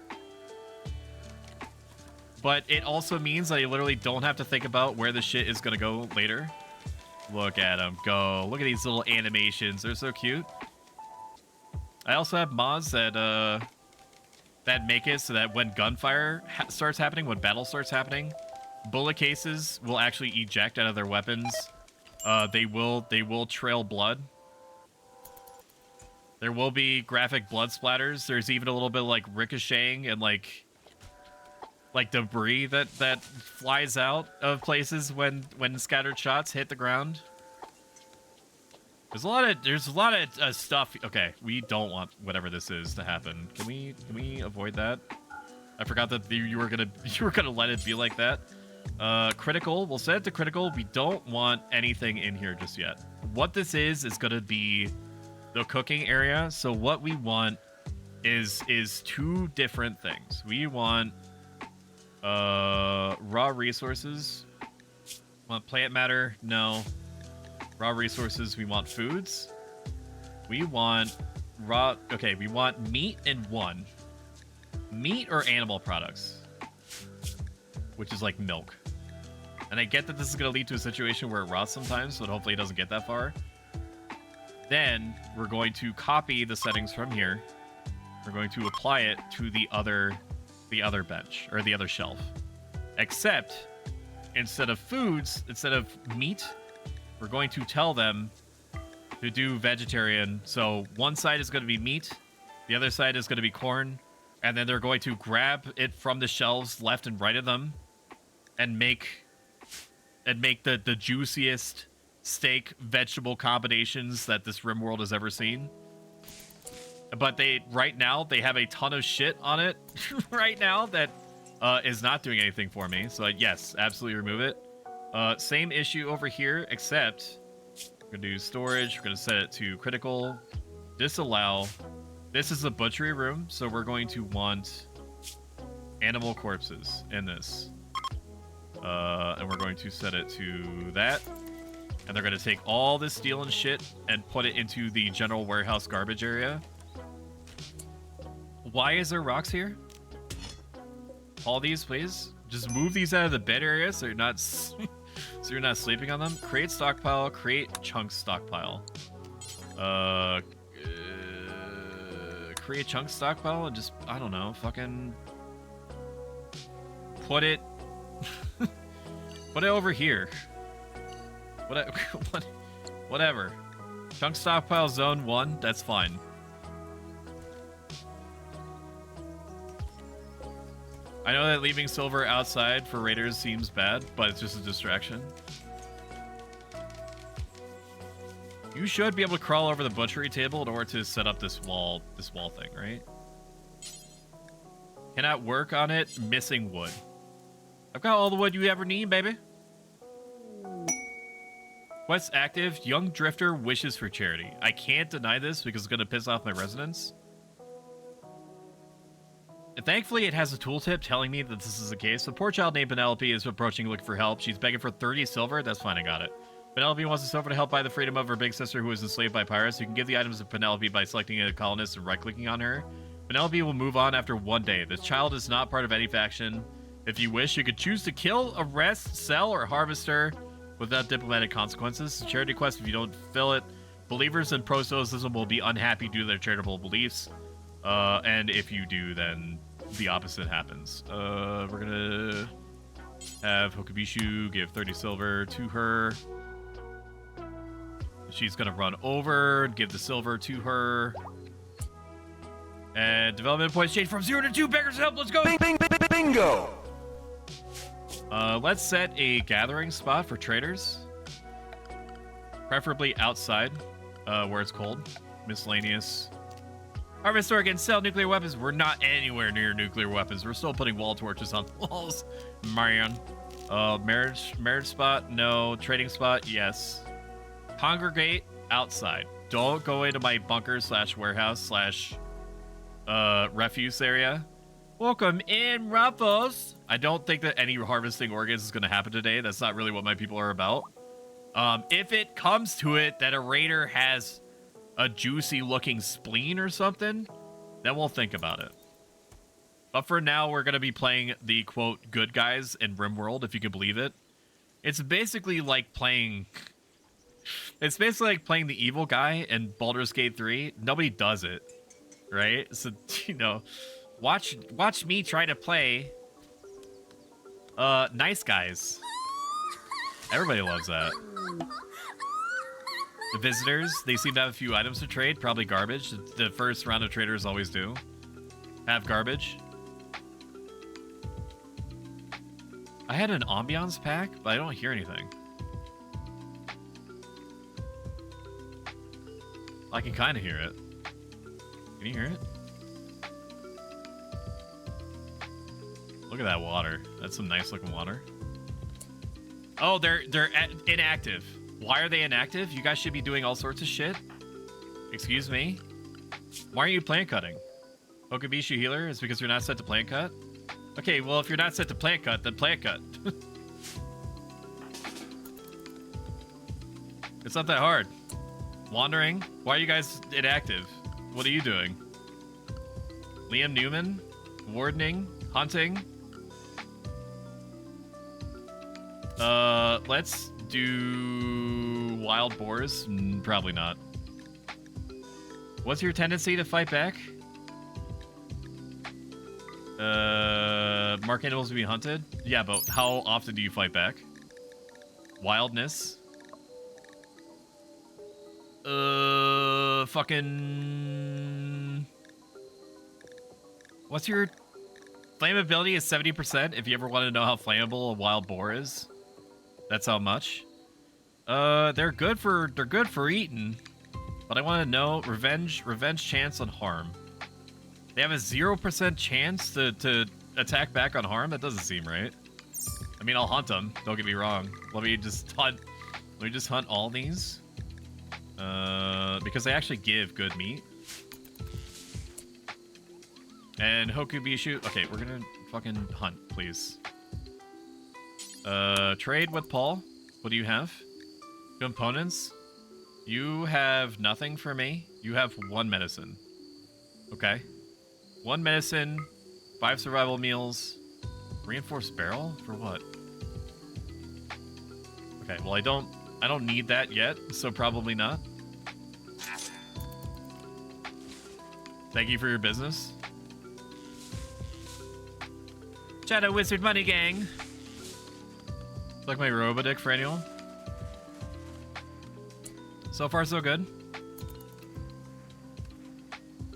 But it also means that I literally don't have to think about where the shit is going to go later. Look at them go. Look at these little animations. They're so cute. I also have mods that that make it so that when gunfire starts happening, when battle starts happening, bullet cases will actually eject out of their weapons. They will trail blood. There will be graphic blood splatters. There's even a little bit of like ricocheting and like debris that flies out of places when scattered shots hit the ground. There's a lot of stuff. Okay, we don't want whatever this is to happen. Can we avoid that? I forgot that you were gonna let it be like that. Critical. We'll set it to critical. We don't want anything in here just yet. What this is gonna be the cooking area. So what we want is two different things. We want raw resources. Want plant matter? No. Raw resources. We want foods. We want raw. Okay, we want meat and one. Meat or animal products, which is like milk. And I get that this is going to lead to a situation where it rots sometimes, but hopefully it doesn't get that far. Then we're going to copy the settings from here. We're going to apply it to the other bench or the other shelf. Except instead of foods, instead of meat, we're going to tell them to do vegetarian. So one side is going to be meat, the other side is going to be corn, and then they're going to grab it from the shelves left and right of them and make the juiciest steak vegetable combinations that this Rimworld has ever seen. But right now they have a ton of shit on it right now that is not doing anything for me. So yes, absolutely remove it. Same issue over here, except we're gonna do storage. We're gonna set it to critical, disallow. This is a butchery room, so we're going to want animal corpses in this. And we're going to set it to that. And they're gonna take all this steel and shit and put it into the general warehouse garbage area. Why is there rocks here? All these, please. Just move these out of the bed area so you're not sleeping on them. Create stockpile. Create chunk stockpile. Create chunk stockpile and just, I don't know, fucking put it put it over here. Whatever. Chunk stockpile zone 1. That's fine. I know that leaving silver outside for raiders seems bad, but it's just a distraction. You should be able to crawl over the butchery table in order to set up this wall thing, right? Cannot work on it. Missing wood. I've got all the wood you ever need, baby. Quest active. Young drifter wishes for charity. I can't deny this because it's going to piss off my residents. Thankfully, it has a tooltip telling me that this is the case. The poor child named Penelope is approaching looking for help. She's begging for 30 silver. That's fine, I got it. Penelope wants the silver to help buy the freedom of her big sister who is enslaved by pirates. You can give the items to Penelope by selecting a colonist and right-clicking on her. Penelope will move on after 1 day. The child is not part of any faction. If you wish, you could choose to kill, arrest, sell, or harvest her without diplomatic consequences. It's a charity quest. If you don't fill it, believers in pro-stoicism will be unhappy due to their charitable beliefs. And if you do, then the opposite happens. We're gonna have Hokubishu give 30 silver to her. She's gonna run over and give the silver to her. And development points change from 0 to 2. Beggars help. Let's go. Bingo! Let's set a gathering spot for traders. Preferably outside, where it's cold. Miscellaneous. Harvest store can sell nuclear weapons. We're not anywhere near nuclear weapons. We're still putting wall torches on the walls. Man. Marriage spot? No. Trading spot? Yes. Congregate outside. Don't go into my bunker / warehouse / refuse area. Welcome in, Ruffles. I don't think that any harvesting organs is going to happen today. That's not really what my people are about. If it comes to it that a raider has a juicy looking spleen or something, then we'll think about it. But for now, we're going to be playing the quote good guys in Rimworld, if you can believe it. It's basically like playing the evil guy in Baldur's Gate 3. Nobody does it. right? So, you know, watch me try to play Nice Guys. Everybody loves that. The visitors, they seem to have a few items to trade, probably garbage. The first round of traders always do. Have garbage. I had an ambiance pack, but I don't hear anything. I can kind of hear it. Can you hear it? Look at that water. That's some nice looking water. Oh, they're inactive. Why are they inactive? You guys should be doing all sorts of shit. Excuse me? Why aren't you plant cutting? Okabishu healer is because you're not set to plant cut? Okay, well, if you're not set to plant cut, then plant cut. It's not that hard. Wandering? Why are you guys inactive? What are you doing? Liam Newman? Wardening? Hunting? Let's do wild boars? Probably not. What's your tendency to fight back? Mark animals to be hunted? Yeah, but how often do you fight back? Wildness? Fucking... What's your... Flammability is 70% if you ever want to know how flammable a wild boar is. That's how much. They're good for eating. But I want to know revenge chance on harm. They have a 0% chance to attack back on harm? That doesn't seem right. I mean, I'll hunt them. Don't get me wrong. Let me just hunt all these. Because they actually give good meat. And Hokubishu. Okay, we're gonna fucking hunt, please. Trade with Paul. What do you have? Components. You have nothing for me. You have 1 medicine. Okay. 1 medicine, 5 survival meals, reinforced barrel for what? Okay, well I don't need that yet, so probably not. Thank you for your business. Shadow Wizard Money Gang. Like my Robodick for annual. So far, so good.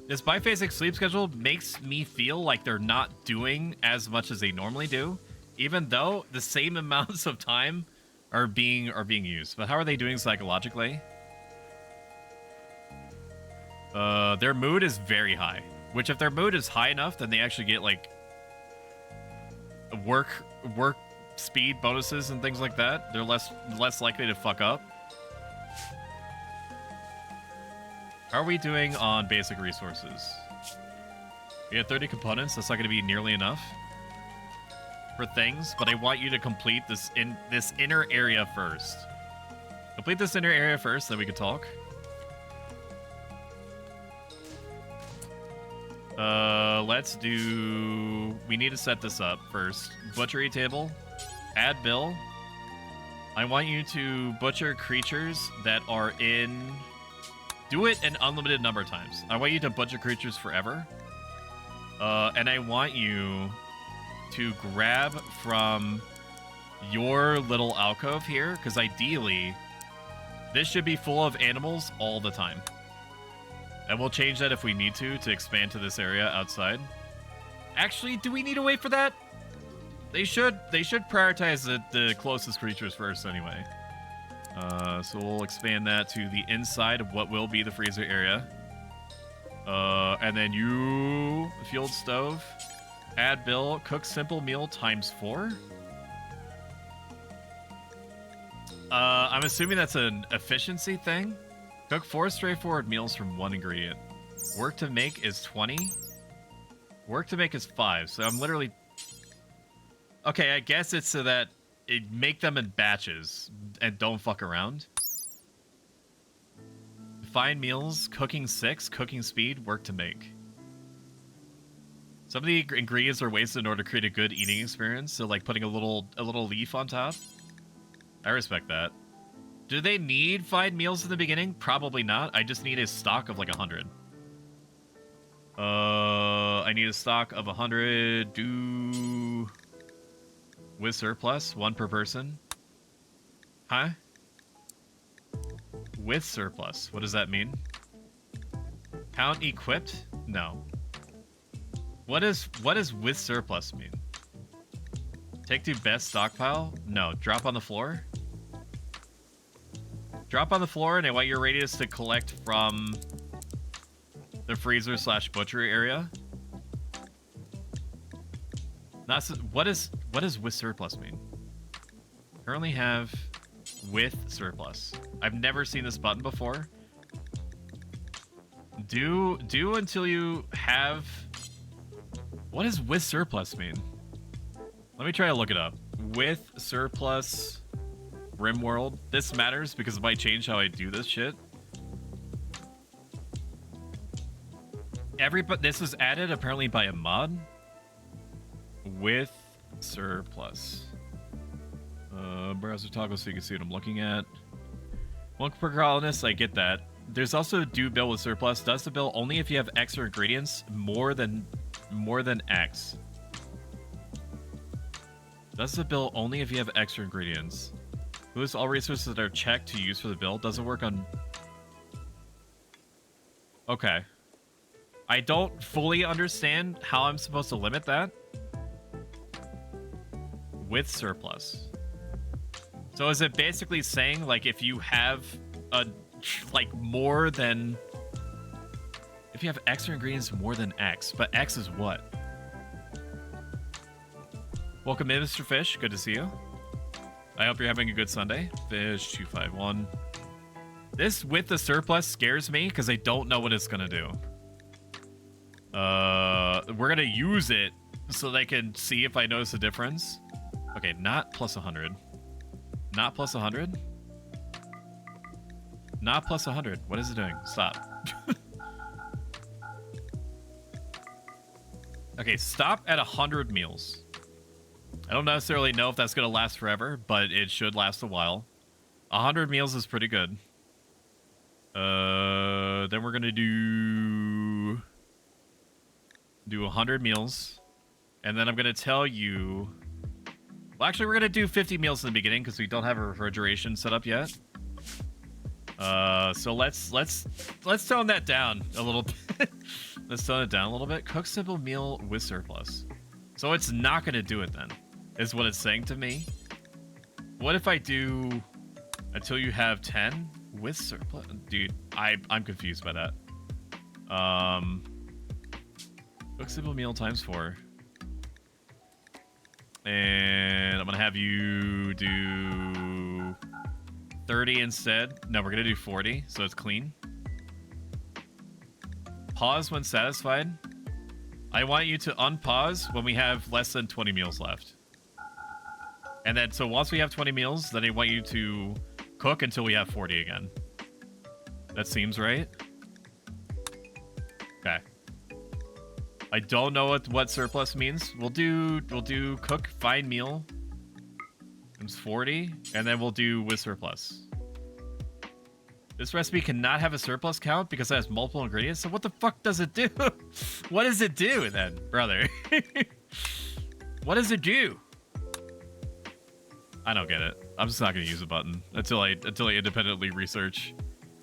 This biphasic sleep schedule makes me feel like they're not doing as much as they normally do, even though the same amounts of time are being used. But how are they doing psychologically? Their mood is very high. Which, if their mood is high enough, then they actually get like work speed bonuses and things like that. They're less likely to fuck up. How are we doing on basic resources? We have 30 components. That's not going to be nearly enough for things, but I want you to complete this inner area first. Complete this inner area first, then we can talk. Let's do... We need to set this up first. Butchery table. Add bill. I want you to butcher creatures that are in... Do it an unlimited number of times. I want you to butcher creatures forever. And I want you to grab from your little alcove here, because ideally, this should be full of animals all the time. And we'll change that if we need to expand to this area outside. Actually, do we need to wait for that? They should prioritize the closest creatures first anyway. So we'll expand that to the inside of what will be the freezer area. And then you, field stove, add bill, cook simple meal ×4. I'm assuming that's an efficiency thing. Cook 4 straightforward meals from 1 ingredient. Work to make is 20. Work to make is 5. So I'm literally... Okay, I guess it's so that it make them in batches and don't fuck around. Find meals, cooking 6, cooking speed, work to make. Some of the ingredients are wasted in order to create a good eating experience. So like putting a little leaf on top. I respect that. Do they need 5 meals in the beginning? Probably not. I just need a stock of like 100. I need a stock of 100. Do with surplus, 1 per person. Huh? With surplus. What does that mean? Count equipped? No. What does with surplus mean? Take to best stockpile? No. Drop on the floor? Drop on the floor, and I want your radius to collect from the freezer / butchery area. Not so, what does with surplus mean? Currently have with surplus. I've never seen this button before. Do until you have. What does with surplus mean? Let me try to look it up. With surplus Rimworld. This matters because it might change how I do this shit. This was added apparently by a mod. With surplus. Browser toggle so you can see what I'm looking at. 1 per colonist, I get that. There's also do bill with surplus. Does the bill only if you have extra ingredients more than X. Does the bill only if you have extra ingredients. List all resources that are checked to use for the bill. Doesn't work on. Okay. I don't fully understand how I'm supposed to limit that. With surplus. So is it basically saying, like, if you have more than... If you have extra ingredients more than X, but X is what? Welcome in, Mr. Fish. Good to see you. I hope you're having a good Sunday. Fish251. This with the surplus scares me because I don't know what it's going to do. We're going to use it so they can see if I notice a difference. Okay, not plus 100. Not plus 100? Not plus 100. What is it doing? Stop. Okay, stop at 100 meals. I don't necessarily know if that's going to last forever, but it should last a while. 100 meals is pretty good. Then we're going to do 100 meals. And then I'm going to tell you... Well, actually, we're going to do 50 meals in the beginning because we don't have a refrigeration set up yet. So let's tone that down a little bit. Let's tone it down a little bit. Cook simple meal with surplus. So it's not going to do it then, is what it's saying to me. What if I do until you have 10 with surplus? Dude, I'm confused by that. Cook simple meal times 4. And I'm going to have you do 30 instead. No, we're going to do 40, so it's clean. Pause when satisfied. I want you to unpause when we have less than 20 meals left. And then, so once we have 20 meals, then I want you to cook until we have 40 again. That seems right. Okay. I don't know what surplus means. We'll do cook fine meal. It's 40, and then we'll do with surplus. This recipe cannot have a surplus count because it has multiple ingredients. So what the fuck does it do? What does it do then, brother? What does it do? I don't get it. I'm just not gonna use the button until I independently research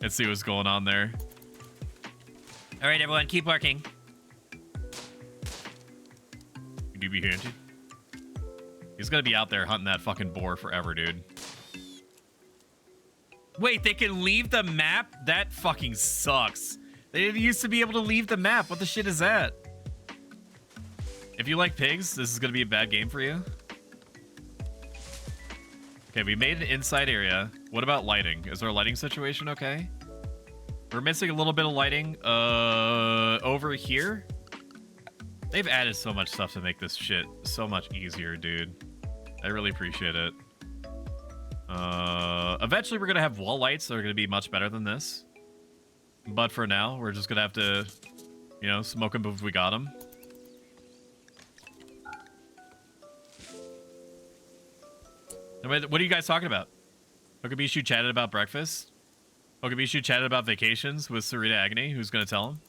and see what's going on there. All right, everyone, keep working. You do be hunted. He's gonna be out there hunting that fucking boar forever, dude. Wait, they can leave the map? That fucking sucks. They didn't used to be able to leave the map. What the shit is that? If you like pigs, this is gonna be a bad game for you. Okay, we made an inside area. What about lighting? Is our lighting situation okay? We're missing a little bit of lighting over here. They've added so much stuff to make this shit so much easier, dude. I really appreciate it. Eventually we're gonna have wall lights that are gonna be much better than this. But for now, we're just gonna have to, you know, smoke them if we got them. What are you guys talking about? Okabishu chatted about breakfast. Okabishu chatted about vacations with Sarita Agni. Who's gonna tell him?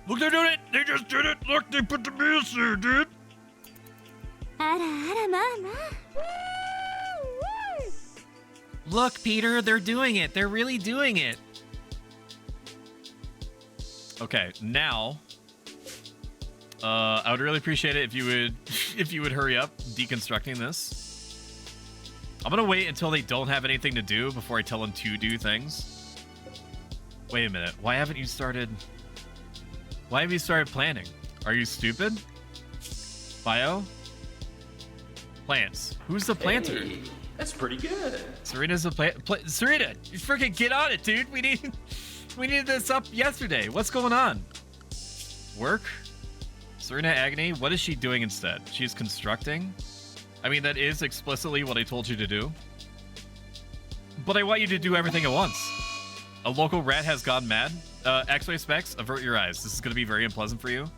Look, they're doing it. They just did it. Look, they put the meals there, dude. Look, Peter, they're doing it. They're really doing it. Okay, now, I would really appreciate it if you would hurry up deconstructing this. I'm gonna wait until they don't have anything to do before I tell them to do things. Wait a minute. Why haven't you started planning? Are you stupid? Bio? Plants. Who's the planter? Hey, that's pretty good. Serena's the Serena, you freaking get on it, dude. We needed this up yesterday. What's going on? Work? Serena Agony? What is she doing instead? She's constructing? I mean, that is explicitly what I told you to do. But I want you to do everything at once. A local rat has gone mad. X-ray specs, avert your eyes. This is going to be very unpleasant for you.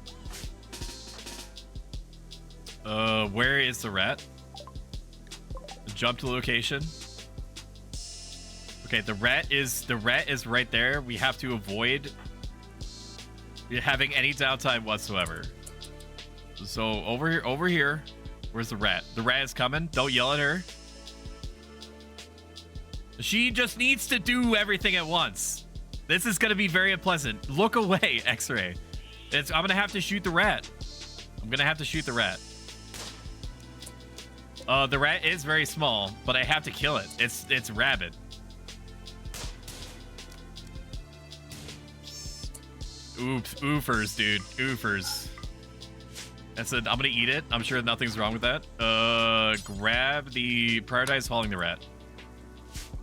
Where is the rat? Jump to location. Okay, the rat is right there. We have to avoid having any downtime whatsoever. So over here. Where's the rat? The rat is coming. Don't yell at her. She just needs to do everything at once. This is going to be very unpleasant. Look away, X-ray. I'm going to have to shoot the rat. The rat is very small, but I have to kill it. It's rabid. Oops, oofers, dude. Oofers. That's it. I'm gonna eat it. I'm sure nothing's wrong with that. Prioritize hauling the rat.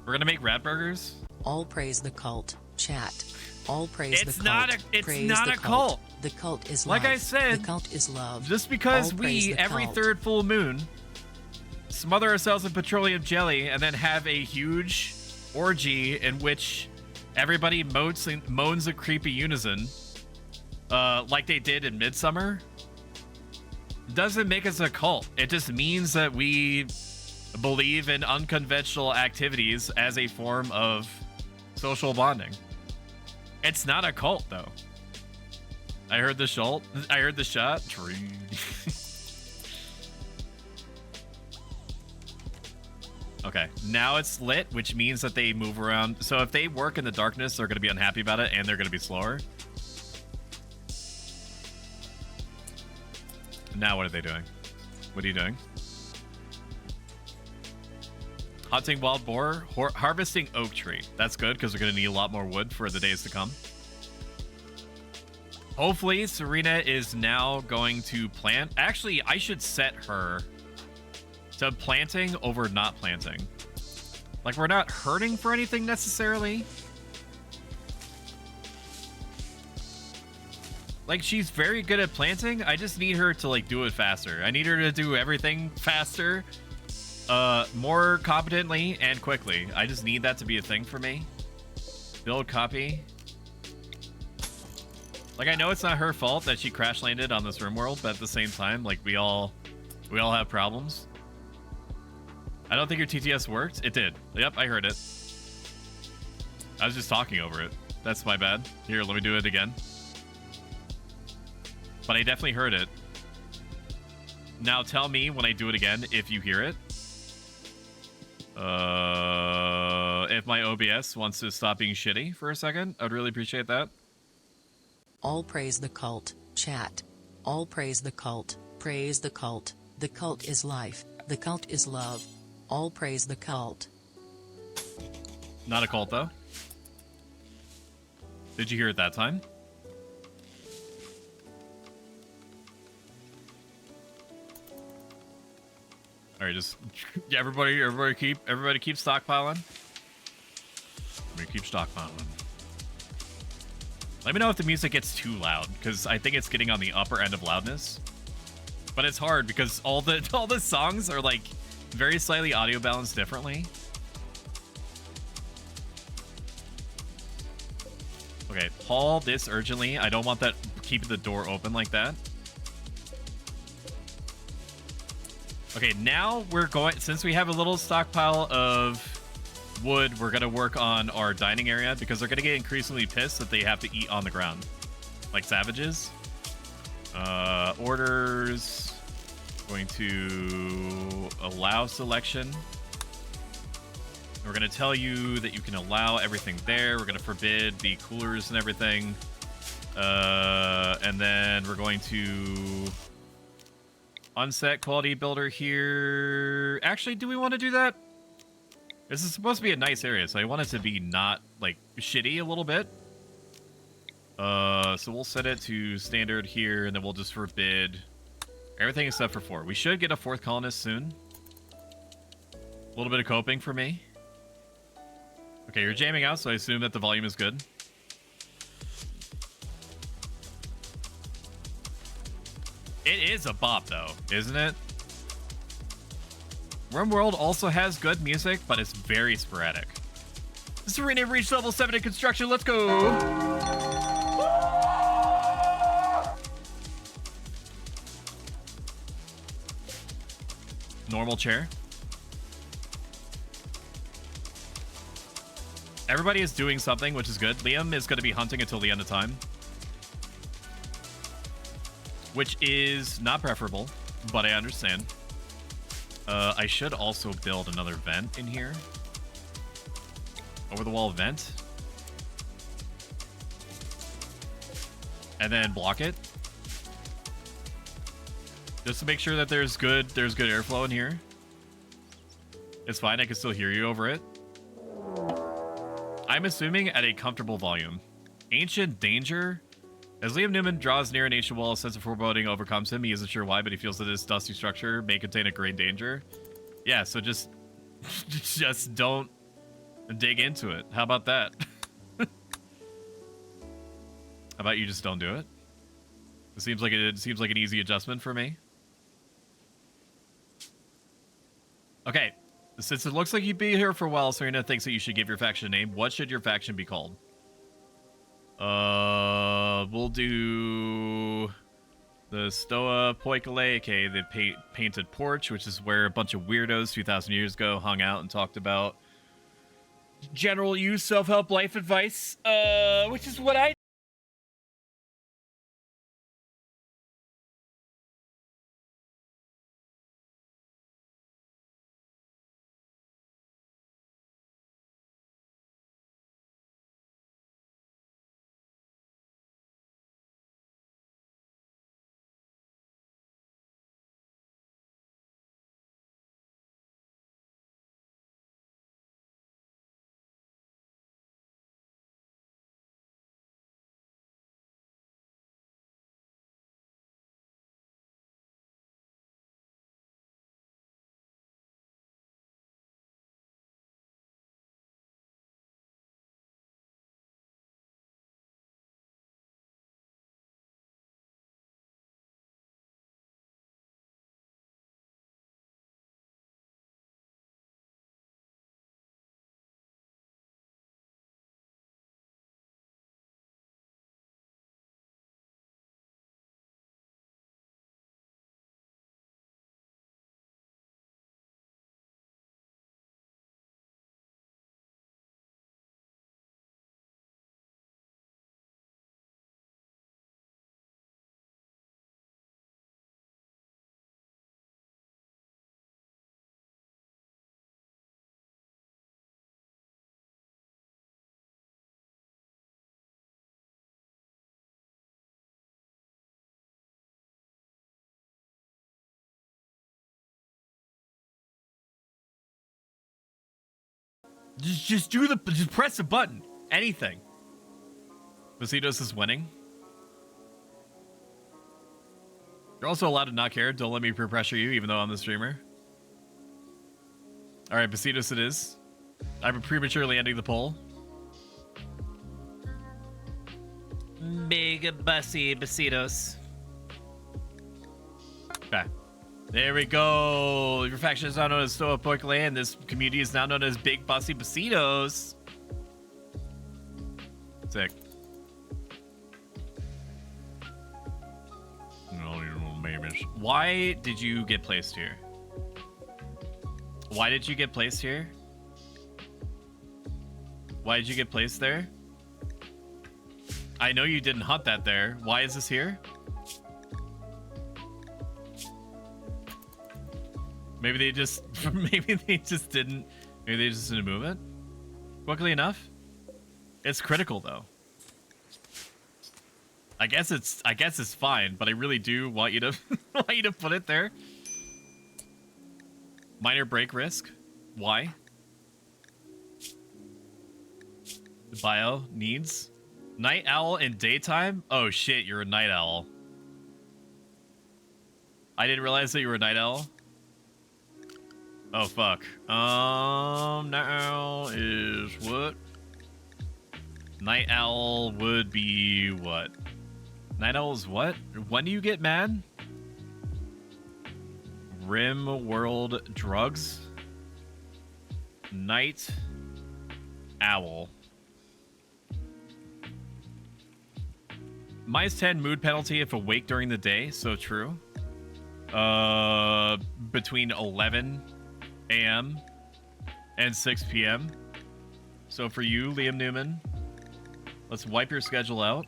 We're gonna make rat burgers. All praise the cult. Chat. All praise the cult. It's Praise not the a cult. The cult is Like life. I said, the cult is love. Just because All praise we, the every cult. third full moon, smother ourselves in petroleum jelly and then have a huge orgy in which everybody moans a creepy unison, like they did in Midsummer, doesn't make us a cult. It just means that we believe in unconventional activities as a form of social bonding. It's not a cult, though. I heard the shot. Tree. Okay, now it's lit, which means that they move around. So if they work in the darkness, they're going to be unhappy about it, and they're going to be slower. Now what are they doing? What are you doing? Hunting wild boar, harvesting oak tree. That's good, because we're going to need a lot more wood for the days to come. Hopefully, Serena is now going to plant. Actually, I should set her to planting over not planting. Like, we're not hurting for anything necessarily. Like, she's very good at planting. I just need her to, like, do it faster. I need her to do everything faster, more competently and quickly. I just need that to be a thing for me. Build copy. Like, I know it's not her fault that she crash landed on this Rimworld, but at the same time, like, we all have problems. I don't think your TTS worked. It did. Yep, I heard it. I was just talking over it. That's my bad. Here, let me do it again. But I definitely heard it. Now tell me when I do it again if you hear it. If my OBS wants to stop being shitty for a second, I'd really appreciate that. All praise the cult. Chat. All praise the cult. Praise the cult. The cult is life. The cult is love. All praise the cult. Not a cult, though. Did you hear it that time? All right, just everybody keep stockpiling. Everybody keep stockpiling. Let me know if the music gets too loud, because I think it's getting on the upper end of loudness. But it's hard because all the songs are like very slightly audio balanced differently. Okay, haul this urgently. I don't want that keeping the door open like that. Okay, now we're going, since we have a little stockpile of wood, we're going to work on our dining area because they're going to get increasingly pissed that they have to eat on the ground. like savages. Orders. Going to allow selection. We're going to tell you that you can allow everything there. We're going to forbid the coolers and everything. And then we're going to unset quality builder here. Actually, do we want to do that? This is supposed to be a nice area, so I want it to be not, like, shitty a little bit. So we'll set it to standard here, and then we'll just forbid everything except for 4. We should get a 4th colonist soon. A little bit of coping for me. Okay, you're jamming out, so I assume that the volume is good. It is a bop, though, isn't it? Rimworld also has good music, but it's very sporadic. This arena reached level 7 in construction. Let's go! Normal chair. Everybody is doing something, which is good. Liam is going to be hunting until the end of time. Which is not preferable, but I understand. I should also build another vent in here. Over the wall vent. And then block it. Just to make sure that there's good airflow in here. It's fine, I can still hear you over it. I'm assuming at a comfortable volume. Ancient Danger. As Liam Newman draws near an ancient wall, a sense of foreboding overcomes him. He isn't sure why, but he feels that this dusty structure may contain a great danger. Yeah, so just don't dig into it. How about that? How about you just don't do it? It seems like an easy adjustment for me. Okay, since it looks like you'd be here for a while, Serena thinks that you should give your faction a name. What should your faction be called? We'll do the Stoa Poikile, aka the Painted Porch, which is where a bunch of weirdos 2,000 years ago hung out and talked about general use self-help life advice, which is what I just press a button. Anything. Basitos is winning. You're also allowed to not care. Don't let me peer pressure you, even though I'm the streamer. All right, Basitos it is. I'm prematurely ending the poll. Big bussy Basitos. Okay. There we go. Your faction is now known as Stoa Poikile, and this community is now known as Big Bussy Basitos. Sick. Why did you get placed here? Why did you get placed here? Why did you get placed there? I know you didn't hunt that there. Why is this here? Maybe they just maybe they just didn't move it quickly enough. It's critical though. I guess it's fine, but I really do want you to want you to put it there. Minor break risk. Why? The bio needs night owl in daytime. Oh shit, you're a night owl. I didn't realize that you were a night owl. Oh fuck. Night owl is what? Night owl would be what? Night owl is what? When do you get mad? Rimworld drugs. Night owl. -10 mood penalty if awake during the day. So true. Between 11 a.m. and 6 p.m. So for you, Liam Newman, let's wipe your schedule out.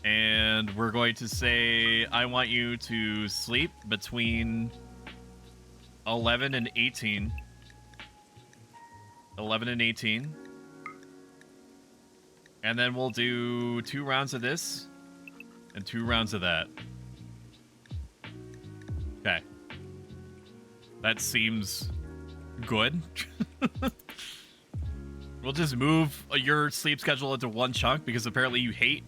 And we're going to say, I want you to sleep between 11 and 18. 11 and 18. And then we'll do 2 rounds of this and 2 rounds of that. Okay. That seems good. We'll just move your sleep schedule into one chunk because apparently you hate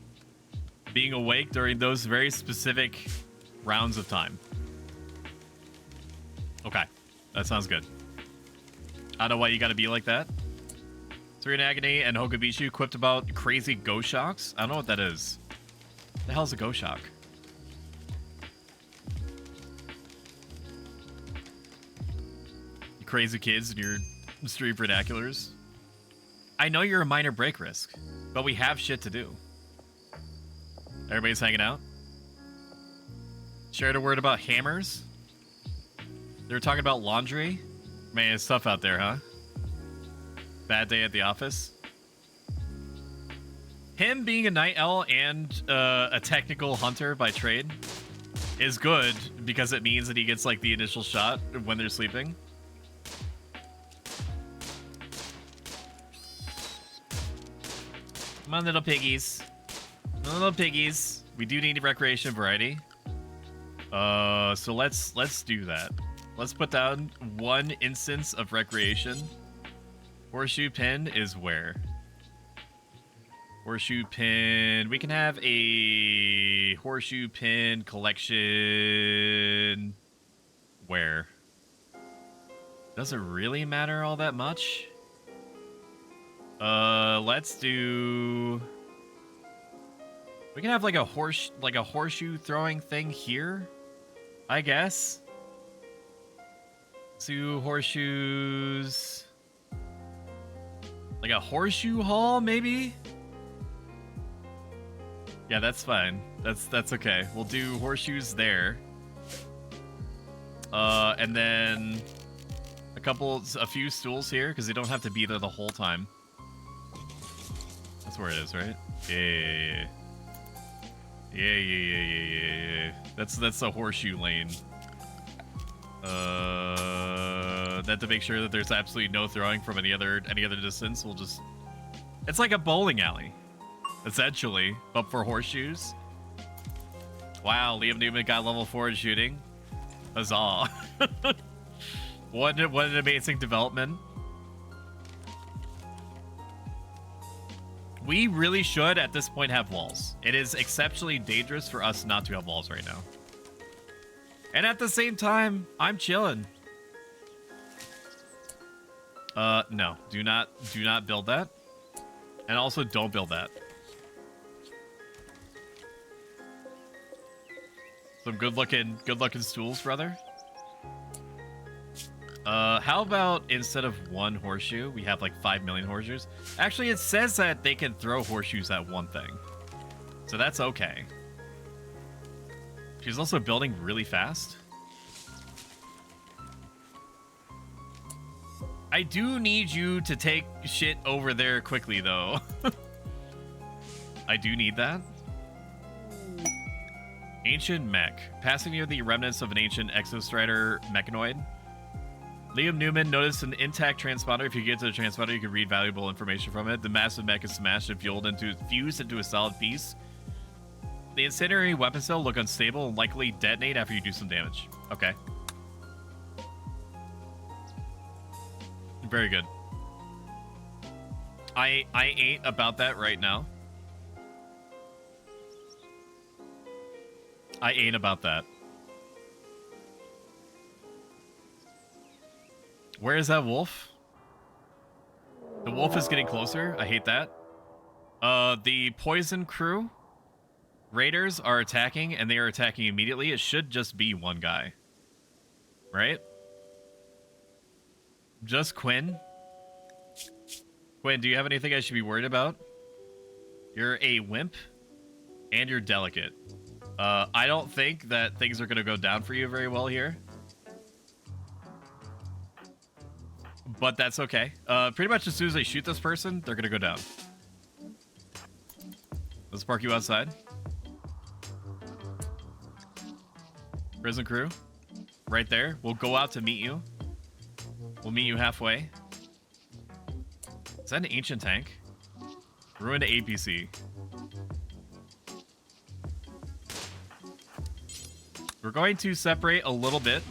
being awake during those very specific rounds of time. Okay. That sounds good. I don't know why you gotta be like that. Serena Agony and Hokabishu quipped about crazy go shocks. I don't know what that is. What the hell's a go shock? You crazy kids and your street vernaculars. I know you're a minor break risk, but we have shit to do. Everybody's hanging out. Shared a word about hammers. They were talking about laundry. Man, it's tough out there, huh? Bad day at the office. Him being a night owl and a technical hunter by trade is good because it means that he gets like the initial shot when they're sleeping. Come on, little piggies. Little piggies. We do need recreation variety. So let's do that. Let's put down 1 instance of recreation. Horseshoe pin is where? Horseshoe pin. We can have a horseshoe pin collection. Where? Doesn't really matter all that much. Let's do. We can have like a horseshoe throwing thing here, I guess. 2 horseshoes. Like a horseshoe haul, maybe? Yeah, that's fine. That's okay. We'll do horseshoes there. And then a few stools here, because they don't have to be there the whole time. That's where it is, right? Yeah. That's the horseshoe lane. That to make sure that there's absolutely no throwing from any other distance. We'll just. It's like a bowling alley, essentially, but for horseshoes. Wow, Liam Newman got level 4 in shooting. Huzzah! What an amazing development. We really should, at this point, have walls. It is exceptionally dangerous for us not to have walls right now. And at the same time, I'm chilling. No. Do not build that. And also, don't build that. Some good-looking stools, brother. How about instead of 1 horseshoe, we have like 5 million horseshoes? Actually, it says that they can throw horseshoes at one thing. So that's okay. She's also building really fast. I do need you to take shit over there quickly, though. I do need that. Ancient mech. Passing near the remnants of an ancient exostrider mechanoid. Liam Newman noticed an intact transponder. If you get to the transponder, you can read valuable information from it. The massive mech is smashed and fused into a solid piece. The incendiary weapon cell look unstable and likely detonate after you do some damage. Okay. Very good. I ain't about that right now. I ain't about that. Where is that wolf? The wolf is getting closer. I hate that. The poison crew raiders are attacking, and they are attacking immediately. It should just be one guy. Right? Just Quinn. Quinn, do you have anything I should be worried about? You're a wimp, and you're delicate. I don't think that things are going to go down for you very well here. But that's okay. Pretty much as soon as I shoot this person, they're going to go down. Let's park you outside. Prison crew. Right there. We'll go out to meet you. We'll meet you halfway. Is that an ancient tank? Ruined APC. We're going to separate a little bit.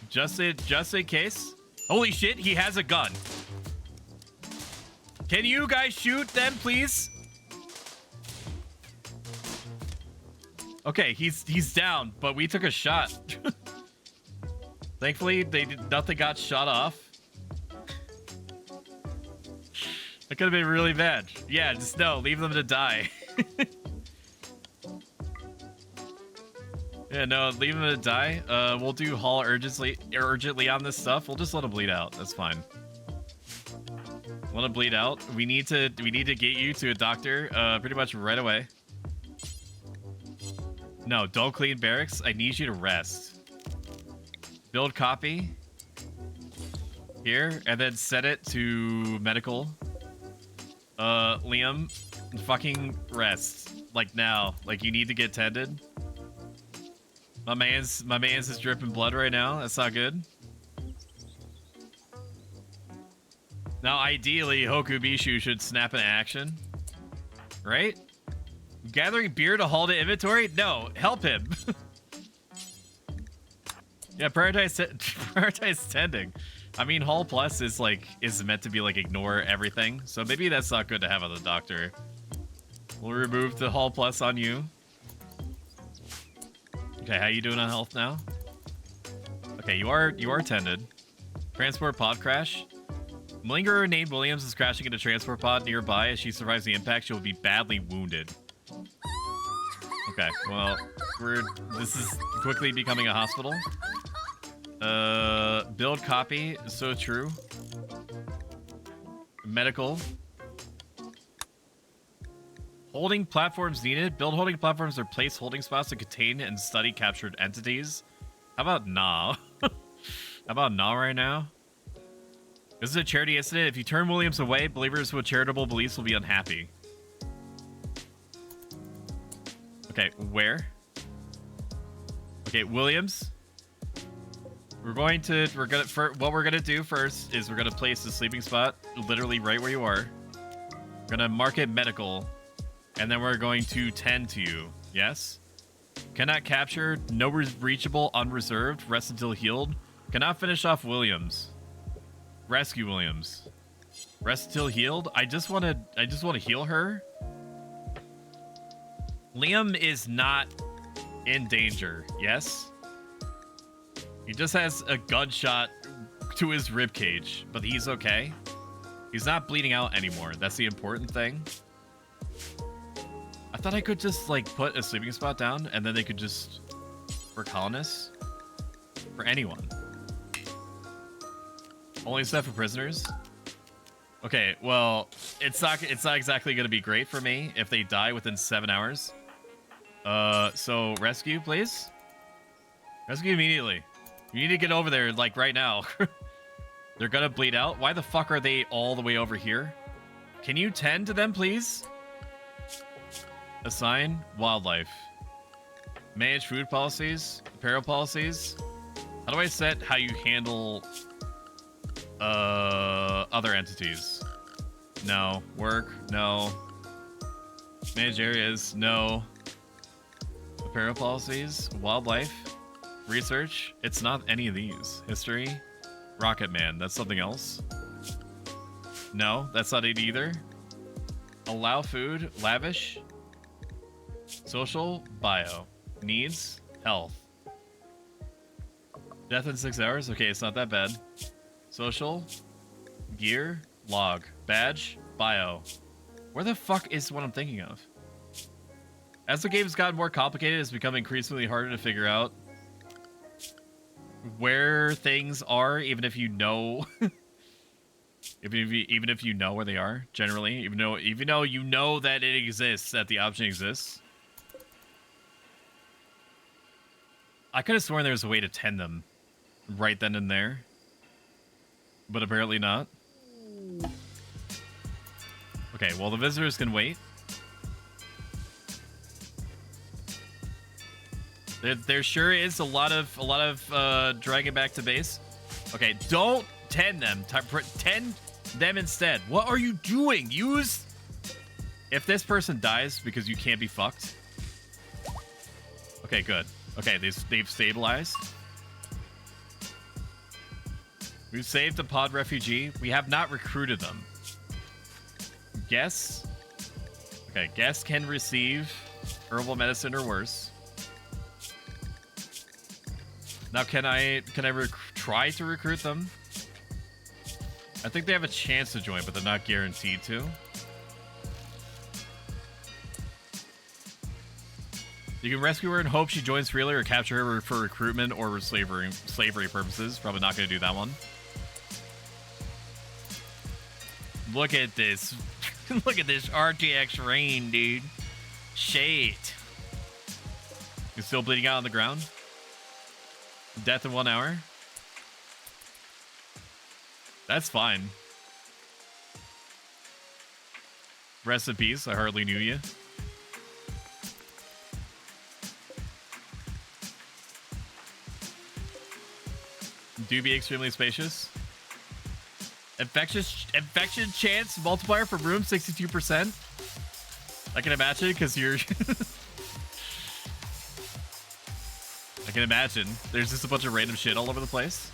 Just in case. Holy shit, he has a gun. Can you guys shoot them, please? Okay, he's down, but we took a shot. Thankfully, nothing got shot off. That could have been really bad. Yeah, just no, leave them to die. Yeah, no, leave him to die. We'll do haul urgently on this stuff. We'll just let him bleed out. That's fine. Let him bleed out. We need to get you to a doctor pretty much right away. No, don't clean barracks. I need you to rest. Build copy. Here, and then set it to medical. Liam, fucking rest. Like now. Like you need to get tended. My man's is dripping blood right now. That's not good. Now, ideally, Hokubishu should snap into action. Right? Gathering beer to haul to inventory? No, help him. Yeah, prioritize tending. I mean, Hall Plus is meant to be like ignore everything. So maybe that's not good to have on the doctor. We'll remove the Hall Plus on you. Okay, how you doing on health now? Okay, you are tended. Transport pod crash. Malingerer named Williams is crashing into transport pod nearby. As she survives the impact, she will be badly wounded. Okay, well, this is quickly becoming a hospital. Build copy, so true. Medical. Holding platforms needed. Build holding platforms or place holding spots to contain and study captured entities. How about nah? How about nah right now? This is a charity incident. If you turn Williams away, believers with charitable beliefs will be unhappy. Okay, where? Okay, Williams. What we're gonna do first is we're gonna place the sleeping spot literally right where you are. We're gonna mark it medical. And then we're going to tend to you. Yes? Cannot capture. No reachable. Unreserved. Rest until healed. Cannot finish off Williams. Rescue Williams. Rest until healed. I just want to heal her. Liam is not in danger. Yes? He just has a gunshot to his ribcage, but he's okay. He's not bleeding out anymore. That's the important thing. I thought I could just, like, put a sleeping spot down, and then they could just... For colonists? For anyone. Only set for prisoners? Okay, well, it's not exactly going to be great for me if they die within 7 hours. So, rescue, please? Rescue immediately. You need to get over there, like, right now. They're gonna bleed out? Why the fuck are they all the way over here? Can you tend to them, please? Assign wildlife. Manage food policies. Apparel policies. How do I set how you handle other entities? No. Work? No. Manage areas? No. Apparel policies? Wildlife? Research? It's not any of these. History? Rocket Man. That's something else. No, that's not it either. Allow food? Lavish? Social? Bio. Needs? Health. Death in 6 hours? Okay, it's not that bad. Social? Gear? Log. Badge? Bio. Where the fuck is what I'm thinking of? As the game's gotten more complicated, it's become increasingly harder to figure out where things are, even if you know even if you know where they are, generally. Even though you know that it exists, that the option exists. I could have sworn there was a way to tend them right then and there. But apparently not. Okay, well, the visitors can wait. There sure is a lot of dragging back to base. Okay, don't tend them. Tend them instead. What are you doing? Use... If this person dies because you can't be fucked. Okay, good. Okay, they've stabilized. We've saved a pod refugee. We have not recruited them. Guess. Okay, guess can receive herbal medicine or worse. Now, can I try to recruit them? I think they have a chance to join, but they're not guaranteed to. You can rescue her and hope she joins freely, or capture her for recruitment or slavery purposes. Probably not going to do that one. Look at this. Look at this RTX rain, dude. Shit. You're still bleeding out on the ground? Death in 1 hour? That's fine. Rest in peace. I hardly knew you. Do be extremely spacious. Infection chance multiplier for room 62%. I can imagine because you're. I can imagine. There's just a bunch of random shit all over the place.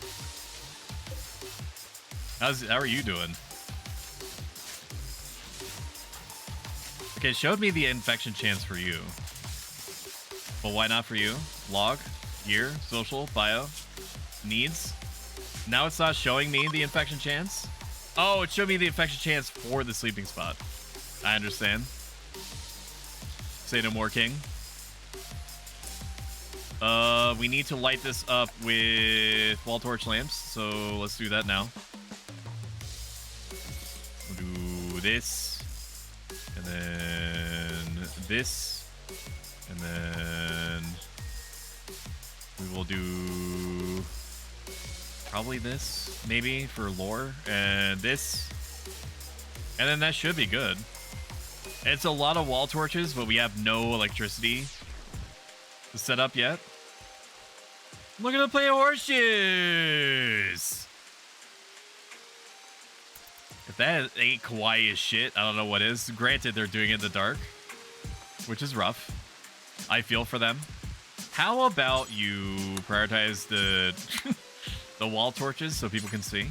How are you doing? Okay, it showed me the infection chance for you. But why not for you? Log, gear, social, bio, needs. Now it's not showing me the infection chance. Oh, it showed me the infection chance for the sleeping spot. I understand. Say no more, King. We need to light this up with wall torch lamps, so let's do that now. We'll do this, and then this, and then we will do probably this, maybe, for lore, and this, and then that should be good. It's a lot of wall torches, but we have no electricity to set up yet. Look at them play horseshoes! If that ain't kawaii as shit, I don't know what is. Granted, they're doing it in the dark, which is rough. I feel for them. How about you prioritize the the wall torches so people can see?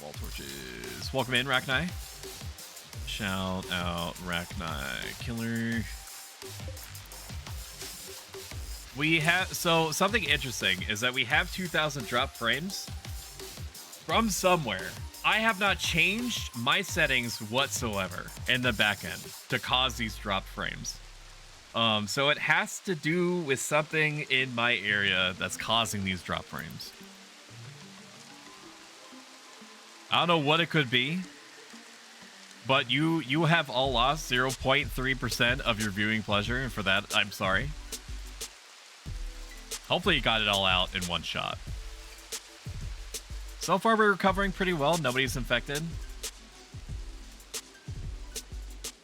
Wall torches. Welcome in, Raknai. Shout out Raknai Killer. We have, so something interesting is that we have 2,000 drop frames from somewhere. I have not changed my settings whatsoever in the back end to cause these drop frames. So it has to do with something in my area that's causing these drop frames. I don't know what it could be, but you have all lost 0.3% of your viewing pleasure, and for that, I'm sorry. Hopefully you got it all out in one shot. So far, we're recovering pretty well. Nobody's infected.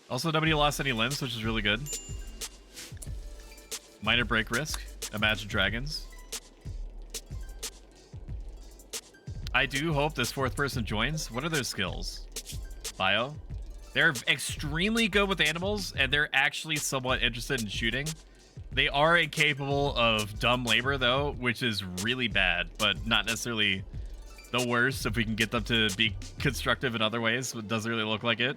Also, nobody lost any limbs, which is really good. Minor break risk. Imagine Dragons. I do hope this fourth person joins. What are their skills? Bio? They're extremely good with animals, and they're actually somewhat interested in shooting. They are incapable of dumb labor, though, which is really bad, but not necessarily the worst if we can get them to be constructive in other ways. It doesn't really look like it.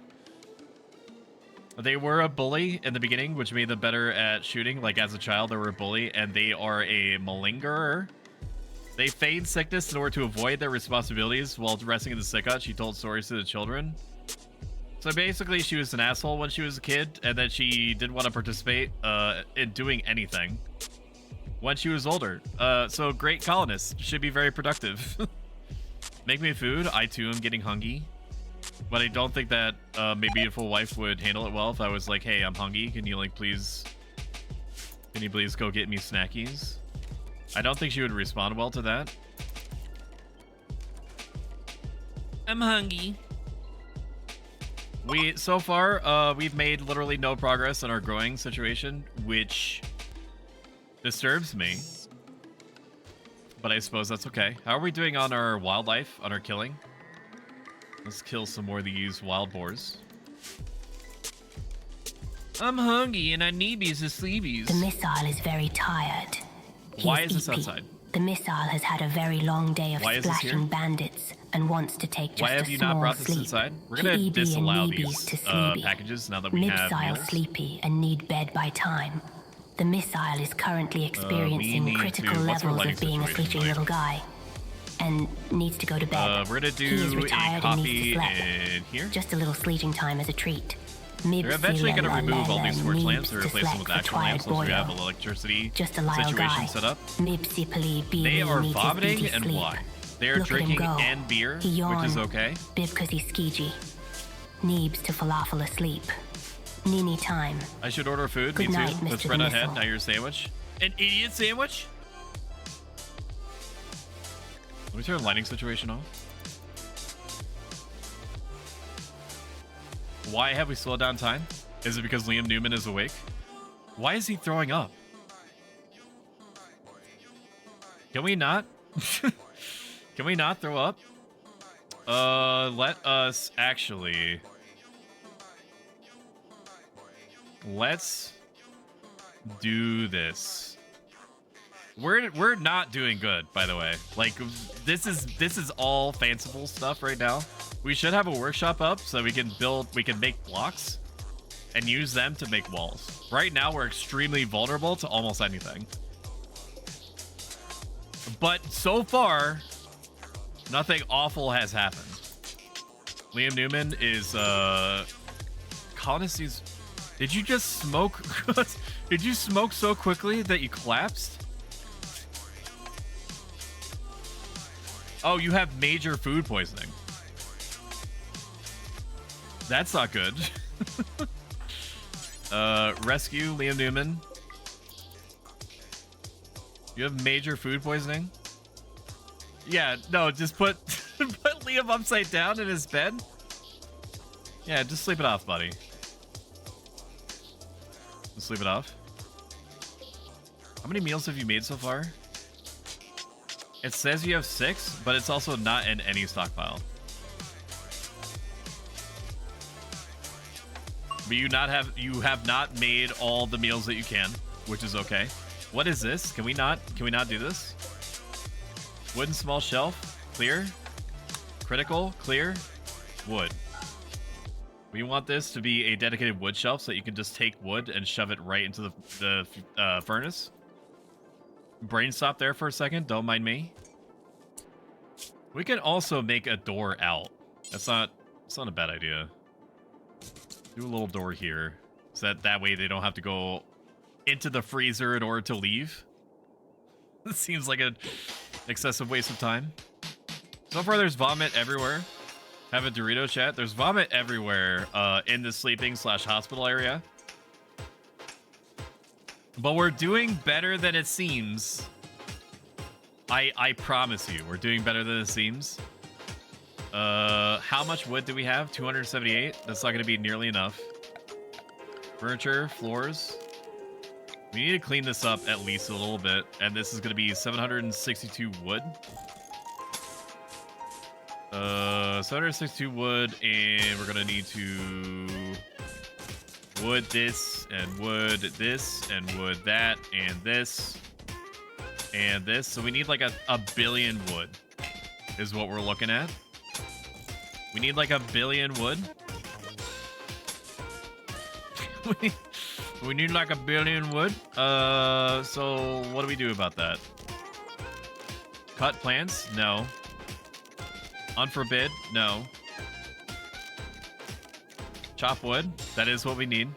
They were a bully in the beginning, which made them better at shooting. Like, as a child, they were a bully, and they are a malingerer. They feigned sickness in order to avoid their responsibilities while resting in the sick hut. She told stories to the children. So basically, she was an asshole when she was a kid, and then she didn't want to participate in doing anything when she was older. So great colonists. Should be very productive. Make me food. I, too, am getting hungry. But I don't think that my beautiful wife would handle it well if I was like, hey, I'm hungry. Can you, like, please... Can you please go get me snackies? I don't think she would respond well to that. I'm hungry. So far, we've made literally no progress in our growing situation, which disturbs me. But I suppose that's okay. How are we doing on our wildlife, on our killing? Let's kill some more of these wild boars. I'm hungry and I need these sleebies. The missile is very tired. Why is this outside? The missile has had a very long day of splashing bandits and wants to take just a small sleep. Why have you not brought this inside? We're gonna disallow these packages now that we have Mibsile meals. sleepy and need bed by time. The missile is currently experiencing critical levels of being a sleepy little guy and needs to go to bed. We're gonna do he is retired and needs to sleep. in here. Just a little sleeping time as a treat. They're eventually going to remove all these torch lamps and replace them with actual lamps once we have an electricity situation set up. They are vomiting and why? They are drinking and beer, which is okay. Bibcause skeegee. Neebs to falafel asleep. Nini time. I should order food, me too. Let's spread ahead, now your sandwich. An idiot sandwich? Let me turn the lighting situation off. Why have we slowed down time? Is it because Liam Newman is awake? Why is he throwing up? Can we not? Can we not throw up? Let us actually... Let's do this. We're not doing good, by the way. Like, this is all fanciful stuff right now. We should have a workshop up so we can make blocks and use them to make walls. Right now, we're extremely vulnerable to almost anything. But so far, nothing awful has happened. Liam Newman is, colonists. Did you just smoke? Did you smoke so quickly that you collapsed? Oh, you have major food poisoning. That's not good. Rescue Liam Newman. You have major food poisoning? Yeah, no, just put Liam upside down in his bed. Yeah, just sleep it off, buddy. Just sleep it off. How many meals have you made so far? It says you have 6, but it's also not in any stockpile. But you have not made all the meals that you can, which is okay. What is this? Can we not do this? Wooden small shelf, clear. Critical, clear. Wood. We want this to be a dedicated wood shelf so that you can just take wood and shove it right into the furnace. Brain stop there for a second, don't mind me. We can also make a door out. It's not a bad idea. Do a little door here. So that way they don't have to go into the freezer in order to leave. This seems like an excessive waste of time. So far there's vomit everywhere. Have a Dorito chat. There's vomit everywhere in the sleeping/hospital area. But we're doing better than it seems. I promise you, we're doing better than it seems. How much wood do we have? 278. That's not going to be nearly enough. Furniture, floors. We need to clean this up at least a little bit, and this is going to be 762 wood. 762 wood, and we're going to need to wood this, and wood this, and wood that, and this, and this. So we need like a billion wood is what we're looking at. We need like a billion wood. We need like a billion wood. So what do we do about that? Cut plants? No. Unforbid? No. Chop wood? That is what we need.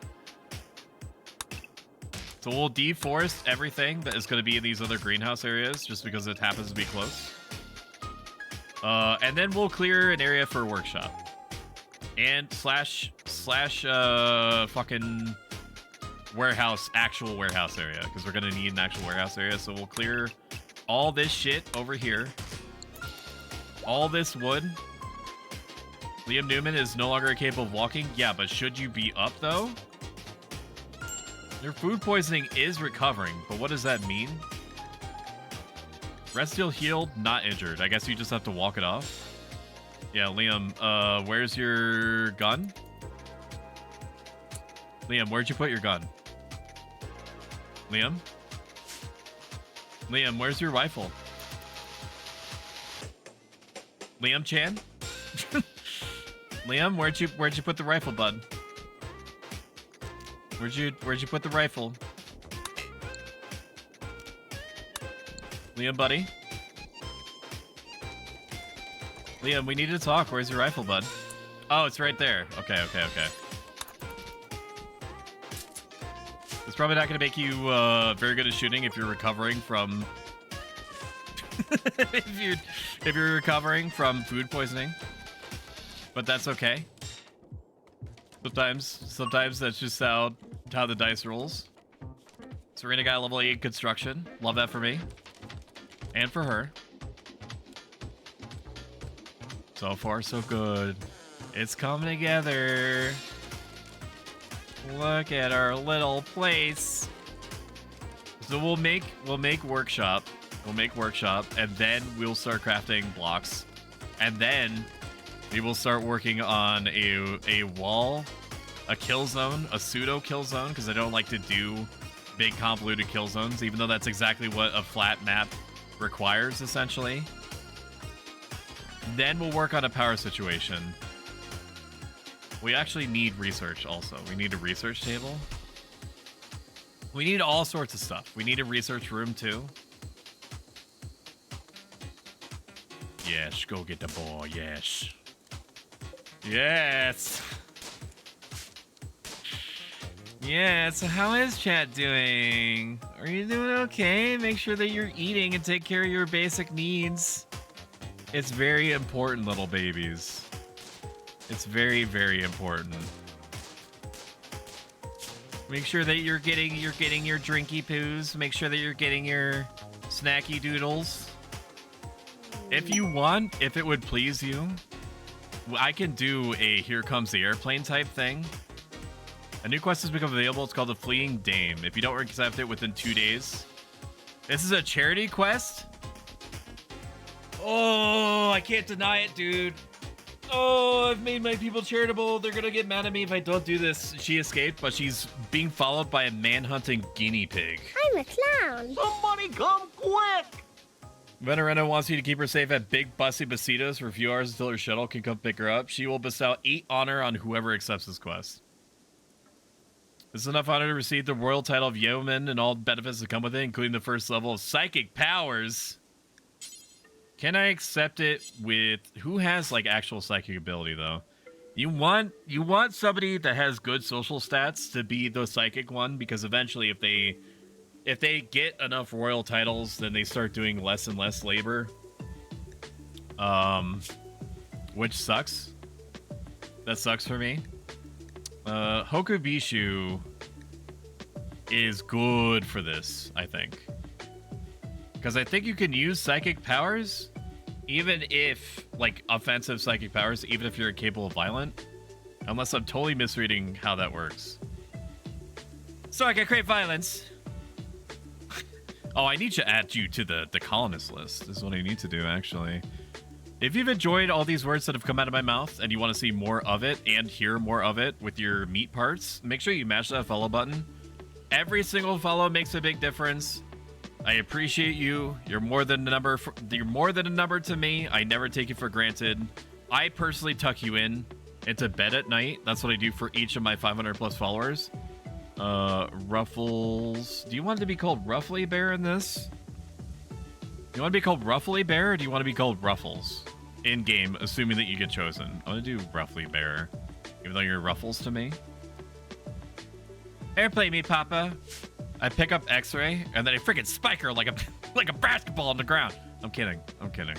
So we'll deforest everything that is going to be in these other greenhouse areas just because it happens to be close. And then we'll clear an area for a workshop. And slash fucking warehouse, actual warehouse area, because we're gonna need an actual warehouse area. So we'll clear all this shit over here. All this wood. Liam Newman is no longer capable of walking. Yeah, but should you be up though? Your food poisoning is recovering, but what does that mean? Rest still healed, not injured. I guess you just have to walk it off. Yeah, Liam, where's your gun? Liam, where'd you put your gun? Liam? Liam, where's your rifle? Liam Chan? Liam, where'd you put the rifle, bud? Where'd you put the rifle? Liam, buddy? Liam, we need to talk. Where's your rifle, bud? Oh, it's right there. Okay. It's probably not going to make you very good at shooting if you're recovering from... if you're recovering from food poisoning. But that's okay. Sometimes that's just how the dice rolls. Serena got a level 8 construction. Love that for me. And for her. So far, so good. It's coming together. Look at our little place. So we'll make workshop. We'll make workshop, and then we'll start crafting blocks. And then we will start working on a wall, a kill zone, a pseudo kill zone, because I don't like to do big convoluted kill zones, even though that's exactly what a flat map requires, essentially. Then we'll work on a power situation. We actually need research also. We need a research table. We need all sorts of stuff. We need a research room too. Yes, go get the ball, yes. Yes! Yeah, so how is chat doing? Are you doing okay? Make sure that you're eating and take care of your basic needs. It's very important, little babies. It's very, very important. Make sure that you're getting your drinky poos. Make sure that you're getting your snacky doodles. If you want, if it would please you, I can do a Here Comes the Airplane type thing. A new quest has become available. It's called the Fleeing Dame. If you don't accept it within 2 days. This is a charity quest? Oh, I can't deny it, dude. Oh, I've made my people charitable. They're gonna get mad at me if I don't do this. She escaped, but she's being followed by a man-hunting guinea pig. I'm a clown. Somebody come quick! Venerina wants you to keep her safe at Big Bussy Basitos for a few hours until her shuttle can come pick her up. She will bestow 8 honor on whoever accepts this quest. This is enough honor to receive the royal title of yeoman and all benefits that come with it, including the first level of psychic powers. Can I accept it with... Who has, like, actual psychic ability, though? You want somebody that has good social stats to be the psychic one, because eventually if they get enough royal titles, then they start doing less and less labor. Which sucks. That sucks for me. Hokubishu is good for this, I think. Because I think you can use psychic powers Even if, like, offensive psychic powers, even if you're capable of violent, unless I'm totally misreading how that works. So I can create violence. Oh, I need to add you to the colonist list. This is what I need to do, actually. If you've enjoyed all these words that have come out of my mouth and you want to see more of it and hear more of it with your meat parts, make sure you mash that follow button. Every single follow makes a big difference. I appreciate you. You're more than a number. You're more than a number to me. I never take it for granted. I personally tuck you in into bed at night. That's what I do for each of my 500 plus followers. Ruffles. Do you want to be called Ruffly Bear in this? Do you want to be called Ruffly Bear, or do you want to be called Ruffles in game, assuming that you get chosen? I'm gonna do Ruffly Bear, even though you're Ruffles to me. Airplay me, Papa. I pick up X-ray and then I freaking spike her like a basketball on the ground. I'm kidding. I'm kidding.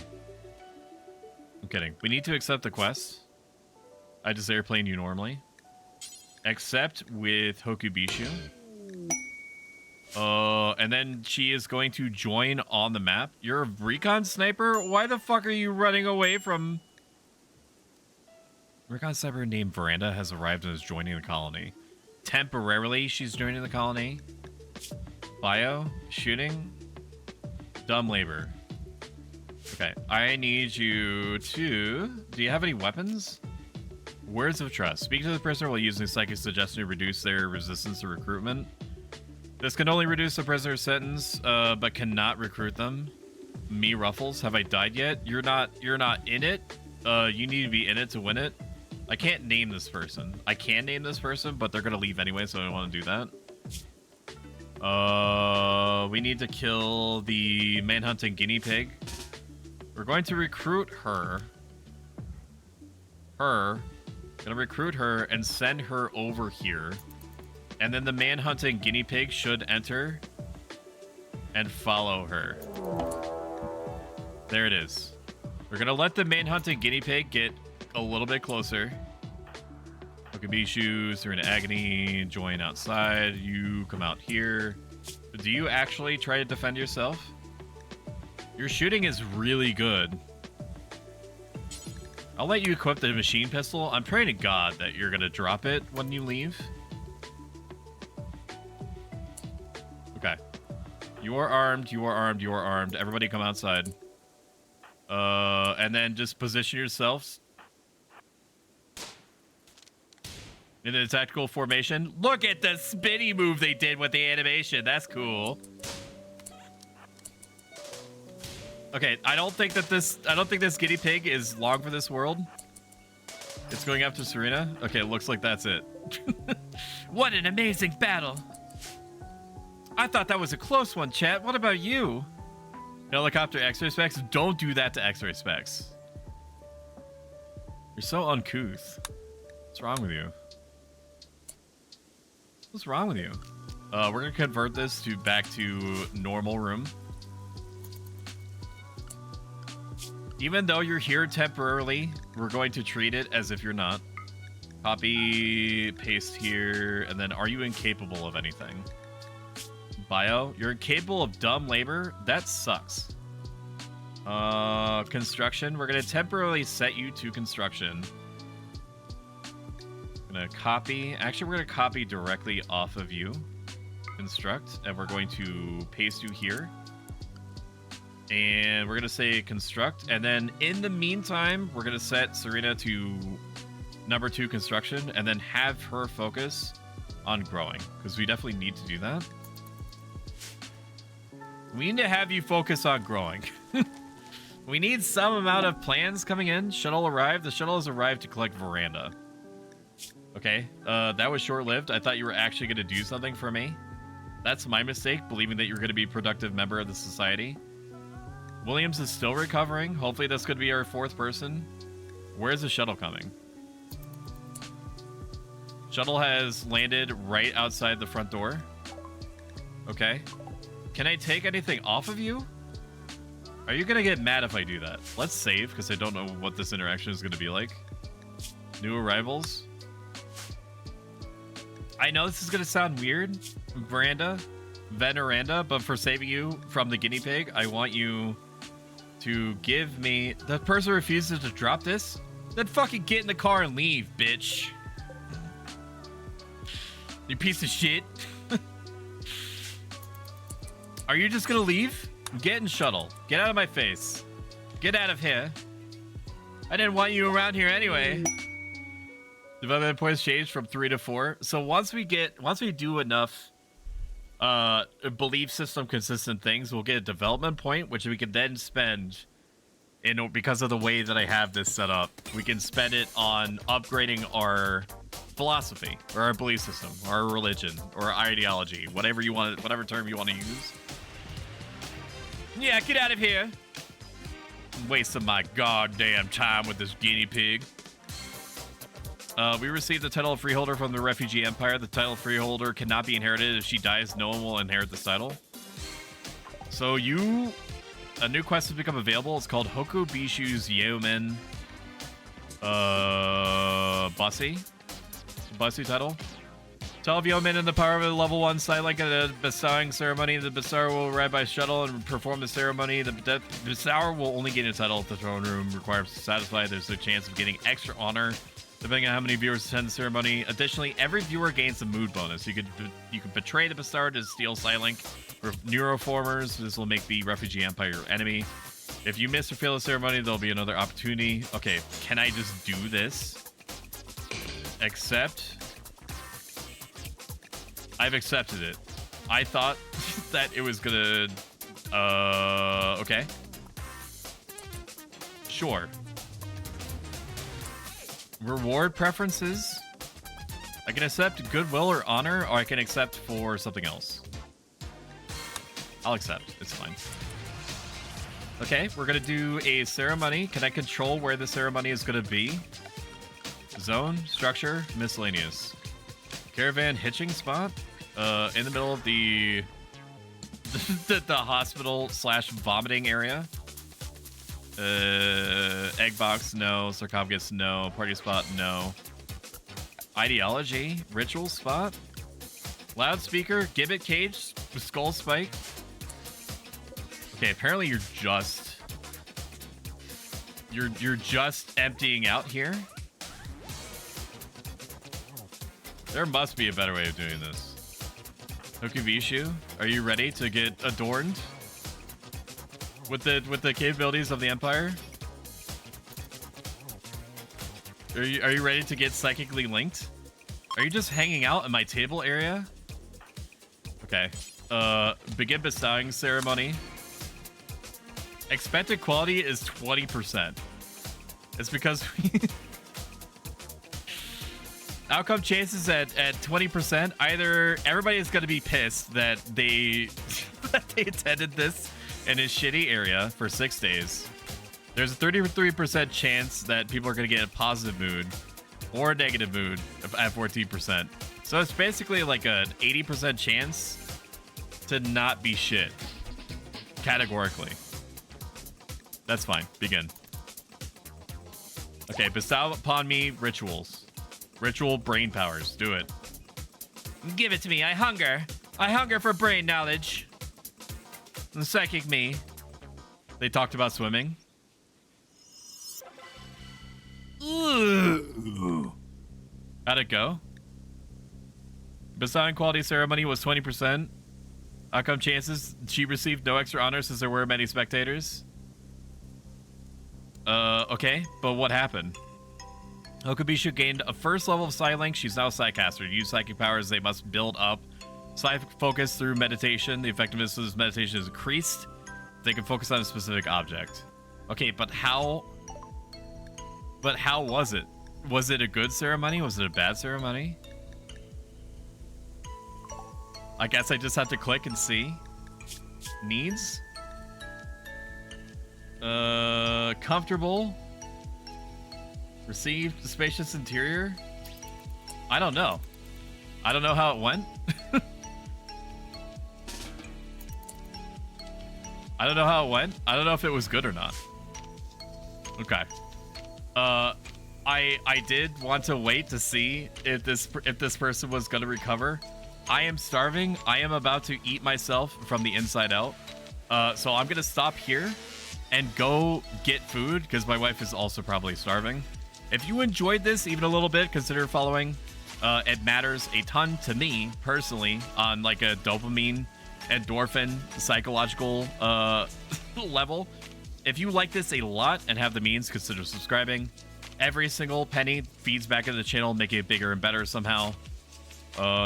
I'm kidding. We need to accept the quest. I just airplane you normally. Except with Hokubishu. And then she is going to join on the map. You're a recon sniper? Why the fuck are you running away from... Recon sniper named Veranda has arrived and is joining the colony. Temporarily, she's joining the colony. Bio, shooting, dumb labor. Okay, I need you to... Do you have any weapons? Words of trust. Speak to the prisoner while using psychic suggestion to reduce their resistance to recruitment. This can only reduce the prisoner's sentence, but cannot recruit them. Me, Ruffles, have I died yet? You're not in it. You need to be in it to win it. I can't name this person. I can name this person, but they're gonna leave anyway, so I don't want to do that. We need to kill the manhunting guinea pig. We're going to recruit her. Gonna recruit her and send her over here. And then the manhunting guinea pig should enter and follow her. There it is. We're gonna let the manhunting guinea pig get a little bit closer. Okabishu, Serena Agony, join outside. You come out here. Do you actually try to defend yourself? Your shooting is really good. I'll let you equip the machine pistol. I'm praying to God that you're gonna drop it when you leave. Okay. You are armed, you are armed, you are armed. Everybody come outside. And then just position yourselves in a tactical formation. Look at the spinny move they did with the animation. That's cool. Okay, I don't think this guinea pig is long for this world. It's going after Serena. Okay, it looks like that's it. What an amazing battle. I thought that was a close one, chat. What about you? Helicopter X-ray specs? Don't do that to X-ray specs. You're so uncouth. What's wrong with you? What's wrong with you? We're gonna convert this back to normal room. Even though you're here temporarily, we're going to treat it as if you're not. Copy, paste here, and then are you incapable of anything? Bio, you're incapable of dumb labor? That sucks. Construction, we're gonna temporarily set you to construction. Gonna copy, actually we're gonna copy directly off of you. Construct, and we're going to paste you here. And we're gonna say construct, and then in the meantime, we're gonna set Serena to number 2 construction, and then have her focus on growing, because we definitely need to do that. We need to have you focus on growing. We need some amount of plans coming in. Shuttle arrived. The shuttle has arrived to collect Veranda. Okay, that was short-lived. I thought you were actually gonna do something for me. That's my mistake, believing that you're gonna be a productive member of the society. Williams is still recovering. Hopefully this could be our 4th person. Where's the shuttle coming? Shuttle has landed right outside the front door. Okay. Can I take anything off of you? Are you gonna get mad if I do that? Let's save, because I don't know what this interaction is gonna be like. New arrivals. I know this is gonna sound weird, Veneranda, but for saving you from the guinea pig, I want you to give me... The person refuses to drop this? Then fucking get in the car and leave, bitch. You piece of shit. Are you just gonna leave? Get in shuttle. Get out of my face. Get out of here. I didn't want you around here anyway. Development points changed from 3 to 4. So once we do enough belief system consistent things, we'll get a development point, which we can then spend because of the way that I have this set up. We can spend it on upgrading our philosophy or our belief system, or our religion, or our ideology, whatever term you want to use. Yeah, get out of here. I'm wasting my goddamn time with this guinea pig. We received the title of freeholder from the refugee empire. The title of freeholder cannot be inherited. If she dies, no one will inherit this title. So a new quest has become available. It's called Hoku Bishu's Yeoman Bussy title. 12 yeomen in the power of a level 1 sidelink at a bestowing ceremony. The bestower will arrive by shuttle and perform the ceremony. The bestower will only gain a title if the throne room requires to satisfy. There's a chance of getting extra honor depending on how many viewers attend the ceremony. Additionally, every viewer gains a mood bonus. You could betray the bestower to steal sidelink or neuroformers. This will make the refugee empire your enemy. If you miss or fail the ceremony, there'll be another opportunity. Okay, can I just do this? Accept. I've accepted it. I thought that it was gonna... okay. Sure. Reward preferences. I can accept goodwill or honor, or I can accept for something else. I'll accept. It's fine. Okay, we're gonna do a ceremony. Can I control where the ceremony is gonna be? Zone, structure, miscellaneous. Caravan hitching spot. In the middle of the hospital / vomiting area. Egg box, no. Sarcophagus, no. Party spot, no. Ideology, ritual spot. Loudspeaker, gibbet cage, skull spike. Okay, apparently you're just emptying out here. There must be a better way of doing this. Hokuvishu, are you ready to get adorned with the capabilities of the Empire? Are you ready to get psychically linked? Are you just hanging out in my table area? Okay. Begin bestowing ceremony. Expected quality is 20%. It's because outcome chances at 20%. Either everybody is going to be pissed that they attended this in a shitty area for 6 days. There's a 33% chance that people are going to get a positive mood or a negative mood at 14%. So it's basically like an 80% chance to not be shit. Categorically. That's fine. Begin. Okay, bestow upon me rituals. Ritual brain powers. Do it. Give it to me. I hunger. I hunger for brain knowledge. The psychic me. They talked about swimming. Ooh. How'd it go? Bestowing quality ceremony was 20%. Outcome chances. She received no extra honor since there were many spectators. Okay. But what happened? Okubishu gained a first level of Psylink. She's now Psycaster. To use psychic powers, they must build up psychic focus through meditation. The effectiveness of this meditation is increased. They can focus on a specific object. Okay, but how was it? Was it a good ceremony? Was it a bad ceremony? I guess I just have to click and see. Needs? Comfortable. Received spacious interior. I don't know. I don't know how it went. I don't know how it went. I don't know if it was good or not. Okay. I did want to wait to see if this person was gonna recover. I am starving. I am about to eat myself from the inside out. So I'm gonna stop here, and go get food, because my wife is also probably starving. If you enjoyed this even a little bit, consider following. It matters a ton to me, personally, on like a dopamine, endorphin, psychological level. If you like this a lot and have the means, consider subscribing. Every single penny feeds back into the channel, making it bigger and better somehow.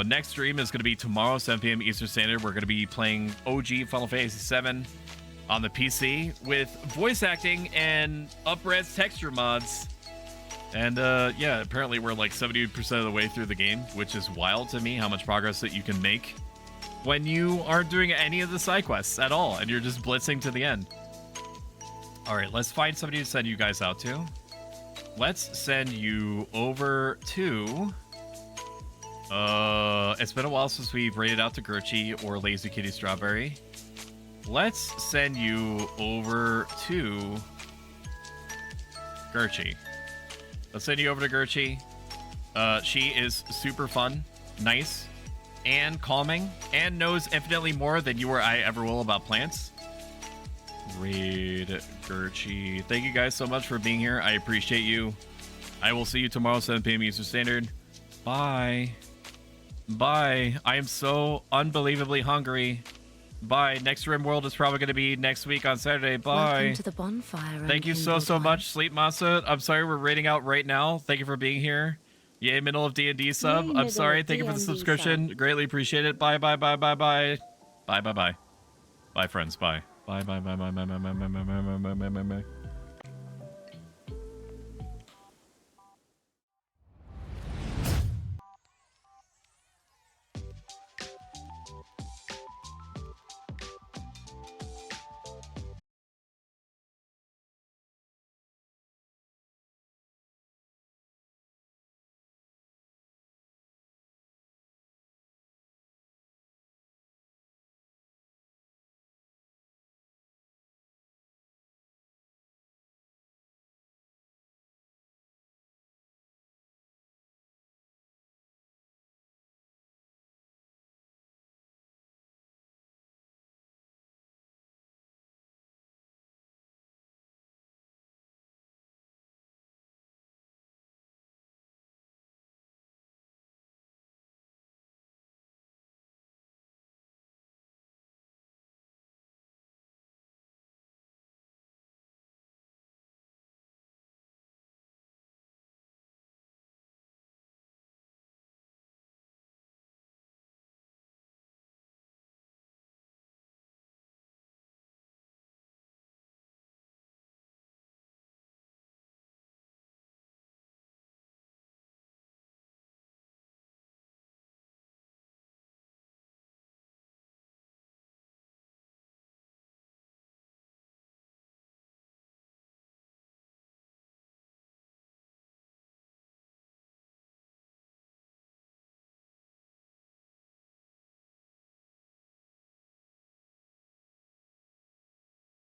Next stream is going to be tomorrow, 7 p.m. Eastern Standard. We're going to be playing OG Final Fantasy VII on the PC with voice acting and up-res texture mods. And yeah, apparently we're like 70% of the way through the game, which is wild to me how much progress that you can make when you aren't doing any of the side quests at all and you're just blitzing to the end. All right, let's find somebody to send you guys out to. Let's send you over to... it's been a while since we've raided out to Gertchie or Lazy Kitty Strawberry. Let's send you over to Gertchie. Let's send you over to Gertchie. She is super fun, nice, and calming, and knows infinitely more than you or I ever will about plants. Raid Gertchie. Thank you guys so much for being here. I appreciate you. I will see you tomorrow, 7 p.m. Eastern Standard. Bye. Bye. I am so unbelievably hungry. Bye. Next Rimworld is probably going to be next week on Saturday. Bye. Welcome to the bonfire. Thank you so much, Sleep Masa. I'm sorry we're raiding out right now. Thank you for being here. Yay, middle of D&D sub. Yay, I'm sorry. middle Thank you for the D&D subscription. Greatly appreciate it. Bye, bye, bye, bye, bye. Bye, bye, bye. Bye, friends. Bye. Bye, bye, bye, bye, bye, bye, bye, bye, bye, bye, bye, bye.